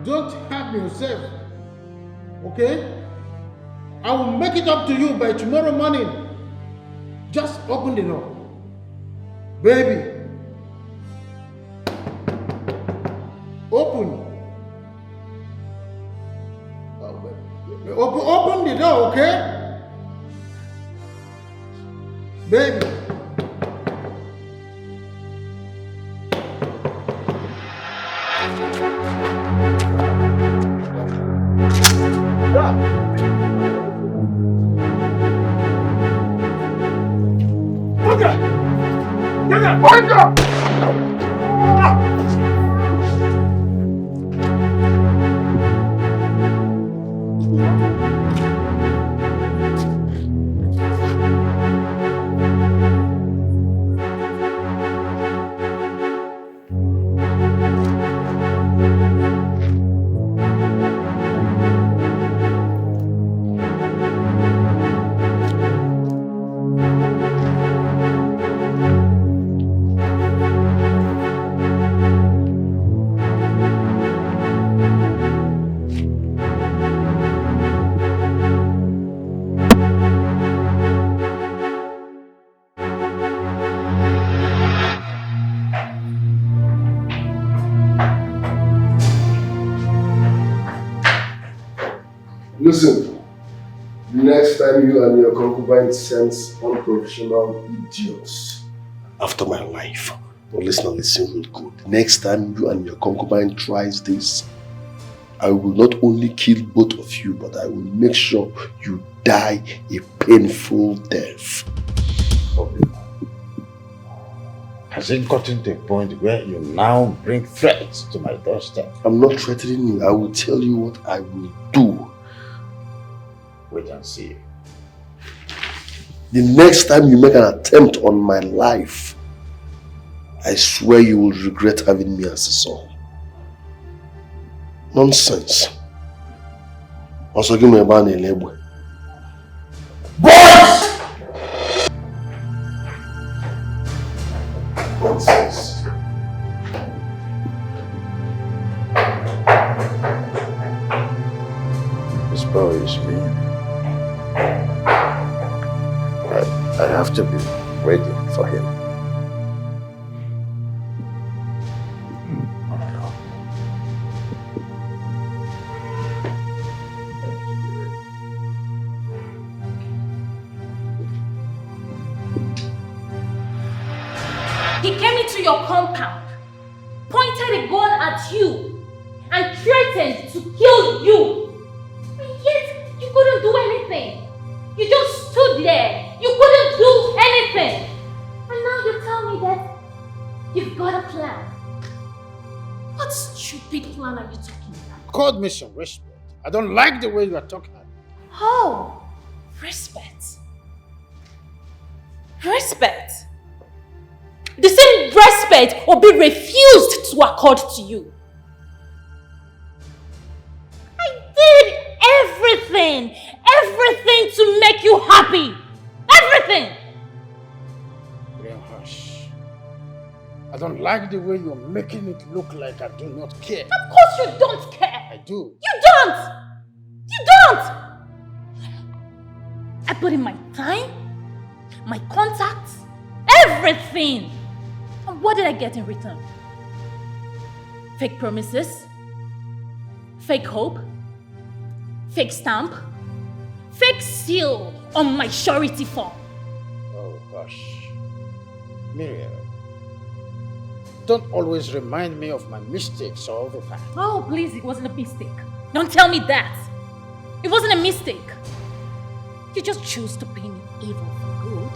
Don't harm yourself, okay? I will make it up to you by tomorrow morning. Just open the door. Baby, open. Open the door, okay? Baby. Listen, next time you and your concubine sends unprofessional idiots after my wife, listen good. Next time you and your concubine tries this, I will not only kill both of you, but I will make sure you die a painful death. Obie, has it gotten to a point where you now bring threats to my doorstep? I'm not threatening you. I will tell you what I will do. Wait and see. The next time you make an attempt on my life, I swear you will regret having me as a son. Nonsense. Also give me a ban in labor. Boys! Nonsense. This boy is me. I have to be waiting for him. He came into your compound, pointed a gun at you, and threatened to kill you. And yet, you couldn't do anything. You just stood there. You couldn't do anything. And now you tell me that you've got a plan. What stupid plan are you talking about? Called me some respect. I don't like the way you are talking. Oh, respect. Respect? The same respect Obie refused to accord to you. everything to make you happy. Everything. Miriam, hush. I don't like the way you're making it look like I do not care. Of course you don't care. I do. You don't. You don't. I put in my time, my contacts, everything. And what did I get in return? Fake promises, fake hope, fake stamp, fake seal on my surety form. Oh, hush. Miriam, don't always remind me of my mistakes all the time. Oh, please, it wasn't a mistake. Don't tell me that. It wasn't a mistake. You just chose to be evil for good.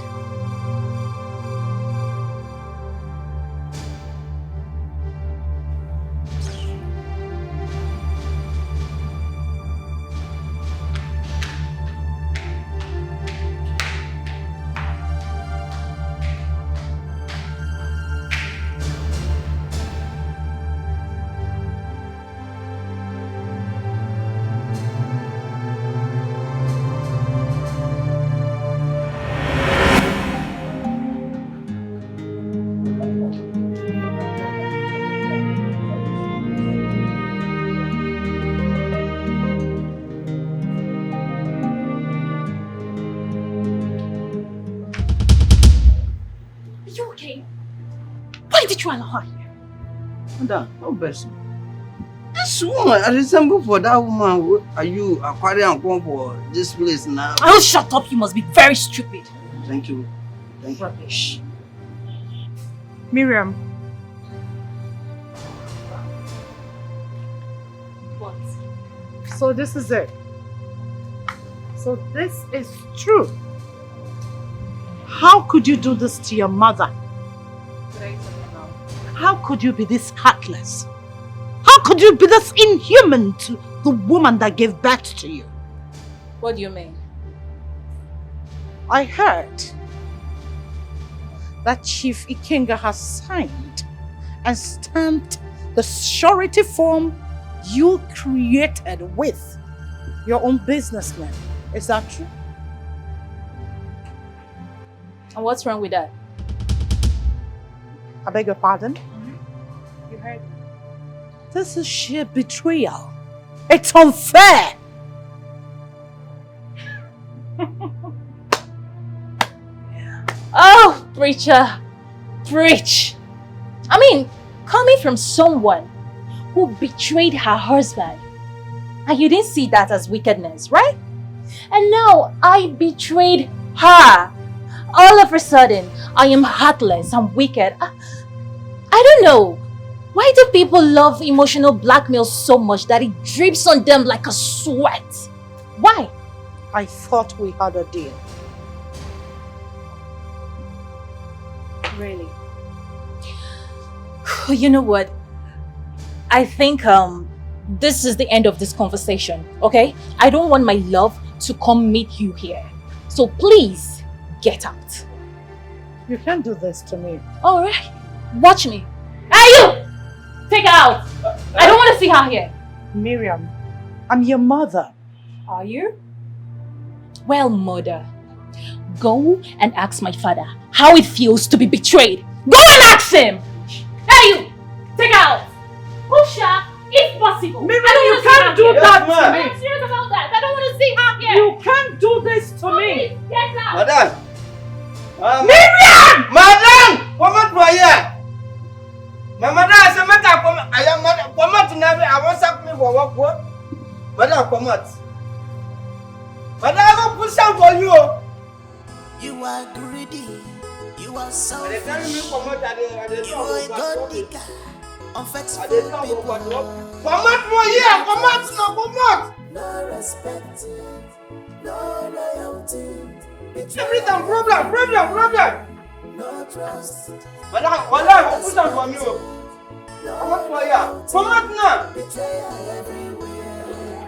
Madam, no person. This woman, I resemble for that woman. Are you acquiring come for this place now? Oh, shut up! You must be very stupid. Thank you. Thank you. Rubbish. Miriam. What? So this is it. So this is true. How could you do this to your mother? How could you be this heartless? How could you be this inhuman to the woman that gave birth to you? What do you mean? I heard that Chief Ikenga has signed and stamped the surety form you created with your own businessman. Is that true? And what's wrong with that? I beg your pardon? You heard me. This is sheer betrayal. It's unfair. Oh, preacher, preach. I mean, coming from someone who betrayed her husband, and you didn't see that as wickedness, right? And now I betrayed her. All of a sudden, I am heartless and wicked. I don't know. Why do people love emotional blackmail so much that it drips on them like a sweat? Why? I thought we had a deal. Really? You know what? I think this is the end of this conversation, okay? I don't want my love to come meet you here. So please, get out. You can't do this to me. All right. Watch me. Hey, you! Take her out. I don't want to see her here. Miriam, I'm your mother. Are you? Well, mother, go and ask my father how it feels to be betrayed. Go and ask him. Hey, you! Take her out. Push her, if possible. Miriam, you can't do that to me. I'm serious about that. I don't want to see her here. You can't do this to me. Get out. Madam! Miriam! Madam! Come out for here! My mother has a matter. I am mother. Come out now. I want to me for work. Madam, come out. Madam, I will push out for you. You are greedy. You are selfish. You are a god digger. Unfaithful people. Come out for here. Come out now. Come out. No respect. No loyalty. Everything problem. No trust. Madam, I will push out for you. Come out for here. Come out now. Betrayal everywhere.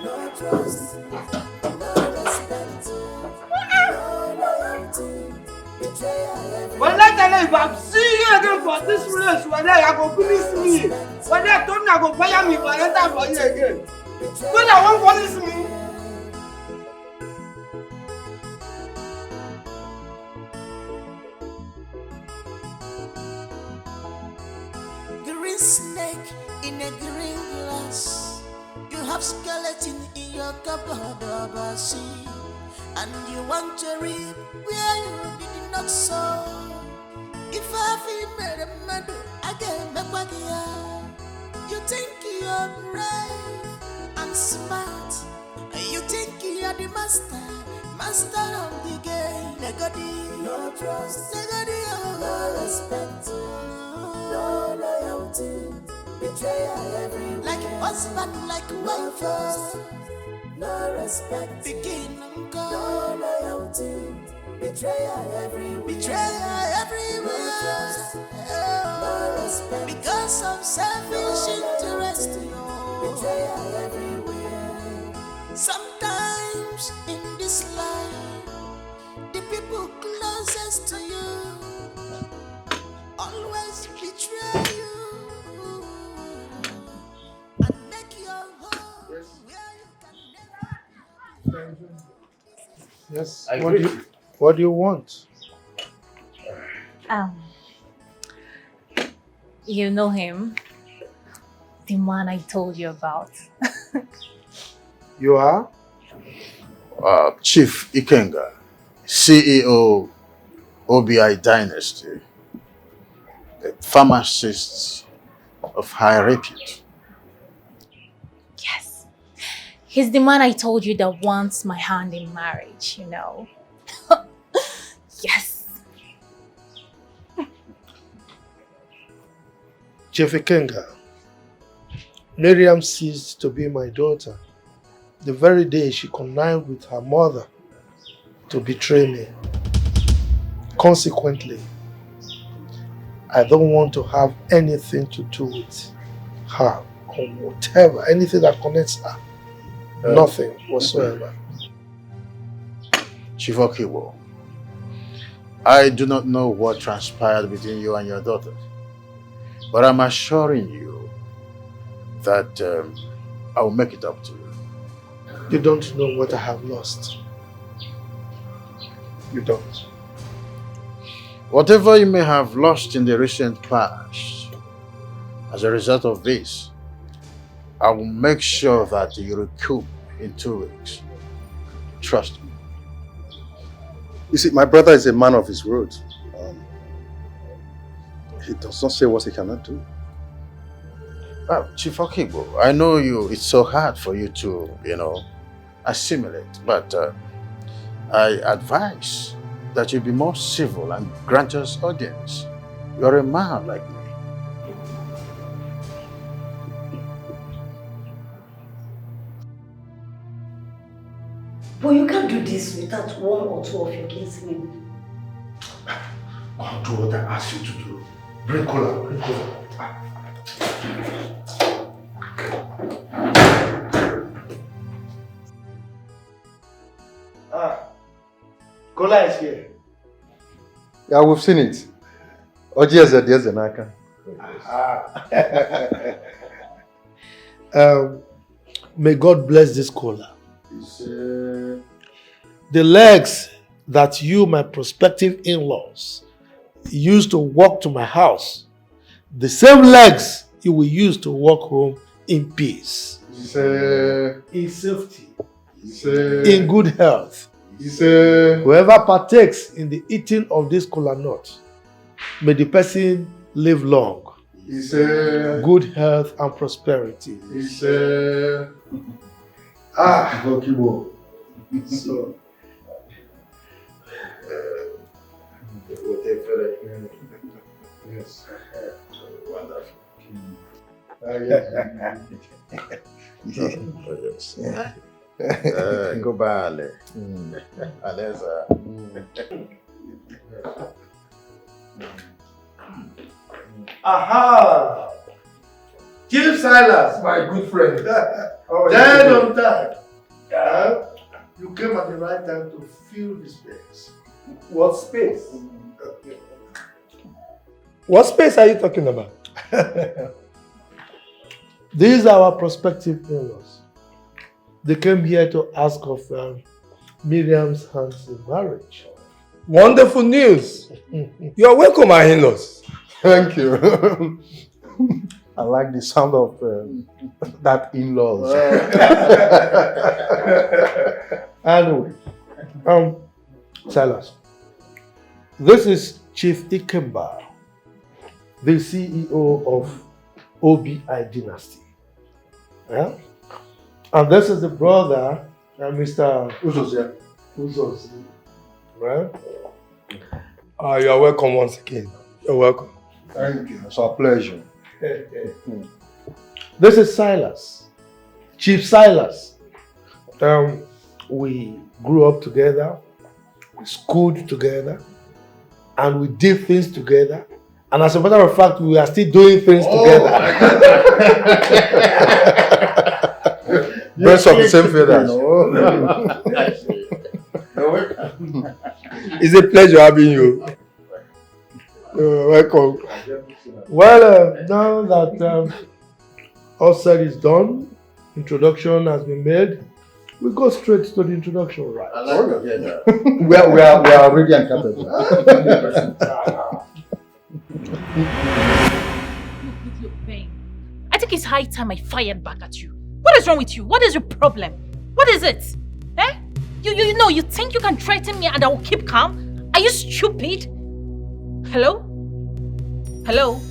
No trust. No respect. No loyalty. Betrayal everywhere. Well, let tell you, if I see you again for this place, whether you go punish me, whether I don't go fire me for enter for you again. When I won't punish me, snake in a green glass. You have skeleton in your cupboard of a sea, and you want to reap where you did not sow. If I feel made a medal, I get back what you think you're brave and smart. You think you're the master of the game. Negodi, no trust, negodi, no respect, no loyalty, betrayal everywhere. Like husband, like wife, no respect, begin and go, no loyalty, betrayal everywhere. Betrayal everywhere. No trust, no respect, because of selfish interest. Betrayal everywhere. Sometimes in this life, the people closest to you always betray you and make your home where you can never. Yes. I What agree. what do you want? You know him, the man I told you about. You are? Chief Ikenga, CEO Obie Dynasty, a pharmacist of high repute. Yes. He's the man I told you that wants my hand in marriage, you know. Yes. Chief Ikenga, Miriam ceased to be my daughter the very day she connived with her mother to betray me. Consequently, I don't want to have anything to do with her or whatever, anything that connects her. Nothing whatsoever. Chief Okiwo, I do not know what transpired between you and your daughter, but I'm assuring you that I will make it up to you. You don't know what I have lost. You don't. Whatever you may have lost in the recent past, as a result of this, I will make sure that you recoup in 2 weeks. Trust me. You see, my brother is a man of his word. He does not say what he cannot do. Chief Okibo, I know it's so hard for you to, assimilate, but I advise that you be more civil and grant us audience. You're a man like me. But you can't do this without one or two of your kinsmen. I'll do what I ask you to do. Bring cola, bring cola. Cola is here. Yeah, we've seen it. May God bless this cola. The legs that you, my prospective in-laws, used to walk to my house, the same legs you will use to walk home in peace, in safety, in good health. Whoever partakes in the eating of this kola nut, may the person live long, good health and prosperity. So, yes. Wonderful. Yes. Go bale. Aleza. Aha! Chief Silas, my good friend. Dead on time. You came at the right time to fill the space. What space? What space are you talking about? These are our prospective in-laws. They came here to ask of Miriam's hand in marriage. Wonderful news. You are welcome, our in-laws. Thank you. I like the sound of that in-laws. Anyway, Silas, this is Chief Ikemba, the CEO of Obie Dynasty. Yeah? And this is the brother, Mr. Uzozie. Uzozie. Right? You are welcome once again. You're welcome. Thank you. It's our pleasure. This is Silas, Chief Silas. We grew up together, we schooled together, and we did things together. And as a matter of fact, we are still doing things together. Birds of the same feathers. It's a pleasure having you. Welcome. Well, now that all said is done, introduction has been made, we go straight to the introduction, right? I like that. we are ready and capable. Look, babe. I think it's high time I fired back at you. What is wrong with you? What is your problem? What is it? Eh? You know, you think you can threaten me and I will keep calm? Are you stupid? Hello? Hello?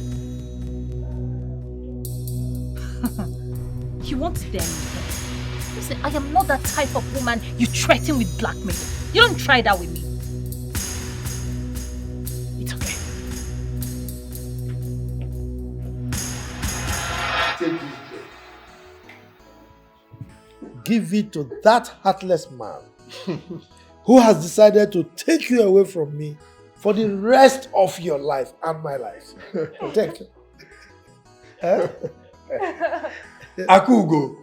You won't dare me. Listen, I am not that type of woman you threaten with blackmail. You don't try that with me. It's okay. Take this break. Give it to that heartless man who has decided to take you away from me for the rest of your life and my life. Take it. Akugo,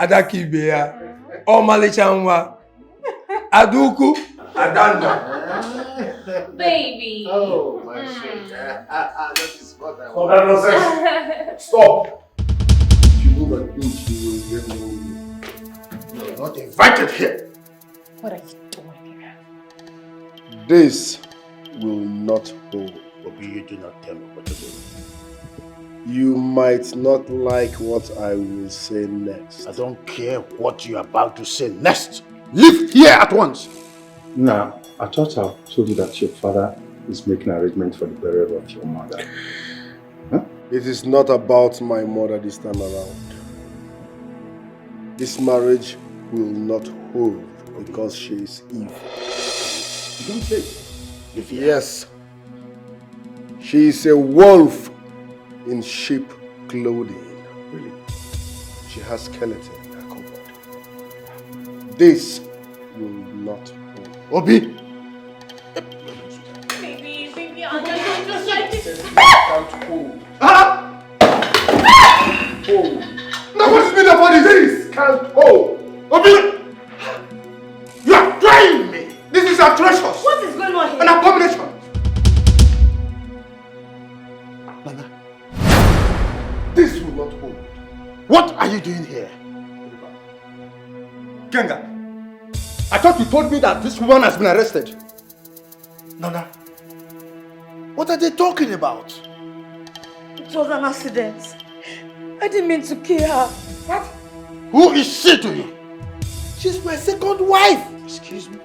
Adakibeya, Omalechanwa, Aduku, Adanda. Baby. Oh, my shit. That is what I Oh, that nonsense. Stop. If you move an inch, you will get no. You're not invited here. What are you doing here? This will not hold. Obie, you do not tell me what to do. You might not like what I will say next. I don't care what you're about to say next. Leave here at once. Now, I thought I told you that your father is making arrangements for the burial of your mother. Huh? It is not about my mother this time around. This marriage will not hold because she is evil. You don't say. Yes. She is a wolf in sheep clothing. Really? She has skeleton in her cupboard. This will not hold. Obie! Baby, I'm just like this. Can't hold. Hold. Now what's been about this? Can't hold. Obie! You are trying me! This is atrocious! What is going on here? An abomination! Nana, this will not hold. What are you doing here? Genga, I thought you told me that this woman has been arrested. Nana, what are they talking about? It was an accident. I didn't mean to kill her. What? Who is she to you? She's my second wife. Excuse me?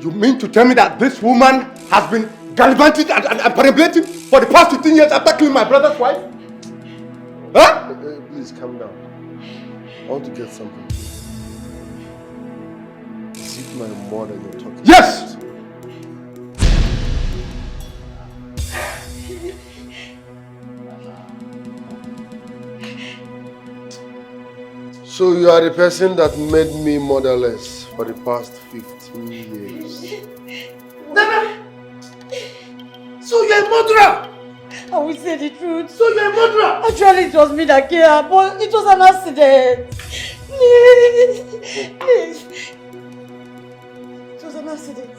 You mean to tell me that this woman has been gallivanting and perambulating for the past 15 years after killing my brother's wife? Huh? Please calm down. I want to get something. Is it my mother you're talking Yes! about? So you are the person that made me motherless for the past 15 years. Nana! So you're a murderer! I will say the truth. So you're a murderer! Actually, it was me that killed her, but it was an accident. Please. It was an accident.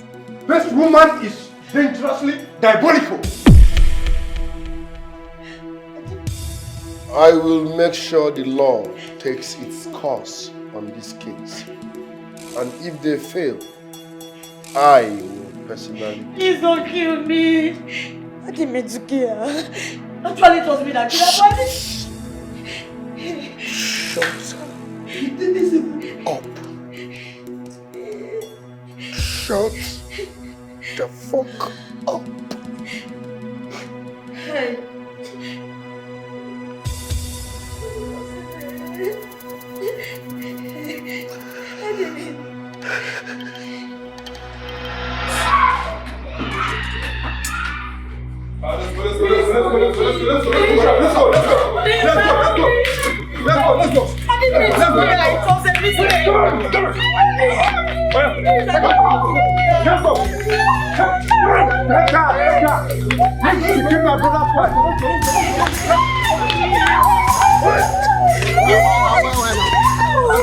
This woman is dangerously diabolical. I will make sure the law takes its course on this case. And if they fail, I will personally... Please don't kill me. I didn't mean to kill her. Actually, it was me that killed her. Shut up. Shut the fuck up. Hey.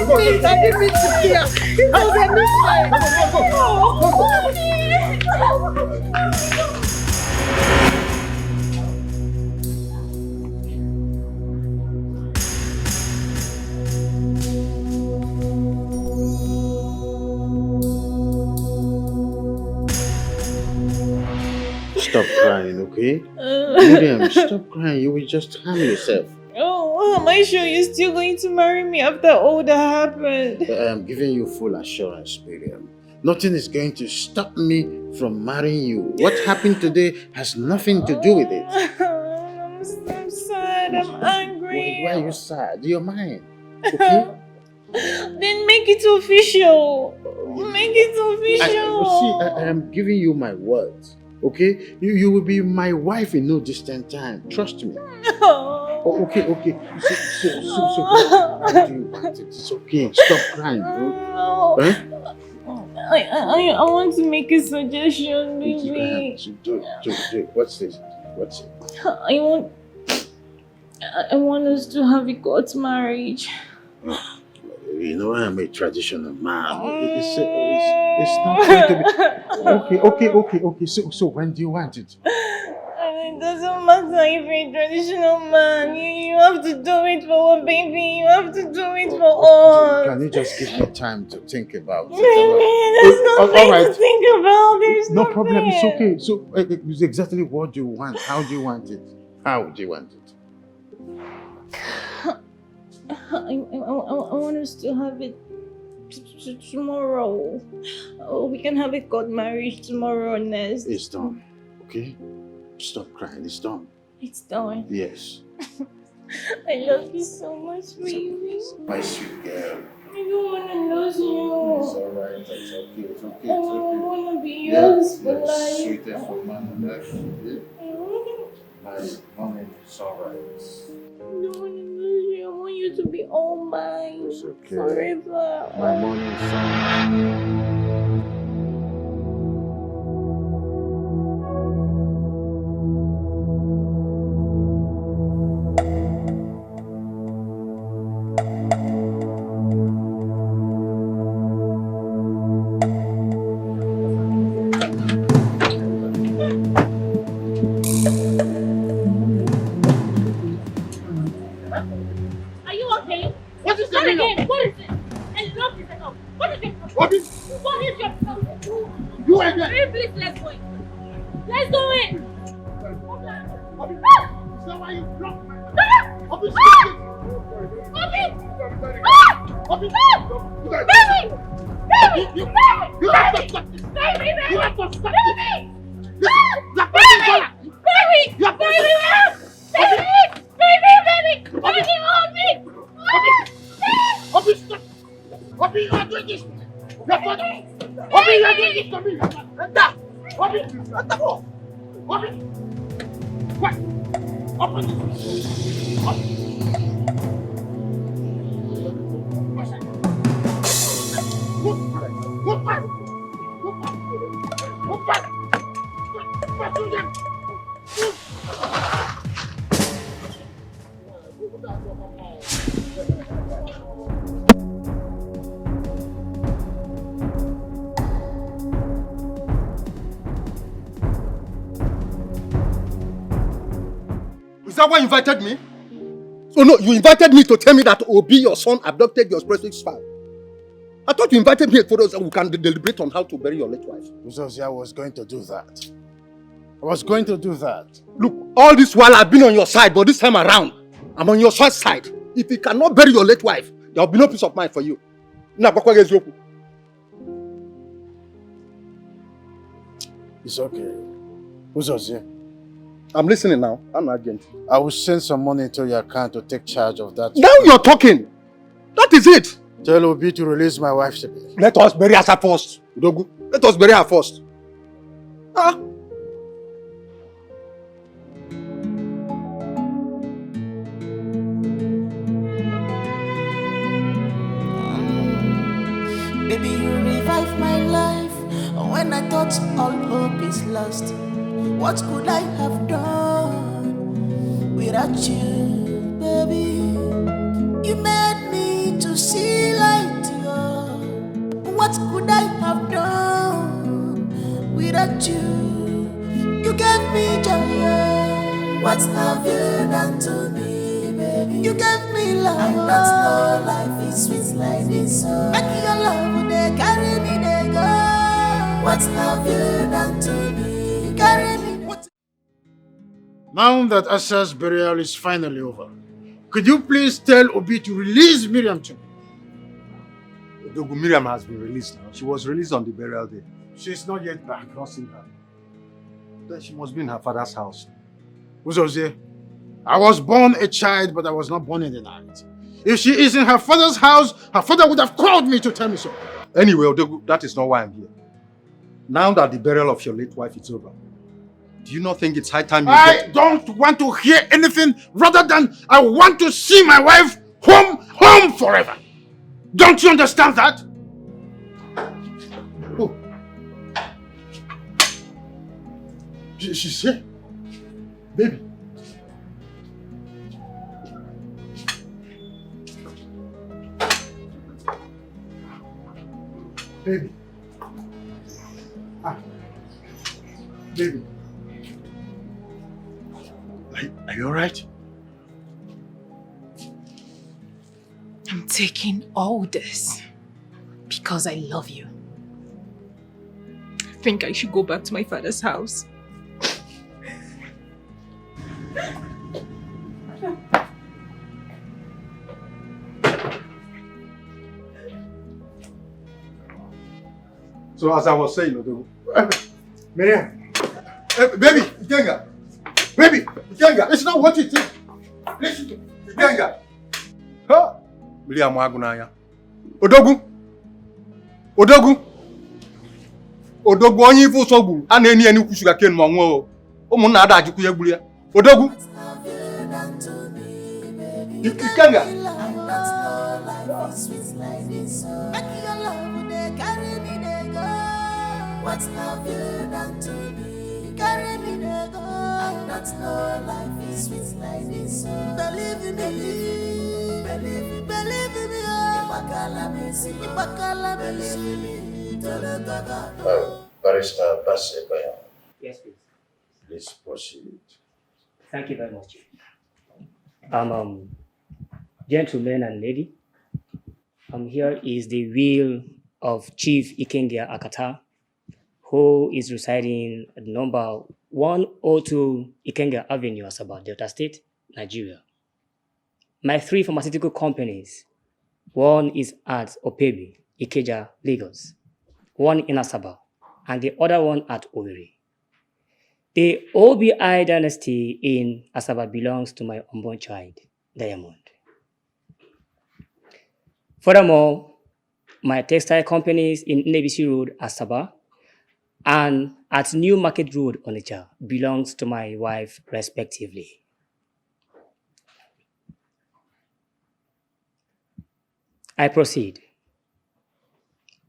Please, I didn't mean to kill. It was a mistake. Stop crying, okay? Miriam, stop crying. You will just harm yourself. Oh, am I sure you're still going to marry me after all that happened? I am giving you full assurance, Miriam. Nothing is going to stop me from marrying you. What happened today has nothing to do with it. I'm sad. I'm angry. Why are you sad? You're mine. Okay? Then make it official. Make it official. I am giving you my words. Okay? You will be my wife in no distant time. Trust me. Oh, okay. So, how do you want it? It's okay. Stop crying, bro. No. Huh? I want to make a suggestion, baby. Do it. What's this? What's it? I want us to have a court marriage. You know, I'm a traditional man. It's not going to be... Okay. So when do you want it? It doesn't matter if you're a traditional man. You have to do it for a baby. You have to do it for us. Can you just give me time to think about it? There's nothing to think about. There's no problem. It's okay. So it's exactly what do you want? How do you want it? How do you want it? I want us to have it tomorrow. We can have a court marriage tomorrow, Nest. It's done. Okay? Stop crying. It's done. It's done. Yes. I love you so much, baby. My sweet girl. I don't want to lose you. It's alright. It's okay. It's okay. I want to be yours for life. Sweetest woman on earth. My money is alright. I don't want to lose you. I want you to be all mine. It's okay. Forever. My money is alright. Is that why you invited me? Oh no, you invited me to tell me that Obie, your son, abducted your precious child. I thought you invited me for us so we can deliberate on how to bury your late wife. Because I was going to do that. I was going to do that. Look, all this while I've been on your side, but this time around, I'm on your short side. If you cannot bury your late wife, there will be no peace of mind for you. It's okay. Who's us here? I'm listening now. I'm not agent. I will send some money into your account to take charge of that. Now you're talking. That is it. Tell Obie to release my wife to me. Let us bury her first. Udogu. Let us bury her first. Ah. Baby, you revive my life when I thought all hope is lost. What could I have done without you, baby? You made me to see light, yo. What could I have done without you? You gave me joy. What have you done to me, baby? You gave me love. I don't know life is sweet like this. So make your love, they carry me, they go. What have you done to me? Carry me. Now that Asa's burial is finally over, could you please tell Obie to release Miriam to me? Udogu, Miriam has been released now. She was released on the burial day. She's not yet back. I've not seen her. Then she must be in her father's house. Uzozie, I was born a child, but I was not born in the night. If she is in her father's house, her father would have called me to tell me so. Anyway, Udogu, that is not why I'm here. Now that the burial of your late wife is over, do you not think it's high time you I don't want to hear anything rather than I want to see my wife home forever. Don't you understand that? Oh. She's here. Baby. Baby. Ah. Baby. Are you alright? I'm taking all this because I love you. I think I should go back to my father's house. So as I was saying, Udogu, Miriam. baby, Ikenga. Baby, Ikenga. It's not what you think. Listen to me. Ikenga. Ha! Miriam Agunaya. Udogu. Udogu. Udogu onye ifu so gburu. A na-eni eni kwu sugar cane ma nwo. Ụmụnna ada ajikwu ya gburu ya. Udogu. Ikenga. What have you done to me? Carry me to go. I don't know life is sweet like this. So believe in me, believe in me. Believe in me. Barrister Basebayan. Yes, please. Please proceed. Thank you very much. Gentlemen and lady, here is the will of Chief Ikenga Akata, who is residing at number 102 Ikenga Avenue, Asaba, Delta State, Nigeria. My 3 pharmaceutical companies, one is at Opebi, Ikeja, Lagos, one in Asaba, and the other one at Owerri. The Obie dynasty in Asaba belongs to my unborn child, Diamond. Furthermore, my textile companies in Nebisi Road, Asaba, and at New Market Road, Onitsha, belongs to my wife, respectively. I proceed.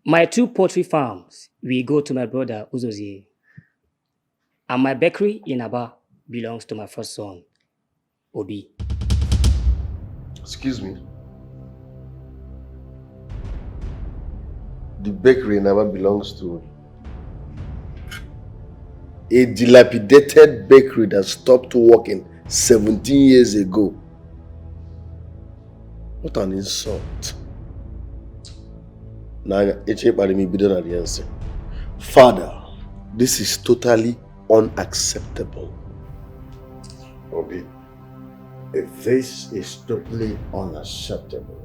My 2 poultry farms will go to my brother, Uzozie, and my bakery in Aba belongs to my first son, Obie. Excuse me. The bakery in Aba belongs to a dilapidated bakery that stopped working 17 years ago. What an insult. Father, this is totally unacceptable. Obie, if this is totally unacceptable,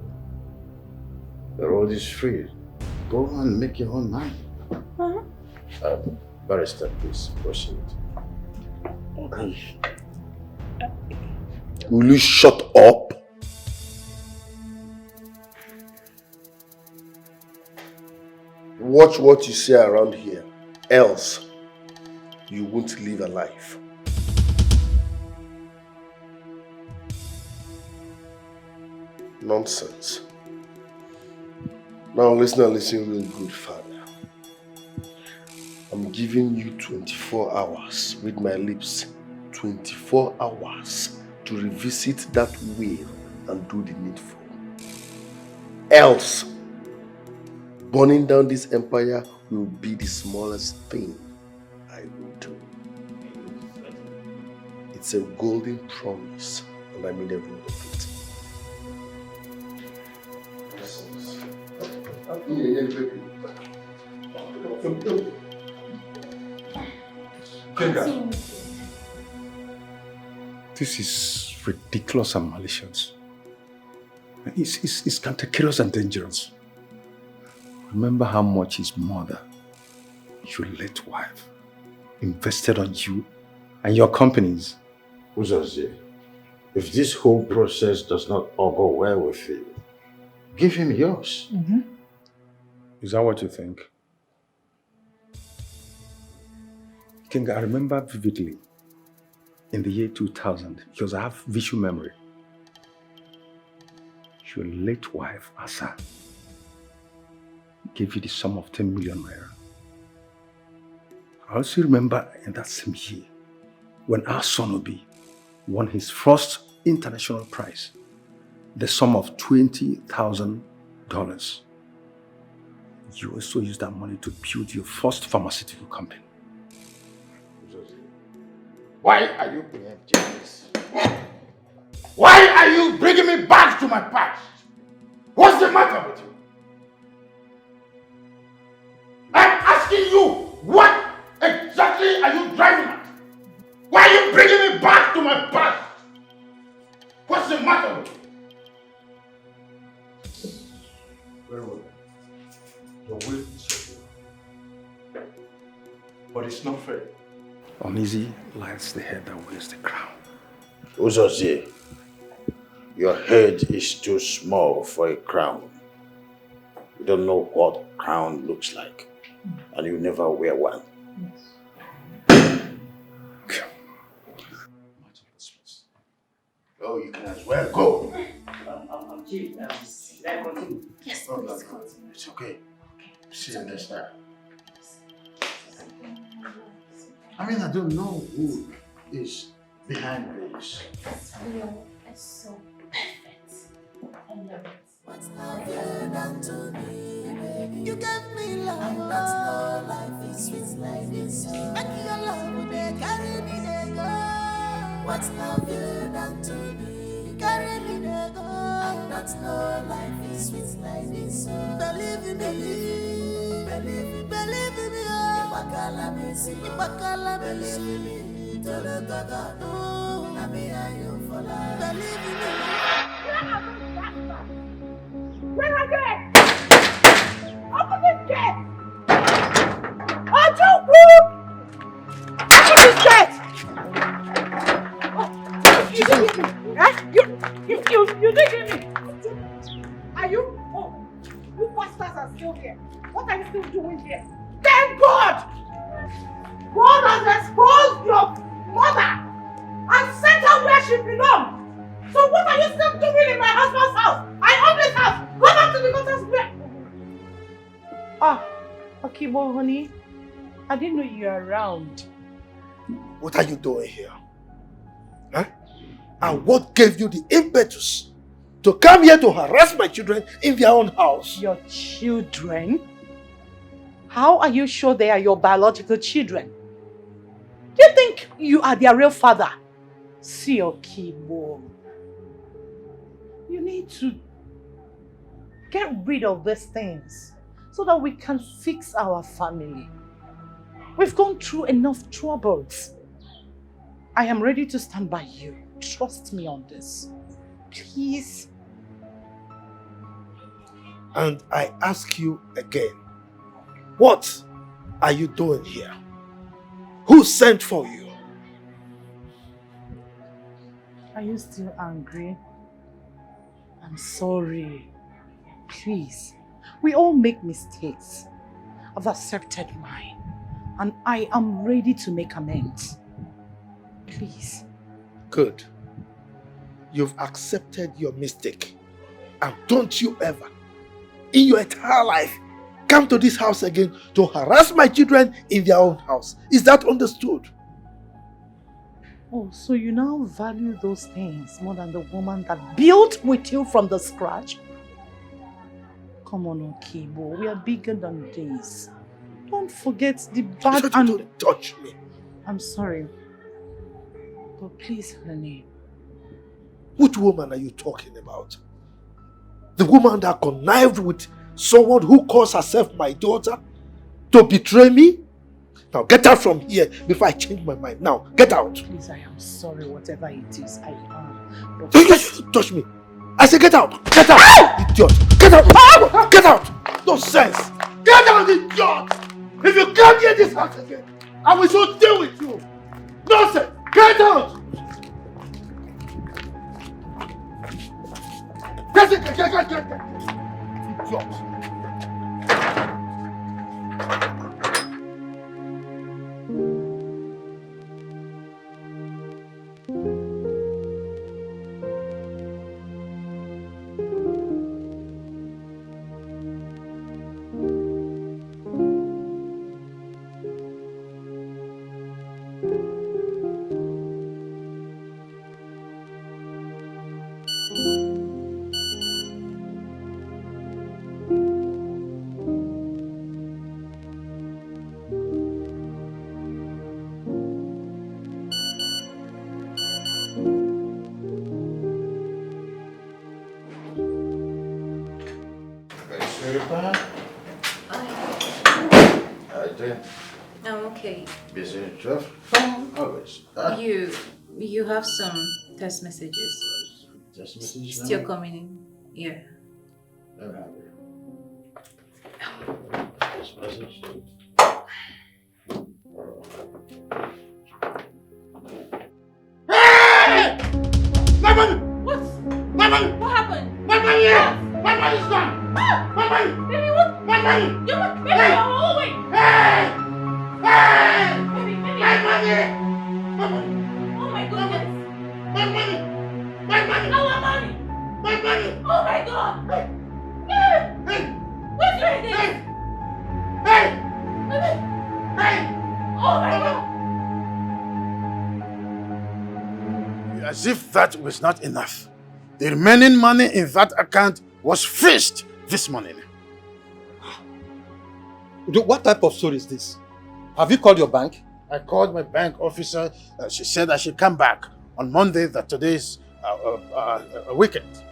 the road is free. Go and make your own mind. Barrister, please proceed. Will you shut up? Watch what you say around here, else you won't live alive. Nonsense. Now listen real good, father. I'm giving you 24 hours, read my lips, 24 hours to revisit that will and do the needful. Else, burning down this empire will be the smallest thing I will do. It's a golden promise, and I mean every word of it. This is ridiculous and malicious. It's cantankerous and dangerous. Remember how much his mother, your late wife, invested on you and your companies. Uzozie, if this whole process does not all go well with you, give him yours. Is that what you think? King, I remember vividly in the year 2000, because I have visual memory. Your late wife, Asa, gave you the sum of 10 million naira. I also remember in that same year when our son Obie won his first international prize, the sum of $20,000. You also used that money to build your first pharmaceutical company. Why are you being jealous? Why are you bringing me back to my past? What's the matter with you? I'm asking you, what exactly are you driving at? Why are you bringing me back to my past? What's the matter with you? Very well. Your will is your will. But it's not fair. Uneasy lies the head that wears the crown. Uzozie, your head is too small for a crown. You don't know what crown looks like, and you never wear one. Oh, you can as well go. I'm chief. Can I continue? Yes, please continue. It's okay. See you next time. I mean, I don't know who is behind this. It's real. It's so perfect. I love it. What's love you done to me, baby? You gave me love, and that's no life is sweet like this. Make your love, they carry me, they go. What's love you done to me? You carry me, they go. And that's no life is sweet like this. Believe in me, believe in me, oh. Ibakala me, believe in me. Tolo gaga, no. Nami ayo for life. Believe in me. Where are they? Open this gate! Open this gate! Oh, you didn't hear me. Huh? You didn't hear me. Are you? Oh, you bastards are still here. What are you still doing here? Thank God! God has exposed your mother and sent her where she belongs. So what are you still doing in my husband's house? I own this house. Go back to the daughter's bed. Okay, well, honey, I didn't know you were around. What are you doing here? Huh? And what gave you the impetus to come here to harass my children in their own house? Your children? How are you sure they are your biological children? Do you think you are their real father? C.E.O. You need to get rid of these things so that we can fix our family. We've gone through enough troubles. I am ready to stand by you. Trust me on this. Please. And I ask you again, what are you doing here? Who sent for you? Are you still angry? I'm sorry. Please. We all make mistakes. I've accepted mine. And I am ready to make amends. Please. Good. You've accepted your mistake. And don't you ever, in your entire life, come to this house again to harass my children in their own house. Is that understood? Oh, so you now value those things more than the woman that built with you from the scratch? Come on, Okibo. We are bigger than this. Don't forget the bad and... Don't touch me. I'm sorry. But please, honey. Which woman are you talking about? The woman that connived with someone who calls herself my daughter to betray me? Now get out from here before I change my mind. Now, get out. Please, I am sorry, whatever it is. I am. But don't touch me. I say get out. Get out. Idiot. Get out. Get out. No sense. Get out, idiot. If you come near this house again, I will so deal with you. Nonsense. Get out. Get. Idiot. I'm okay. Busy, Jeff? Always. You have some text messages. Text messages? Still coming in. Yeah. Never have it. Text message. Hey! My money! What? My money! What happened? My money! My money's gone! My money! Baby, what? My money! Baby, Hey! oh, wait! Hey! Hey! Baby. My money! My money! Oh my goodness! My money! My money! Our money! My money! Oh my God! Hey! Hey! Where's your this? Hey! Hey! Hey! Oh my God! As if that was not enough, the remaining money in that account was fixed this morning. What type of story is this? Have you called your bank? I called my bank officer. She said I should come back on Monday, that today's a weekend.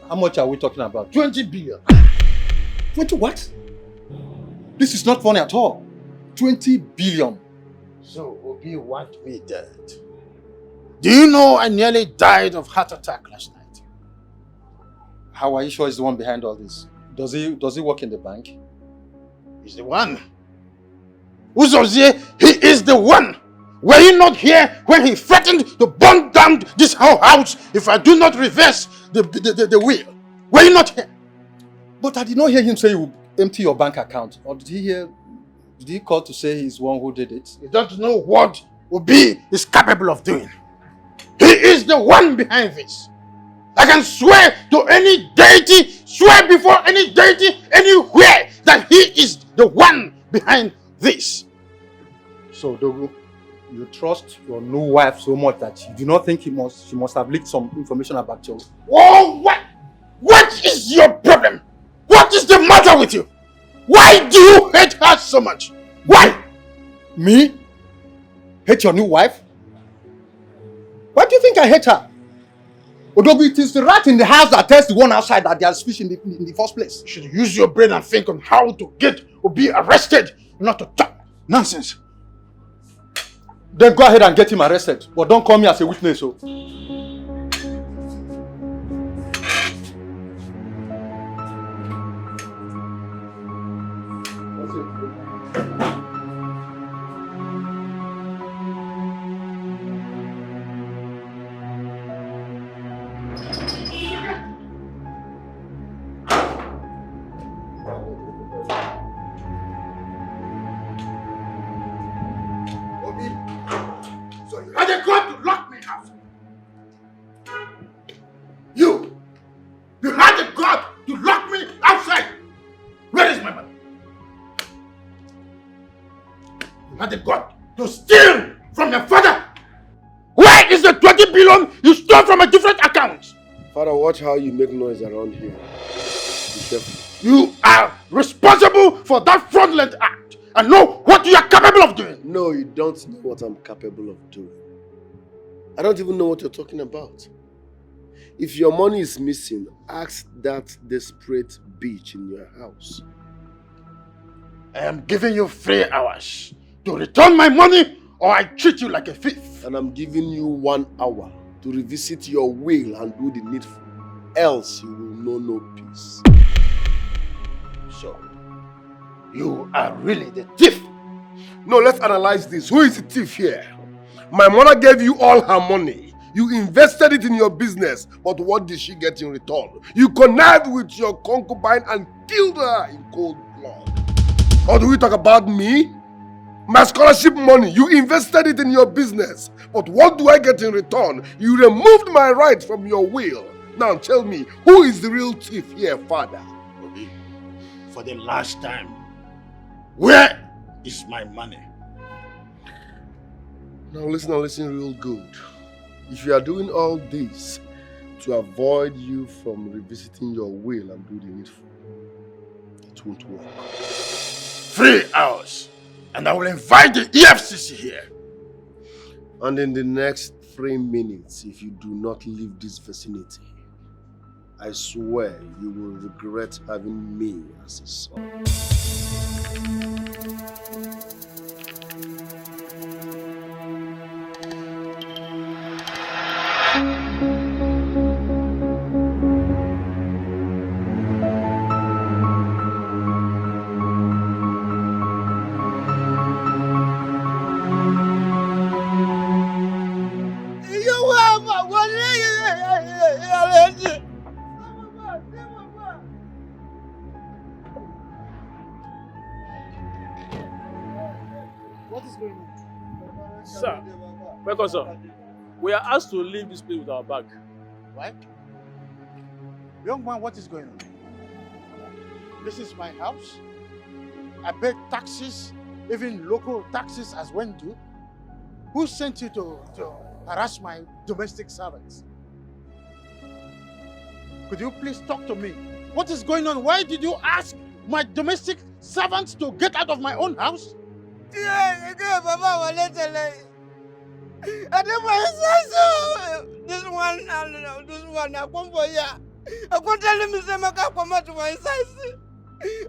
How much are we talking about? 20 billion. 20 what? This is not funny at all. 20 billion. So Obie want me dead. Do you know I nearly died of heart attack last night? How are you sure he's the one behind all this? Does he work in the bank? He's the one. Uzozie, he is the one. Were you not here when he threatened to burn down this whole house if I do not reverse the will? Were you not here? But I did not hear him say you will empty your bank account. Or did he call to say he's the one who did it? You don't know what Obie is capable of doing. He is the one behind this. I can swear to any deity, swear before any deity anywhere that he is the one behind this. So, Dogu, you trust your new wife so much that you do not think she must have leaked some information about you? Oh, what is your problem? What is the matter with you? Why do you hate her so much? Why? Me? Hate your new wife? Why do you think I hate her? Odogu, it is the rat in the house that tells the one outside that there's fish in the first place. You should use your brain and think on how to get Obie arrested not to talk. Nonsense. Then go ahead and get him arrested. But don't call me as a witness. So. Father, watch how you make noise around here. Be careful. You are responsible for that fraudulent act and know what you are capable of doing. No, you don't know what I'm capable of doing. I don't even know what you're talking about. If your money is missing, ask that desperate bitch in your house. I am giving you 3 hours to return my money or I treat you like a thief. And I'm giving you 1 hour to revisit your will and do the needful. Else you will know no peace. So, you are really the thief. No, let's analyze this. Who is the thief here? My mother gave you all her money. You invested it in your business. But what did she get in return? You connived with your concubine and killed her in cold blood. Or do we talk about me? My scholarship money, you invested it in your business. But what do I get in return? You removed my rights from your will. Now tell me, who is the real thief here, Father? Obie, for the last time, where is my money? Now listen real good. If you are doing all this to avoid you from revisiting your will and do the needful, it won't work. 3 hours, and I will invite the EFCC here. And in the next 3 minutes, if you do not leave this vicinity, I swear you will regret having me as a son. What is going on? Sir, welcome, sir. We are asked to leave this place with our bag. What? Young man, what is going on? This is my house. I pay taxes, even local taxes as when due. Who sent you to harass my domestic servants? Could you please talk to me? What is going on? Why did you ask my domestic servants to get out of my own house? This one, I come for ya. I can't tell him to say, I come out to my size.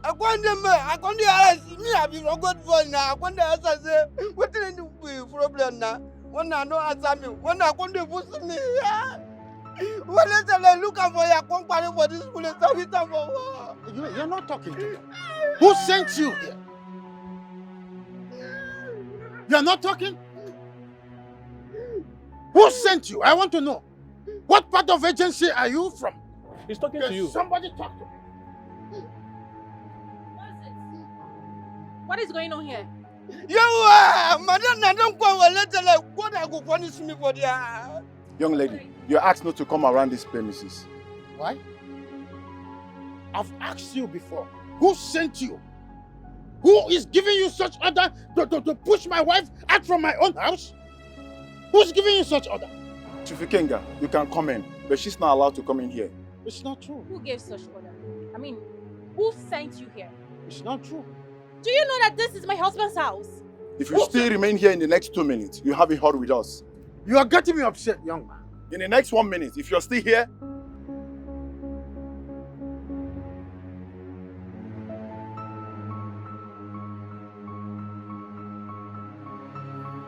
I can't ask me, I've been a good boy now. I can't say, what is the problem now? When I know answer me, when I can't do me. Well, let's look for your company for this police service. You're not talking to me. Who sent you here? You're not talking? Who sent you? I want to know. What part of agency are you from? He's talking to you. Somebody talk to me. What is going on here? Madam, I don't go like God, I go punish me for that. Young lady, you're asked not to come around these premises. Why? I've asked you before. Who sent you? Who is giving you such order to push my wife out from my own house? Who's giving you such order? Chief Ikenga, you can come in, but she's not allowed to come in here. It's not true. Who gave such order? I mean, who sent you here? It's not true. Do you know that this is my husband's house? If you still remain here in the next 2 minutes, you have a hurry with us. You are getting me upset, young man. In the next 1 minute, if you're still here,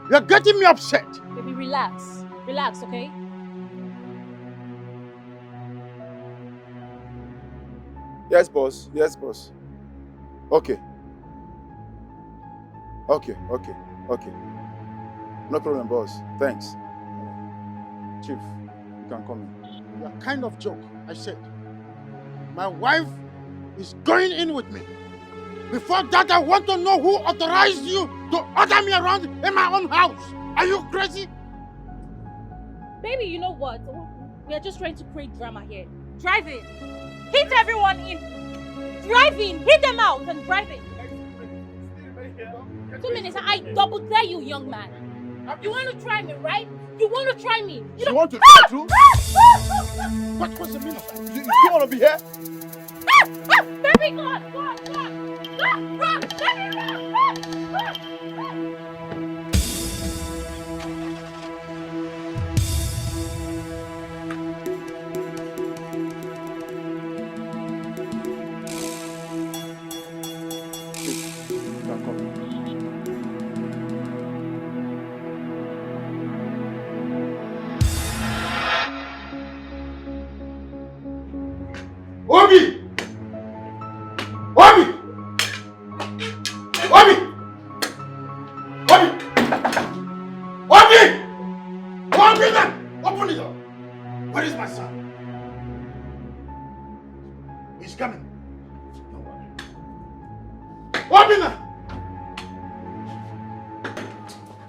You're getting me upset. Baby, relax. Relax, okay? Yes, boss. Yes, boss. Okay. Okay. No problem, boss. Thanks. Chief, you can come in. You're kind of joke, I said. My wife is going in with me. Before that, I want to know who authorized you to order me around in my own house. Are you crazy? Baby, you know what? We are just trying to create drama here. Drive in. Hit everyone in. Drive in. Hit them out and drive in. 2 minutes. I double dare you, young man. You want to try me, right? You want to try me. You want to try too? What's the meaning of that? You want to be here? Baby, go on. Run! Baby, run! Obie! Open the door! Where is my son? He's coming. Open it!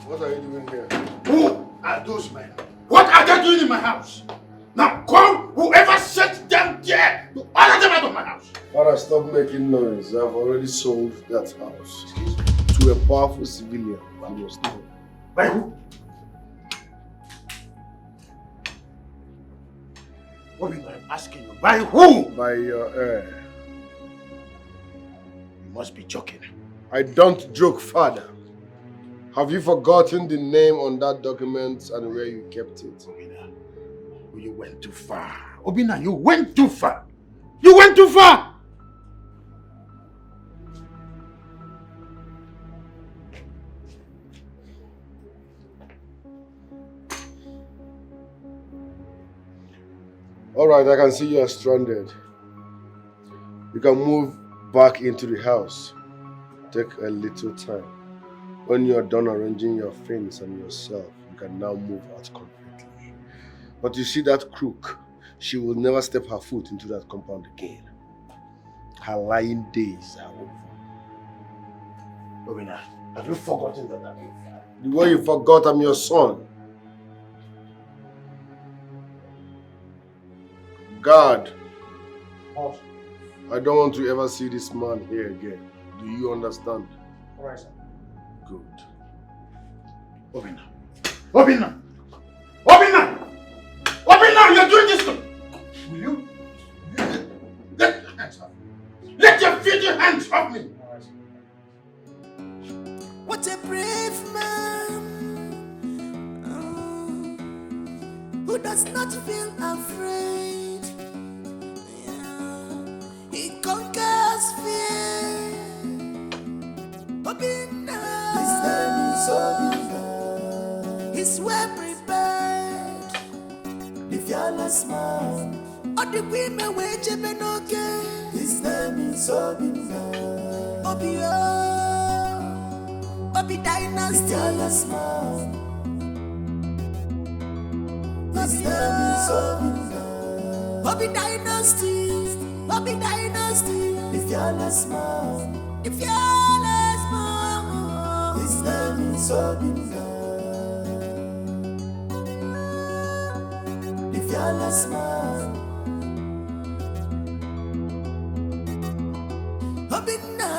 What are you doing here? Who are those men? What are they doing in my house? Now call whoever sent them there to order them out of my house. Father, stop making noise. I've already sold that house to a powerful civilian. You must know. By who? Obie, I'm asking you, by who? By your heir. You must be joking. I don't joke, Father. Have you forgotten the name on that document and where you kept it? You went too far. Obina, you went too far. You went too far! Alright, I can see you are stranded. You can move back into the house. Take a little time. When you are done arranging your things and yourself, you can now move out completely. But you see that crook, she will never step her foot into that compound again. Her lying days are over. Obina, have you forgotten that I'm your father? The way you forgot I'm your son. God, I don't want to ever see this man here again. Do you understand? Alright, sir. Good. Obina! Obina! Obina! Obina, you're doing this to me! Will you? Let your hands off me! Let your filthy hands off me! What a brave man who does not feel afraid. Yeah. He conquers fear. Obina. His name is Obina. He's well prepared. The fearless man. All the women wait okay. His name is Obina. Obie. Obie Dynasty. The fearless man. His name is Obina. Obie Dynasty. Obie Dynasty. The fearless man. The fearless man. His name is Obina. The fearless man. Obina.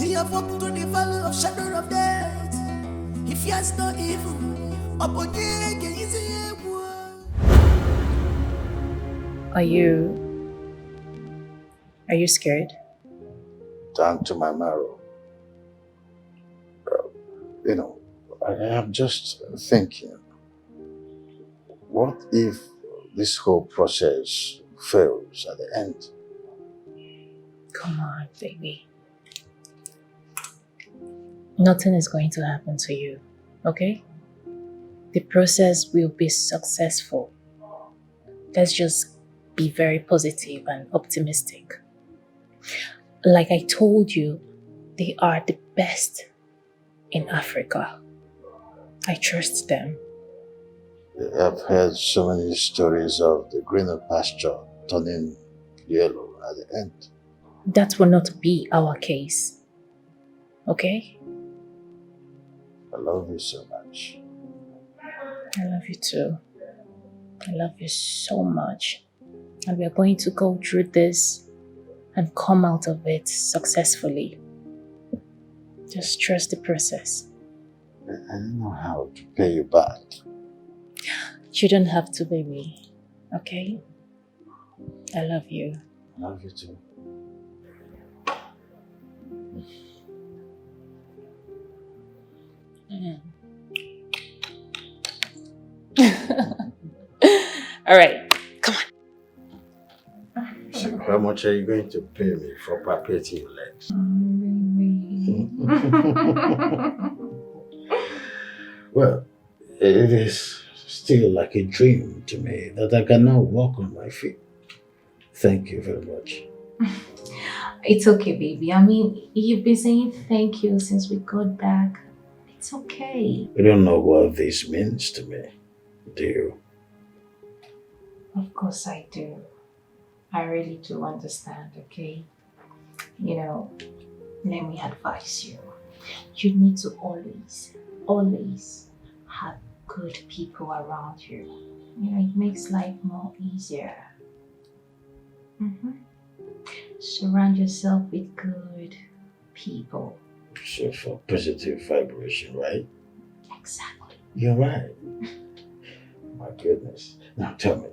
He have walked through the valley of shadow of death. He fears no evil. Are you scared? Down to my marrow. I am just thinking, what if this whole process fails at the end? Come on, baby. Nothing is going to happen to you, okay? The process will be successful. Let's just be very positive and optimistic. Like I told you, they are the best in Africa. I trust them. I've heard so many stories of the greener pasture turning yellow at the end. That will not be our case. Okay? I love you so much. I love you too. I love you so much. And we are going to go through this and come out of it successfully. Just trust the process. I don't know how to pay you back. You don't have to, baby. Okay? I love you. I love you too. All right, come on. So how much are you going to pay me for palpating your legs? Well, it is still like a dream to me that I can now walk on my feet. Thank you very much. It's okay, baby. I mean, you've been saying thank you since we got back. It's okay. You don't know what this means to me, do you? Of course I do. I really do understand, okay? You know, let me advise you. You need to always have good people around you. You know, it makes life more easier. Surround yourself with good people. So for positive vibration, right? Exactly. You're right. My goodness. Now tell me,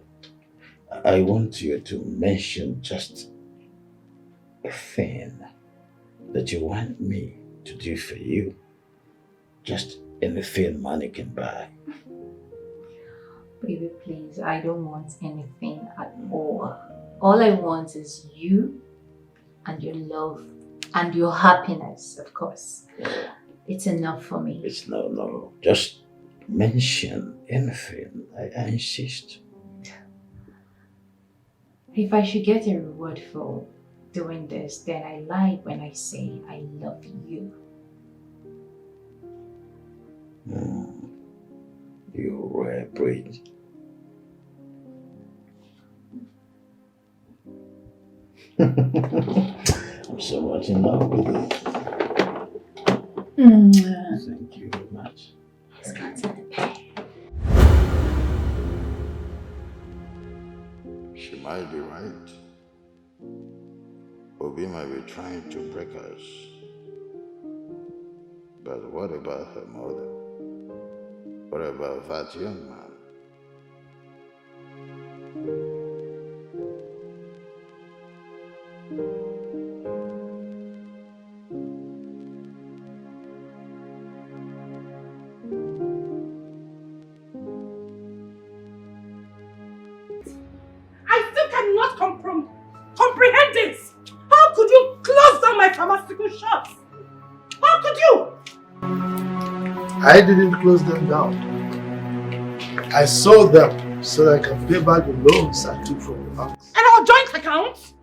I want you to mention just a thing that you want me to do for you. Just anything money can buy. Baby, please, I don't want anything at all. All I want is you and your love and your happiness, of course. It's enough for me. It's no. Just mention anything. I insist. If I should get a reward for doing this, then I lie when I say I love you. You rare breed. I'm so much in love with you. Thank you very much. Let's go to the bed. She might be right. Obie might be trying to break us. But what about her mother? What about that young man? I still cannot comprehend this. How could you close down my pharmaceutical shops? How could you? I didn't close them down. I sold them so that I can pay back the loans I took from the banks. And our joint accounts?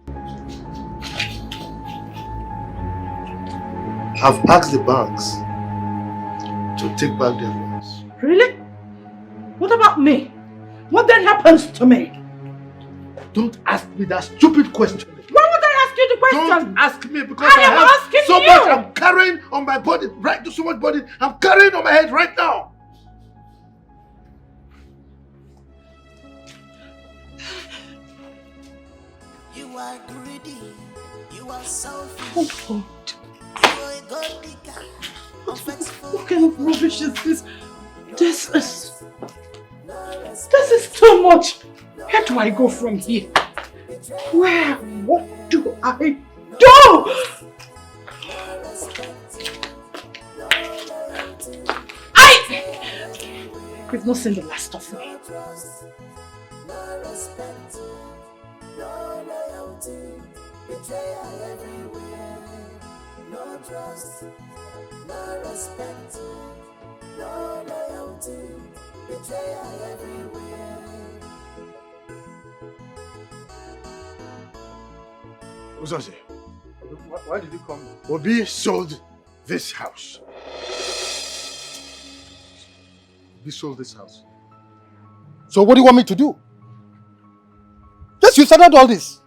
I've asked the banks to take back their loans. Really? What about me? What then happens to me? Don't ask me that stupid question. Why would I ask you the question? Don't ask me because I am have asking so you. much I'm carrying on my body, right? So much body I'm carrying on my head right now. You are greedy. You are selfish. Oh God. You are a gold digger. What kind of rubbish is this? This is too much. Where do I go from here? What do I do? You've not seen the last of me. No respect, no loyalty, betrayal everywhere. No trust, no respect, no loyalty, betrayal everywhere. Uzoze, why did you come? Obie sold this house. Obie sold this house. So what do you want me to do? Yes, you started all this.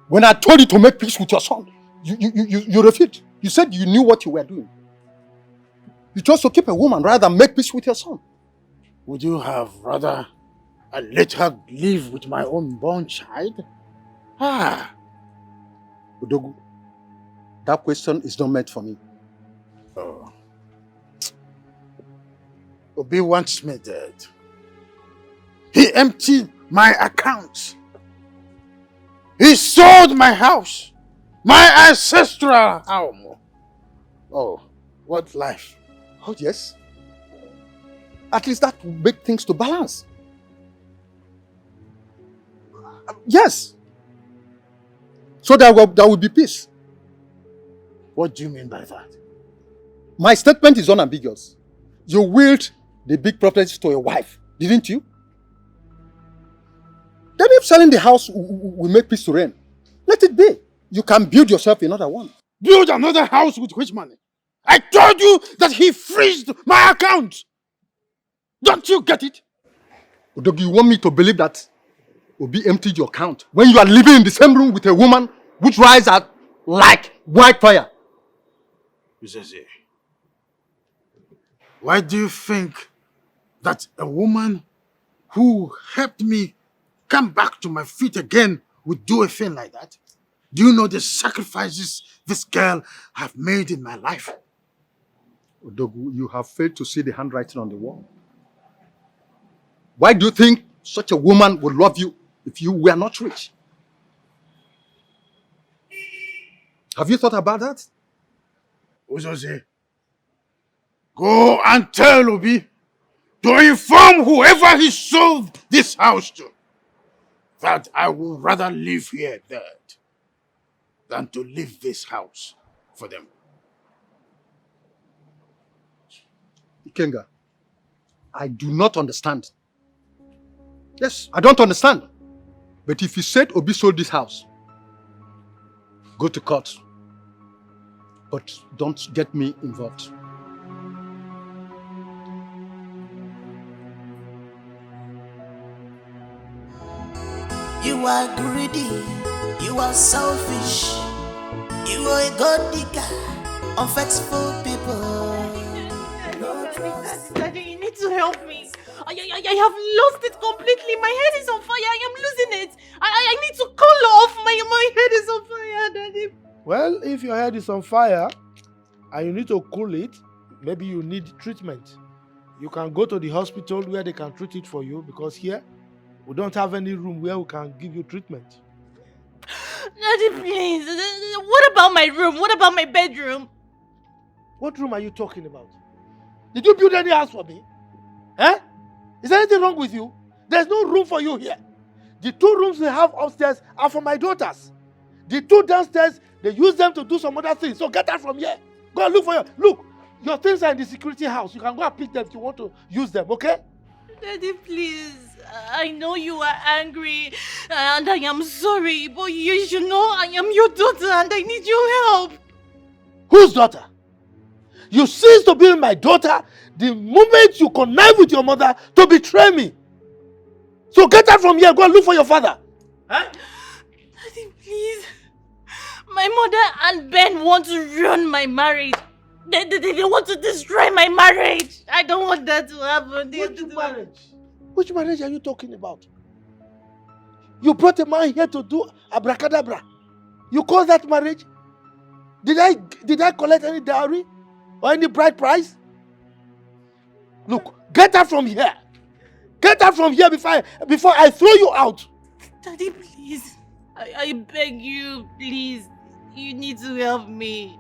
When I told you to make peace with your son, you refused. You said you knew what you were doing. You chose to keep a woman rather than make peace with your son. Would you have rather I let her live with my unborn child? Udogu, that question is not meant for me. Oh. Obie wants me dead. He emptied my account. He sold my house. My ancestral home. Oh, what life. Oh, yes. At least that will make things to balance. Yes. So there will be peace. What do you mean by that? My statement is unambiguous. You willed the big properties to a wife, didn't you? Then if selling the house will make peace to reign, let it be. You can build yourself another one. Build another house with which money? I told you that he freezed my account. Don't you get it? Udogi, you want me to believe that Obie emptied your account when you are living in the same room with a woman which rises at like wildfire? Uzeze, why do you think that a woman who helped me come back to my feet again would do a thing like that? Do you know the sacrifices this girl have made in my life? Odogu, you have failed to see the handwriting on the wall. Why do you think such a woman would love you if you were not rich? Have you thought about that? Uzoze, go and tell Obie to inform whoever he sold this house to that I would rather live here dead than to leave this house for them. Ikenga, I do not understand. Yes, I don't understand. But if you said Obie sold this house, go to court. But don't get me involved. You are greedy, you are selfish, you are a god digger, unfaithful people. Daddy, you need to help me. I have lost it completely. My head is on fire. I am losing it. I need to cool off. My head is on fire, Daddy. Well, if your head is on fire and you need to cool it, maybe you need treatment. You can go to the hospital where they can treat it for you, because here we don't have any room where we can give you treatment. Daddy, please. What about my room? What about my bedroom? What room are you talking about? Did you build any house for me? Eh? Is there anything wrong with you? There's no room for you here. The 2 rooms we have upstairs are for my daughters. The 2 downstairs, they use them to do some other things. So get out from here. Go and look for your things are in the security house. You can go and pick them if you want to use them, okay? Daddy, please. I know you are angry and I am sorry, but you should know I am your daughter and I need your help. Whose daughter? You cease to be my daughter the moment you connive with your mother to betray me. So get out from here. Go and look for your father. Huh? Daddy, please. My mother and Ben want to ruin my marriage. They want to destroy my marriage. I don't want that to happen. Which marriage? Which marriage are you talking about? You brought a man here to do abracadabra. You call that marriage? Did I collect any dowry or any bride price? Look, get out from here. Get out from here before I throw you out. Daddy, please. I beg you, please. You need to help me.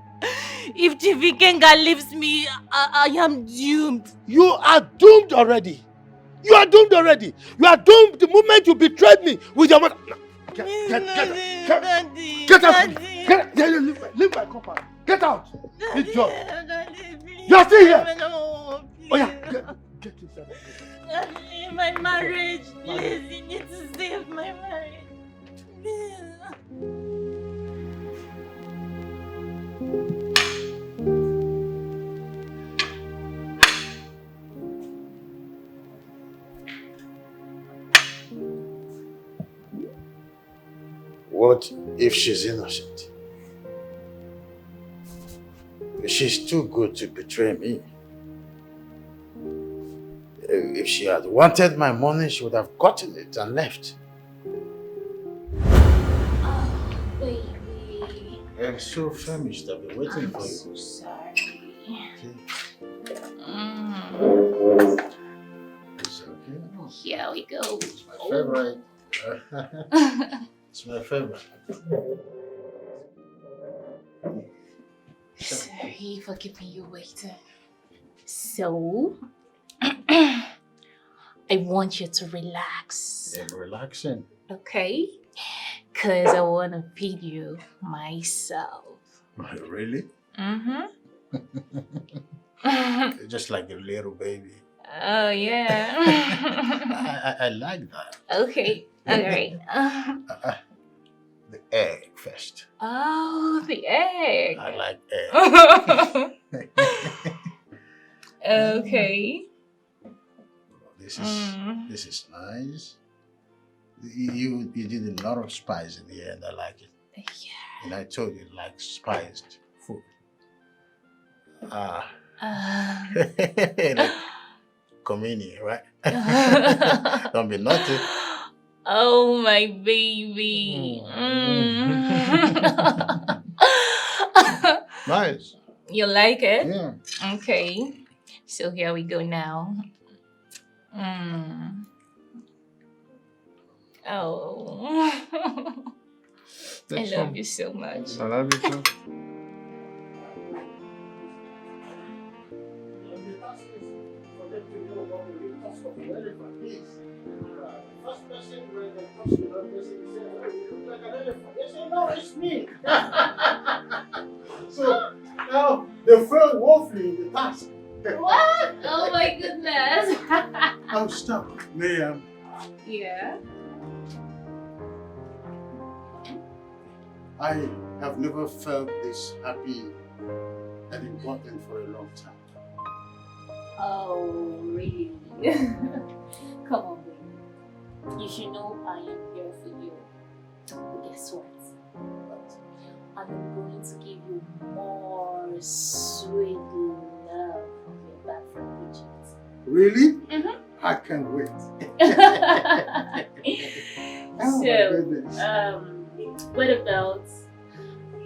If Chivikenga leaves me, I am doomed. You are doomed already. You are doomed already. You are doomed the moment you betrayed me with your mother. Get out. Leave my compound. Get out! Idiot! You're still here! No, Oh yeah, get inside. Daddy, my marriage, please, you need to save my marriage. Please. What if she's innocent? She's too good to betray me. If she had wanted my money, she would have gotten it and left. Oh, baby. I'm so famished. I've been waiting for you. So sorry. It's okay. Here we go. It's my favorite. It's my favorite. Sorry for keeping you waiting. So, I want you to relax. I'm relaxing. Okay? Because I want to feed you myself. Really? Mm-hmm. Just like a little baby. Oh, yeah. I like that. Okay. All right. The egg first. Oh, the egg. I like egg. Okay. This is nice. You did a lot of spice in the end. I like it. Yeah. And I told you like spiced food. Like communion, right? Don't be naughty. Oh, my baby. Nice. You like it? Yeah. Okay. So here we go now. Oh. I love you so much. I love you too. It's me. So now they failed woefully in the task. What? Oh my goodness. Oh, stop. Ma'am. Yeah. I have never felt this happy and important for a long time. Oh, really? Come on, baby. You should know I am here for you. But guess what? I'm going to give you more sweet love from your back from Egypt. Really? Mm-hmm. I can't wait. So, what about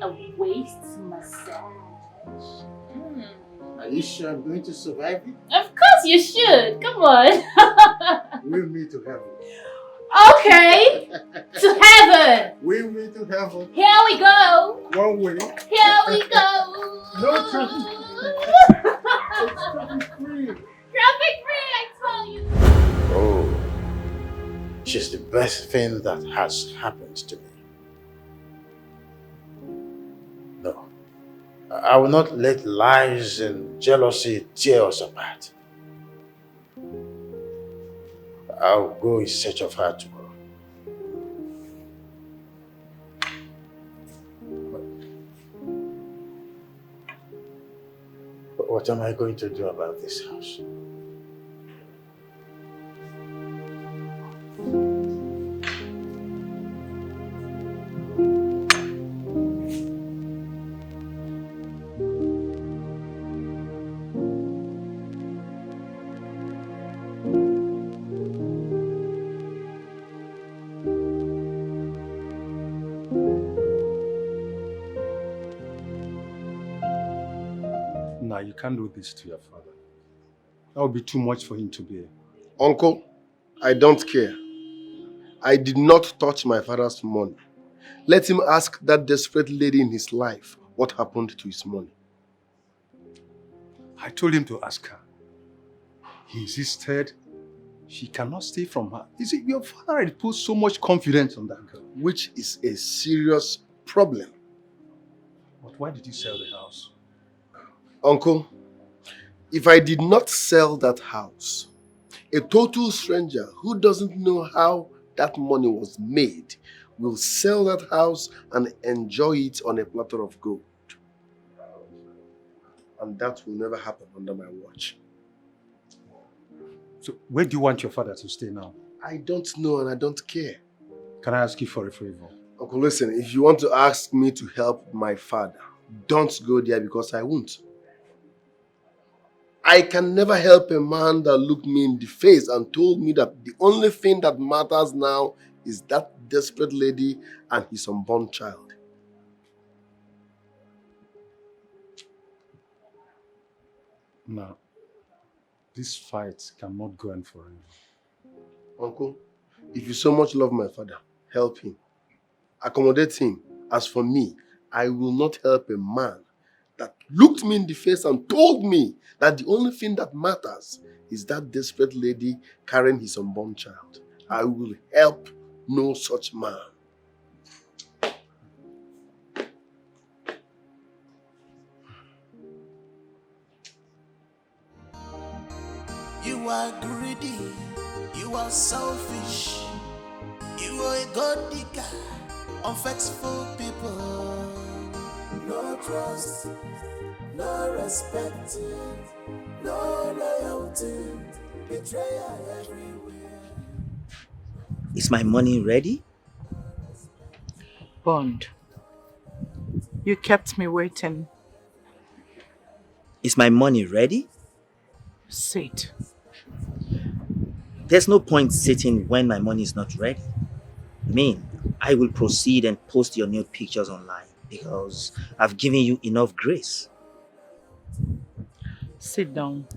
a waist massage? Are you sure I'm going to survive it? Of course you should. Come on. We'll meet to heaven. Okay. To heaven. We'll meet to heaven. Here we go. One way. Here we go. No traffic. It's traffic free. Traffic free, I tell you. Oh, she's the best thing that has happened to me. No, I will not let lies and jealousy tear us apart. I'll go in search of her tomorrow. But what am I going to do about this house? Nah, you can't do this to your father. That would be too much for him to bear. Uncle, I don't care. I did not touch my father's money. Let him ask that desperate lady in his life what happened to his money. I told him to ask her. He insisted she cannot stay from her. You see, your father had put so much confidence on that girl. Which is a serious problem. But why did you sell the house? Uncle, if I did not sell that house, a total stranger who doesn't know how that money was made will sell that house and enjoy it on a platter of gold. And that will never happen under my watch. So where do you want your father to stay now? I don't know and I don't care. Can I ask you for a favor? Uncle, listen, if you want to ask me to help my father, don't go there because I won't. I can never help a man that looked me in the face and told me that the only thing that matters now is that desperate lady and his unborn child. No. This fight cannot go on forever. Uncle, if you so much love my father, help him. Accommodate him. As for me, I will not help a man that looked me in the face and told me that the only thing that matters is that desperate lady carrying his unborn child. I will help no such man. You are greedy, you are selfish, you are a god digger, unfaithful people. No trust, no respect, no loyalty, betrayal everywhere. Is my money ready? Bond, you kept me waiting. Is my money ready? Sit. There's no point sitting when my money is not ready. I mean, I will proceed and post your nude pictures online because I've given you enough grace. Sit down.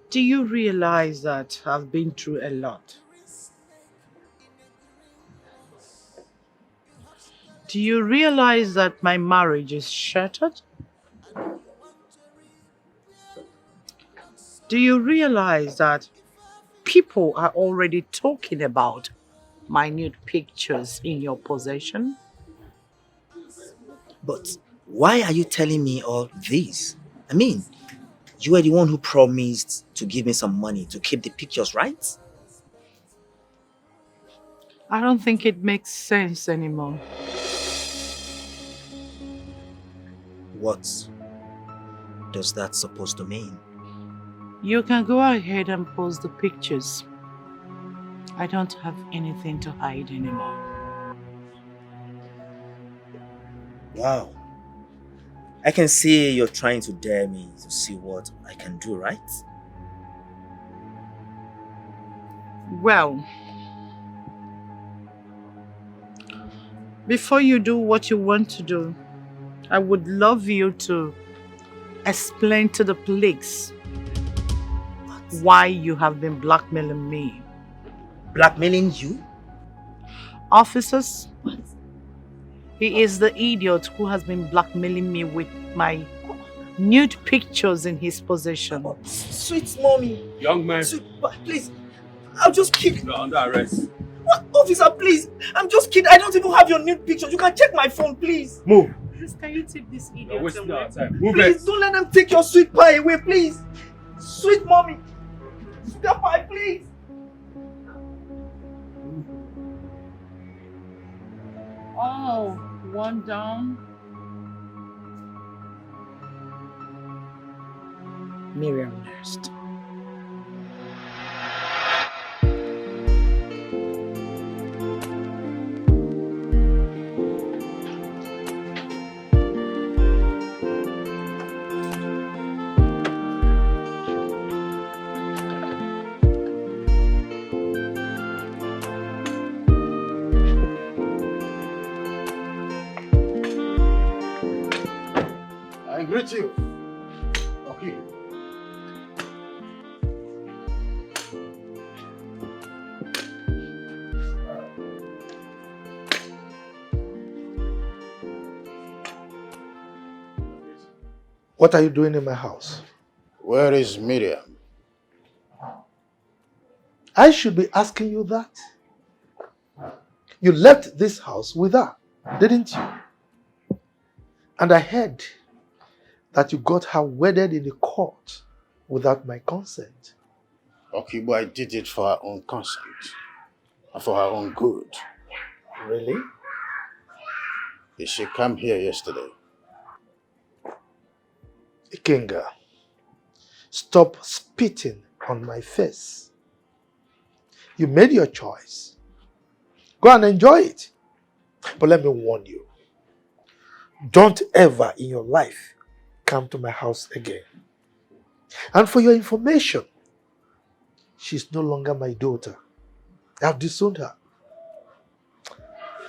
Do you realize that I've been through a lot? Do you realize that my marriage is shattered? Do you realize that people are already talking about my nude pictures in your possession? But why are you telling me all this? I mean, you were the one who promised to give me some money to keep the pictures, right? I don't think it makes sense anymore. What does that supposed to mean? You can go ahead and post the pictures. I don't have anything to hide anymore. Wow. I can see you're trying to dare me to see what I can do, right? Well, before you do what you want to do, I would love you to explain to the police why you have been blackmailing me. Blackmailing you? Officers, he is the idiot who has been blackmailing me with my nude pictures in his possession. Sweet mommy. Young man. Sweet, please, I'll just kick. You're under arrest. What? Officer, please. I'm just kidding. I don't even have your nude pictures. You can check my phone, please. Move. Please, can you take this idiot You're wasting away? our time. Move Please, it. don't let them take your sweet pie away, please. Sweet mommy. Sweet pie, please. Oh, one down. Miriam next. I greet you. Okay. What are you doing in my house? Where is Miriam? I should be asking you that. You left this house with her, didn't you? And I heard that you got her wedded in the court without my consent. Okay, but I did it for her own consent. And for her own good. Really? She came here yesterday. Ikenga, stop spitting on my face. You made your choice. Go and enjoy it. But let me warn you. Don't ever in your life come to my house again. And for your information, she's no longer my daughter. I've disowned her.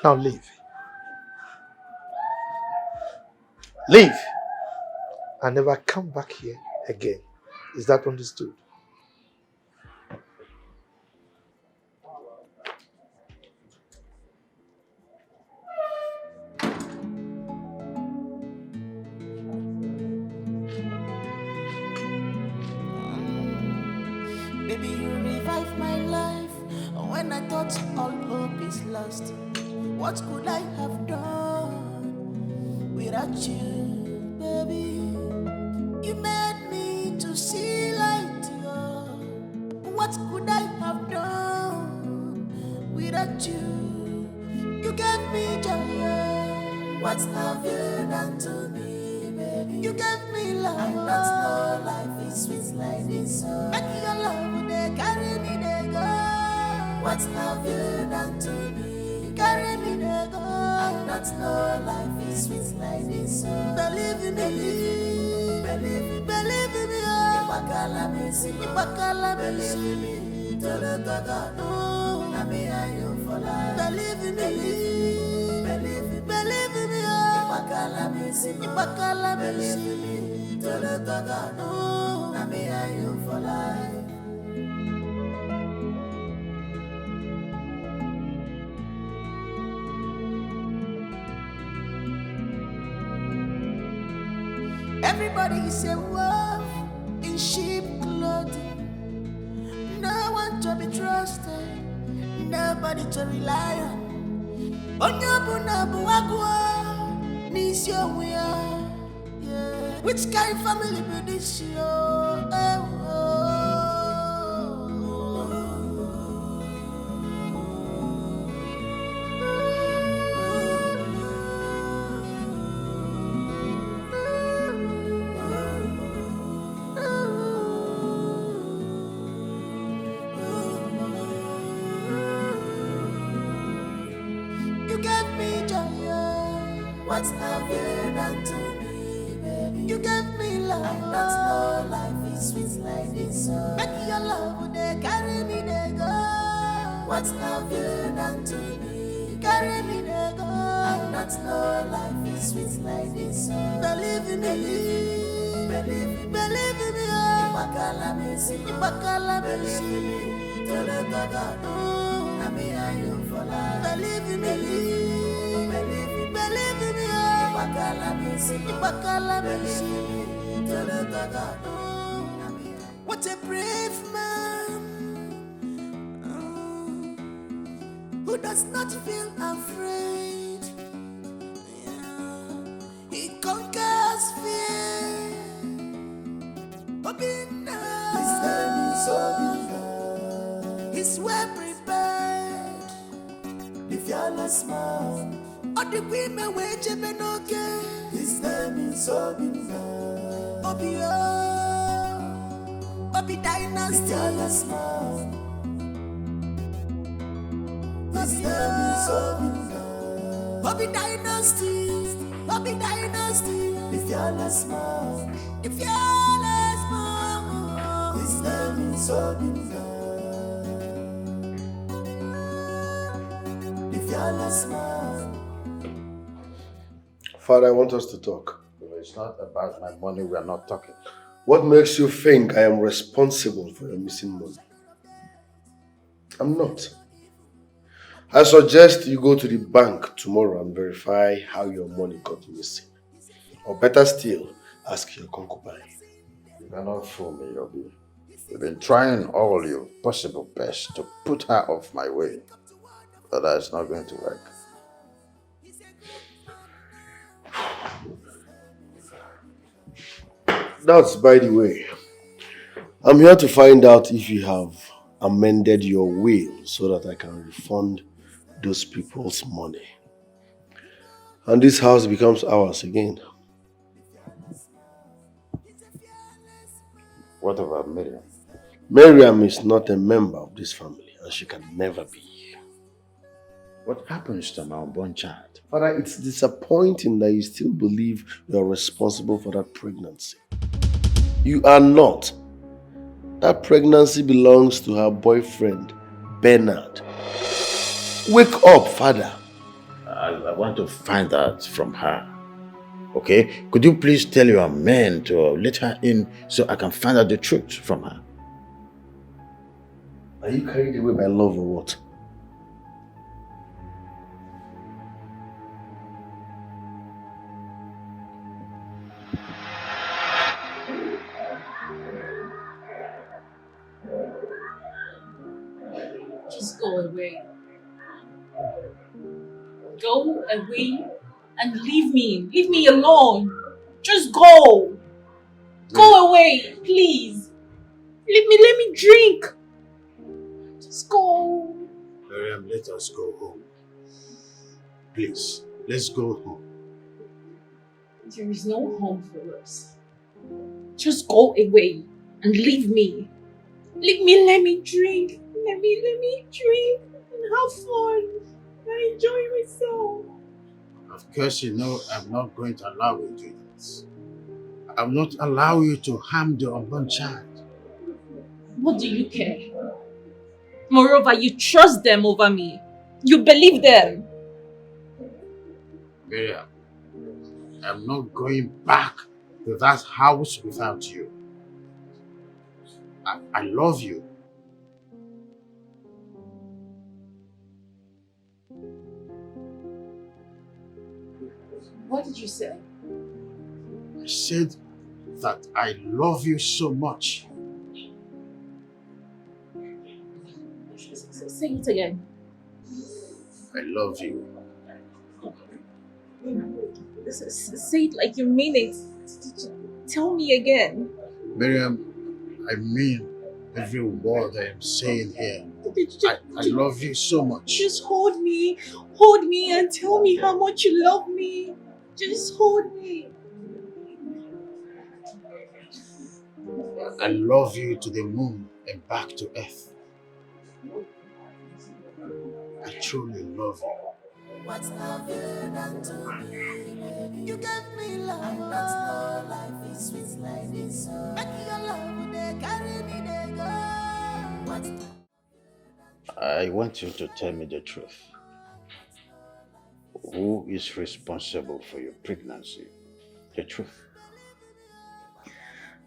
Now leave. Leave. And never come back here again. Is that understood? Baby, you revive my life when I thought all hope is lost. What could I have done without you, baby? You made me to see light, yeah. What could I have done without you? You gave me joy, yeah. What have you done to me, baby? You gave me love. I don't know life is sweet like this. Make your love, they carry me, they go. What have you done to me? Carry me, they go. I don't know life is sweet like this. Believe in me, believe in me. Ibakala believe in me. Tolotaka no, na me and you for life. Believe in me, believe in me. Ibakala believe in me. Tolotaka no, na me and you for life. Everybody is a wolf in sheep clothing. No one to be trusted, nobody to rely on. Onyabunabu agua, nisyo we are. Which kind of family be this yo? What have you done to me, baby? You gave me love. I don't know life is sweet like this. Make your love, they carry me, they go. What have you done to me? Carry me, they go. I don't know life is sweet like this. Believe in me, believe in me. Ibakala believe in me. Tolotaka no, na me and you for life. Believe in me. Believe in me, Ibakala believe in me. What a brave man who does not feel afraid. He conquers fear. His name is Obie. He's well prepared. The fearless man. All the women wait to be no good. His name is Obie. Obie, Obie Dynasty. His name is Obie. Obie Dynasty. Obie Dynasty. The fearless man. The fearless man. His name is Obie. The fearless man. Father, I want us to talk. It's not about my money, we are not talking. What makes you think I am responsible for your missing money? I'm not. I suggest you go to the bank tomorrow and verify how your money got missing. Or better still, ask your concubine. You cannot fool me, Obie. You've been trying all your possible best to put her off my way, but that's not going to work. That's by the way. I'm here to find out if you have amended your will so that I can refund those people's money. And this house becomes ours again. What about Miriam? Miriam is not a member of this family and she can never be. What happens to my unborn child? Father, it's disappointing that you still believe you're responsible for that pregnancy. You are not. That pregnancy belongs to her boyfriend, Bernard. Wake up, Father. I want to find out from her. Okay? Could you please tell your men to let her in so I can find out the truth from her? Are you carried away by love or what? Just go away. Go away and leave me. Leave me alone. Just go. Go away, please. Leave me, let me drink. Just go. Miriam, let us go home. Please, let's go home. There is no home for us. Just go away and leave me. Leave me, let me drink. Let me drink and have fun. I enjoy myself. Of course, you know I'm not going to allow you to do this. I'm not allow you to harm the unborn child. What do you care? Moreover, you trust them over me. You believe them. Miriam, I'm not going back to that house without you. I love you. What did you say? I said that I love you so much. Say it again. I love you. Say it like you mean it. Tell me again. Miriam, I mean every word I am saying here. I love you so much. Just hold me and tell me how much you love me. Just hold me. I love you to the moon and back to earth. I truly love you. What's love you done to me? You gave me love, and that's no life is sweet like this. Make your love, they carry me, they go. What's I want you to tell me the truth. Who is responsible for your pregnancy? The truth.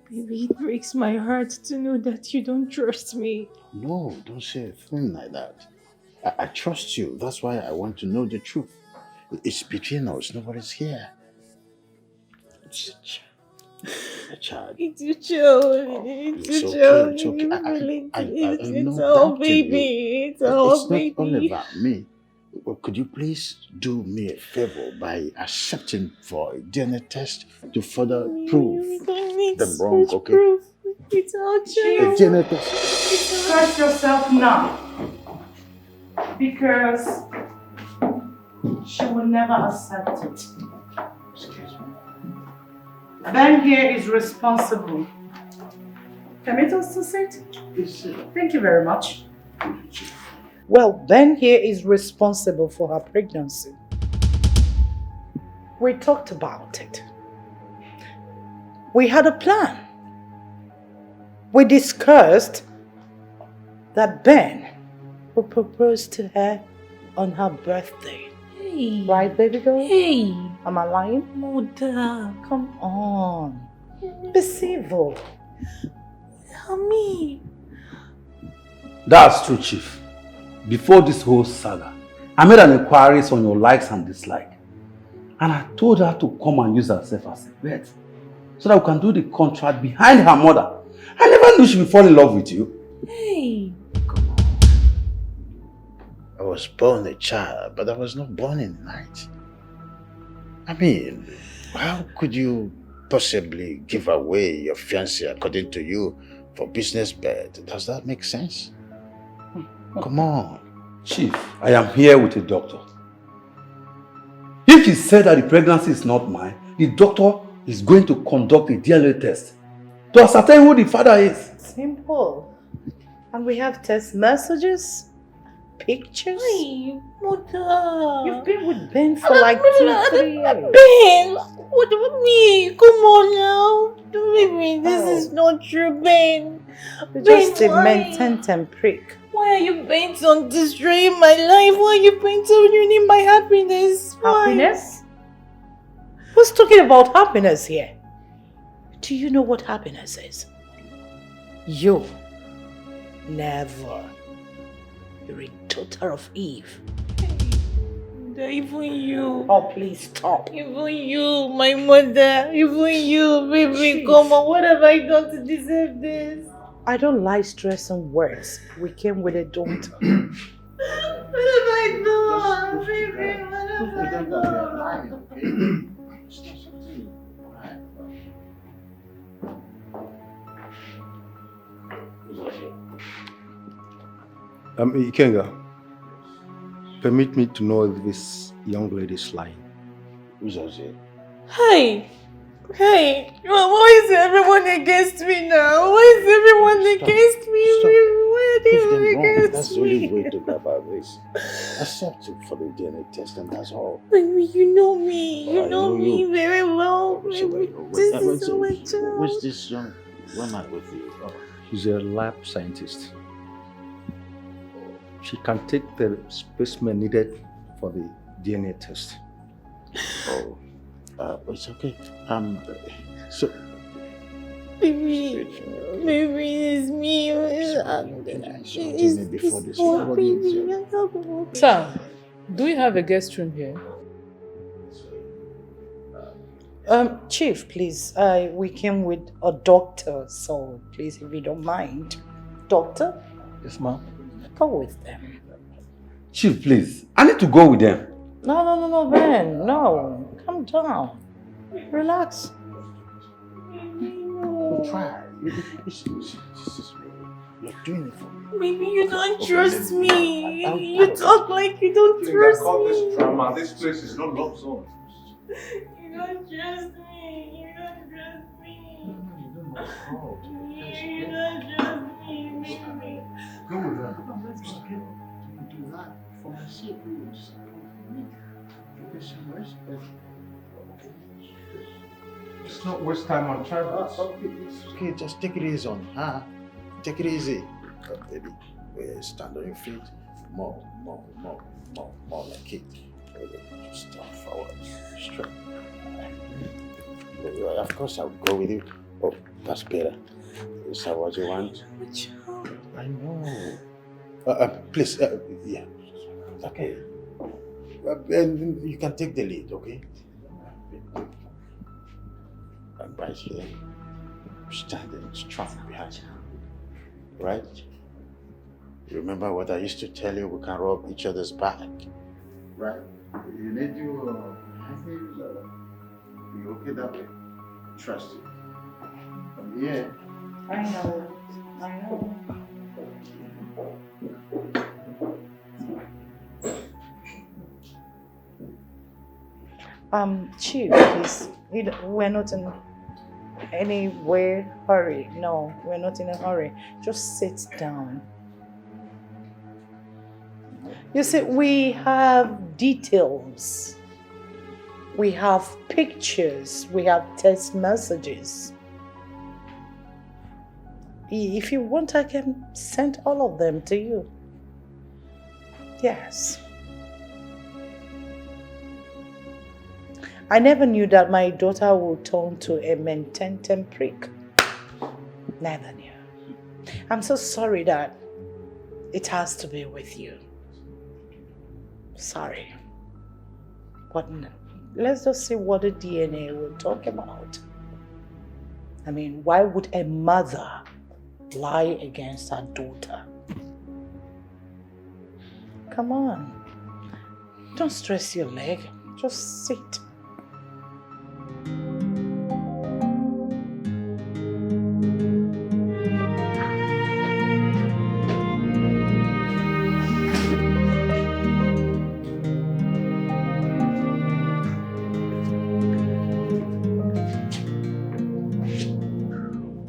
Baby, it breaks my heart to know that you don't trust me. No, don't say a thing like that. I trust you. That's why I want to know the truth. It's between us. Nobody's here. It's a child. It's your child. It's your child. It's okay. It's our baby. It's our baby. It's not all about me. Could you please do me a favor by accepting for a DNA test to further prove them wrong, okay? Proof. It's our child. A DNA test. Trust yourself now. Because she will never accept it. Ben here is responsible. Permit us to sit? Thank you very much. Well, Ben here is responsible for her pregnancy. We talked about it. We had a plan. We discussed that Ben will propose to her on her birthday. Hey. Right, baby girl? Hey. Am I lying? Mother. Come on. Be civil. Mommy. That's true, Chief. Before this whole saga, I made an inquiry on your likes and dislikes. And I told her to come and use herself as a vet so that we can do the contract behind her mother I never knew she would fall in love with you. Hey. I was born a child, but I was not born in the night. I mean, how could you possibly give away your fiancé according to you for business bet? Does that make sense? Come on. Chief, I am here with a doctor. If he said that the pregnancy is not mine, the doctor is going to conduct a DNA test to ascertain who the father is. Simple. And we have text messages, pictures. Hey, Mother. You've been with Ben for like 2-3 years. Ben, what about me? Come on now. Baby, this is not true, Ben. You're Ben, just a why? mental prick. Why are you bent on destroying my life? Why are you bent on ruining my happiness? Why? Happiness? Who's talking about happiness here? Do you know what happiness is? You. Never. You're a daughter of Eve. Even you. Oh, please stop. Even you, my mother. Even you, baby. Come on, what have I done to deserve this? I don't like stress on words. We came with a daughter. What have I done? Baby, what have I done? Ikenga, permit me to know if this young lady is lying. Who's Ozzy? Hey! Hey! Why is everyone against me now? Why is everyone against me? Why are they all against That's the only way to go about this. Accept it for the DNA test and that's all. Baby, you know me. You I know know me you. very well. So Baby, this is so much. Where's this young woman with you? Oh. She's a lab scientist. She can take the specimen needed for the DNA test. Oh, it's okay. So. Baby, it's me. Sir, do we have a guest room here? Chief, please. We came with a doctor, so please, if you don't mind. Doctor? Yes, ma'am. Go with them. Chief, please. I need to go with them. No, Ben. No. Calm down. Relax. Try. You're doing it for me. Baby, you don't trust me. You talk like you don't trust me. This drama. This place is not love zone. You don't trust me. You don't trust me. You don't trust me, baby. Go with them. Let's do that for my sake. Just not waste time on travels. Okay, just take it easy on her. Take it easy. Baby, stand on your feet. More like it. Just forward, straight. Of course, I'll go with you. Oh, that's better. Is that what you want? I know. Please, yeah. Okay. And you can take the lead, okay? I'm right here, standing strong behind you. Right? You remember what I used to tell you? We can rub each other's back. Right? You need to be okay that way. Trust you. Yeah. I know. Chief, please. We're not in any hurry. No, we're not in a hurry. Just sit down. You see, we have details. We have pictures. We have text messages. If you want, I can send all of them to you. Yes. I never knew that my daughter would turn to a mententem prick. Never knew. I'm so sorry that it has to be with you. Sorry. But let's just see what the DNA will talk about. I mean, why would a mother lie against her daughter. Come on. Don't stress your leg. Just sit.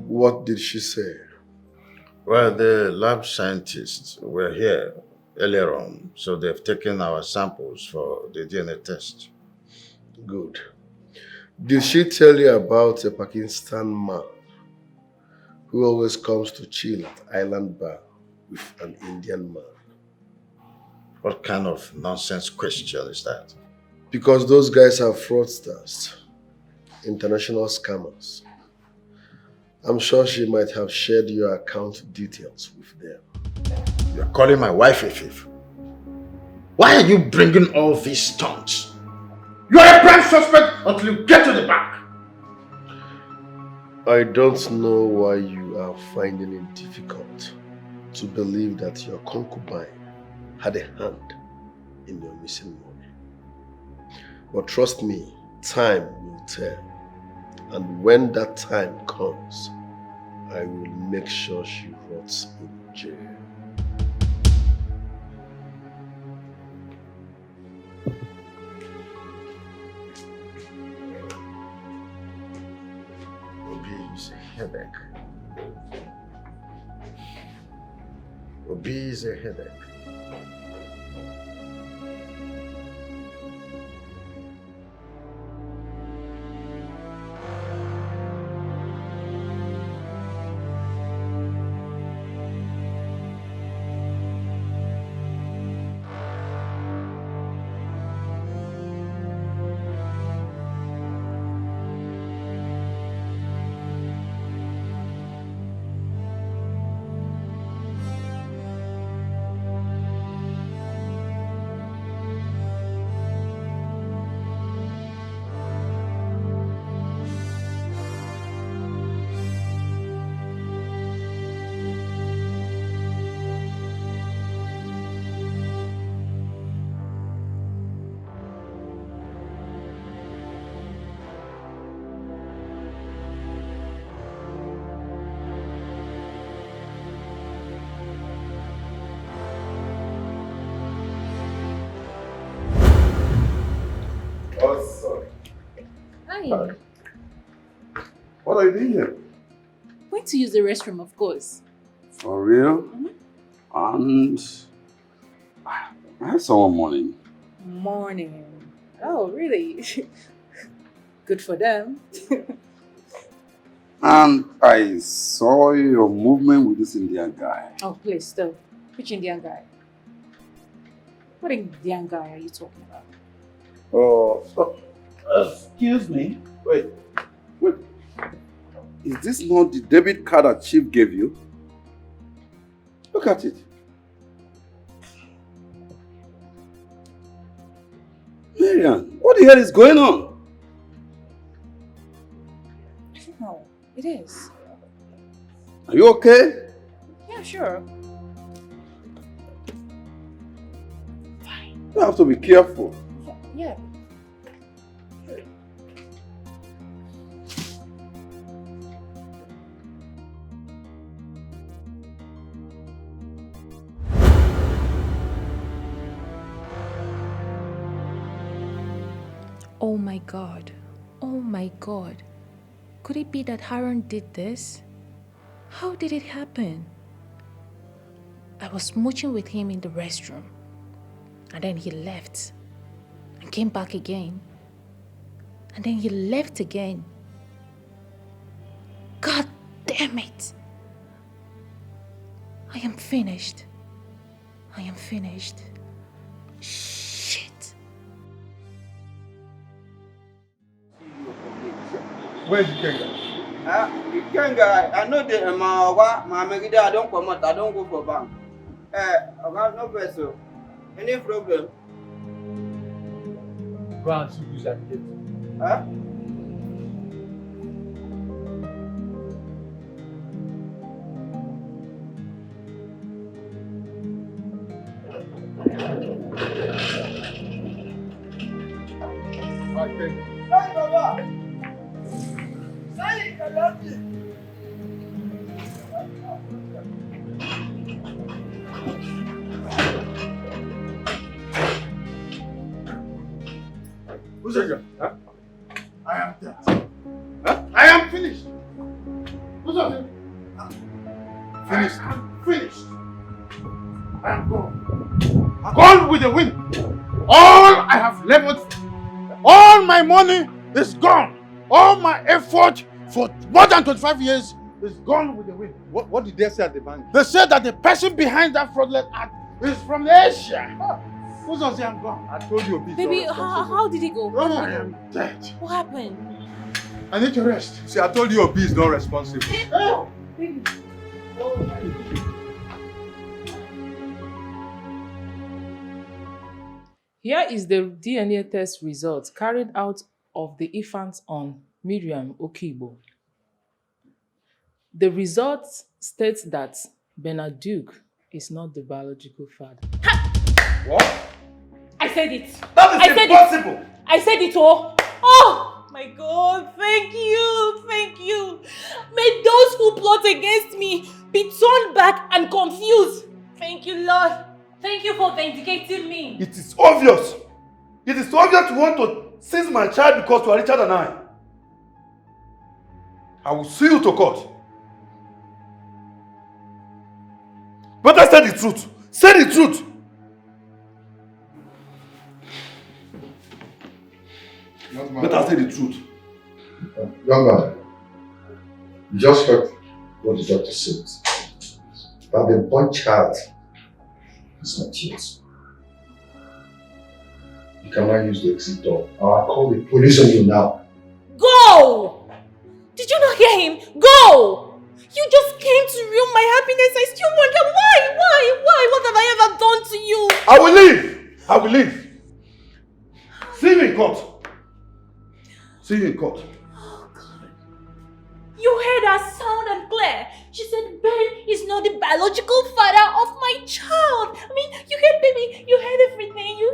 What did she say? Well, the lab scientists were here earlier on, so they've taken our samples for the DNA test. Good. Did she tell you about a Pakistan man who always comes to chill at Island Bar with an Indian man? What kind of nonsense question is that? Because those guys are fraudsters, international scammers. I'm sure she might have shared your account details with them. You're calling my wife a thief? Why are you bringing all these stunts? You are a prime suspect until you get to the back. I don't know why you are finding it difficult to believe that your concubine had a hand in your missing money. But trust me, time will tell. And when that time comes, I will make sure she rots in jail. Obie is a headache. Obie is a headache. Hi. What are you doing here? Going to use the restroom, of course. For real? And I had someone morning. Morning. Oh, really? Good for them. And I saw your movement with this Indian guy. Oh, please, stop. Which Indian guy? What Indian guy are you talking about? Excuse me. Wait. Is this not the debit card that Chief gave you? Look at it. Marian, what the hell is going on? No, it is. Are you okay? Yeah, sure. You have to be careful. Yeah. Oh my God. Oh my God. Could it be that Haran did this? How did it happen? I was smooching with him in the restroom. And then he left. And came back again. And then he left again. God damn it. I am finished. I am finished. Shit. Where's Ikenga? Ikenga, I know the Mamegida, I don't come out, I don't go for bank. About no vessel. Any problem? Go and see who's at the gate. Huh? Who's it? Huh? I am dead. Huh? I am finished. Who's it? Finished. Finished. I am gone. Gone with the wind. All I have leveled, all my money is gone. All my effort for more than 25 years is gone with the wind. What did they say at the bank? They said that the person behind that fraudulent act is from Asia. Who's on I'm gone? I told you, Obie. Baby, how did it go? Oh, I am dead. What happened? I need to rest. See, I told you, Obie is not responsible. Oh. Baby. Here is the DNA test results carried out of the infant on Miriam Okibo. The results state that Bernard Duke is not the biological father. What? I said it. That is impossible. I said it all. Oh my God! Thank you, thank you. May those who plot against me be turned back and confused. Thank you, Lord. Thank you for vindicating me. It is obvious. It is obvious you want to seize my child because you are richer than I. I will sue you to court. Better say the truth. Say the truth. Better say the truth. Young man, you just heard what the doctor said. That the born child is not yours. You cannot use the exit door. I'll call the police on you now. Go! Did you not hear him? Go! You just came to ruin my happiness. I still wonder why? What have I ever done to you? I will leave. I will leave. See you in court. See you in court. Oh God. You heard her sound and clear. She said Ben is not the biological father of my child. I mean, you heard, baby. You heard everything. You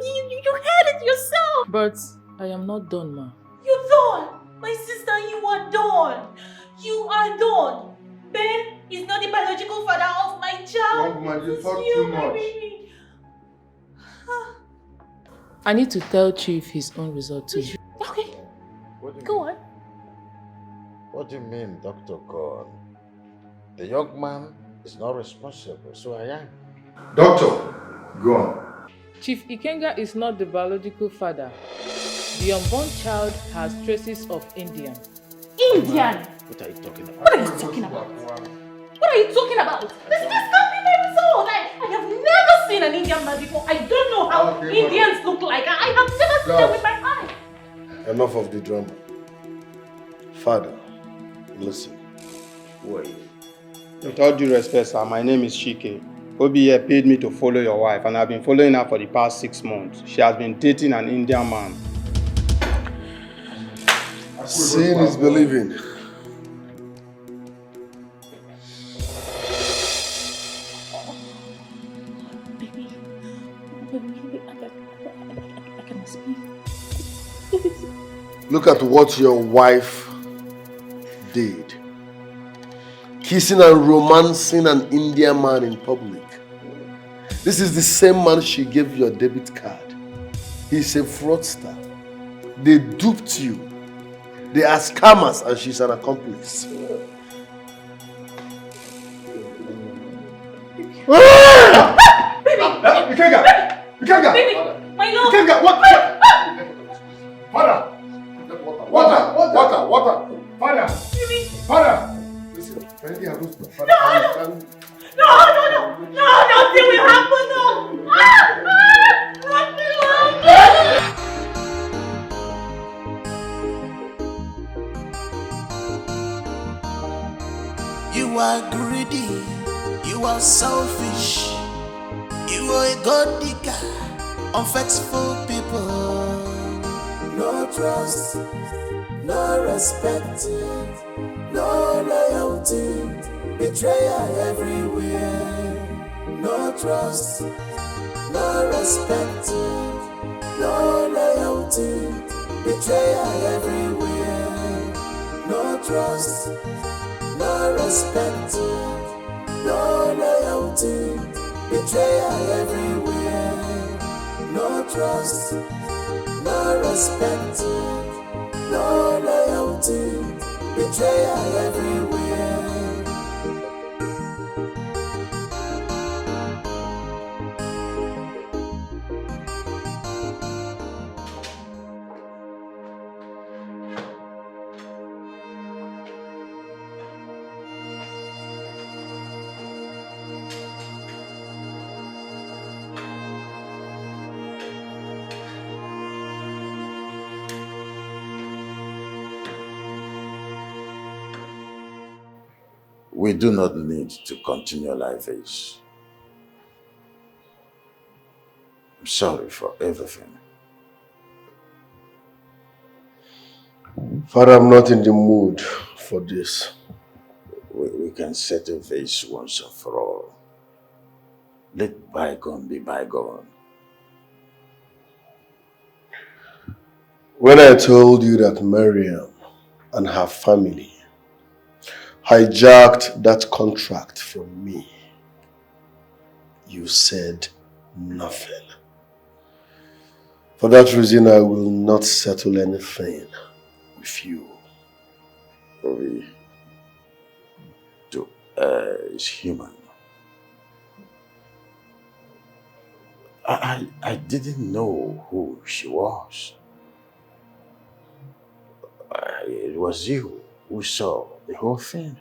heard it yourself. But I am not done, ma. You're done. My sister, you are done. You are done. Ben is not the biological father of my child. Young man, you talk too much. Baby. I need to tell Chief his own result too. Okay. Go on. What do you mean, Dr. Gordon? The young man is not responsible, so I am. Doctor, go on. Chief Ikenga is not the biological father. The unborn child has traces of Indian. Indian? What are you talking about? What are you talking about? What are you talking about? This can't be my result. I have never seen an Indian man before. I don't know how Indians look like. I have never seen them with my eyes. Enough of the drama. Father, listen. Wait. With all due respect, sir, my name is Chike. Obie here paid me to follow your wife, and I've been following her for the past 6 months. She has been dating an Indian man. Seeing is believing. I can speak. Look at what your wife did. Kissing and romancing an Indian man in public. This is the same man she gave your debit card. He's a fraudster. They duped you. They are scammers and she's an accomplice. Baby, my love. Water. Father. Father. Listen, anything happens to father, No, nothing will happen. No. You are greedy, you are selfish, you are a god digger, unfaithful people. No trust, no respect, no loyalty, betrayal everywhere. No trust, no respect, no loyalty, betrayal everywhere. No trust, no respect, no loyalty. Betrayal everywhere. No trust, no respect, no loyalty. Betrayal everywhere. We do not need to continue like this. I'm sorry for everything. Father, I'm not in the mood for this. We can settle this once and for all. Let bygone be bygone. When I told you that Miriam and her family hijacked that contract from me, you said nothing. For that reason, I will not settle anything with you. Obie, to err is human. I didn't know who she was. It was you who saw the whole thing.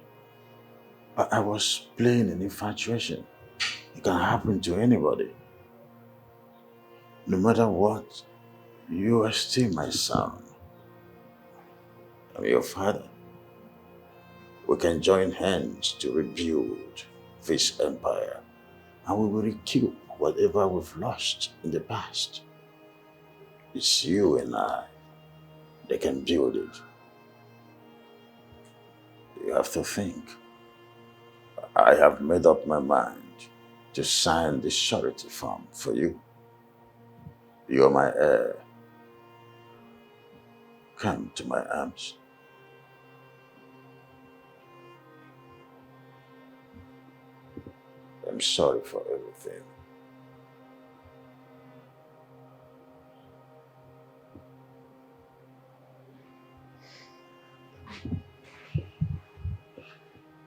But I was playing an infatuation. It can happen to anybody. No matter what, you are still my son. I'm your father. We can join hands to rebuild this empire, and we will recoup whatever we've lost in the past. It's you and I that can build it. You have to think. I have made up my mind to sign the surety form for you. You're my heir. Come to my arms. I'm sorry for everything.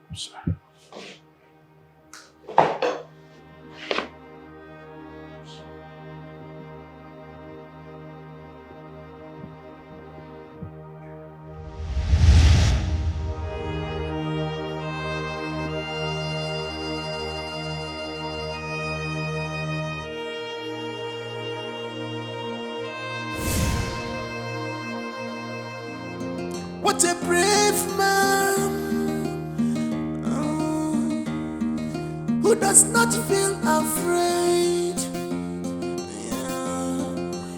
I'm sorry. What a brave man who does not feel afraid. Yeah.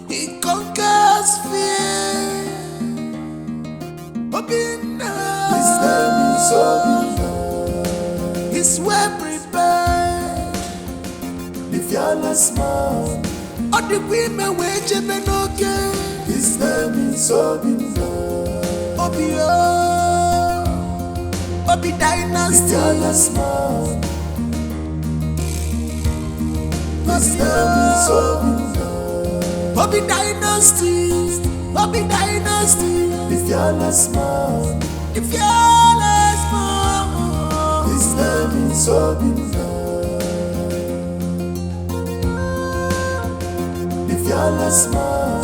He conquers fear. Obie, his name is Obie. He's well prepared. The fearless man. All the women wage him okay. His name is Obie. Obie, Obie dynasty. The fearless man. His name is Obie. Obie dynasty. Obie dynasty. The fearless man. The fearless man. His name is Obie. The fearless man.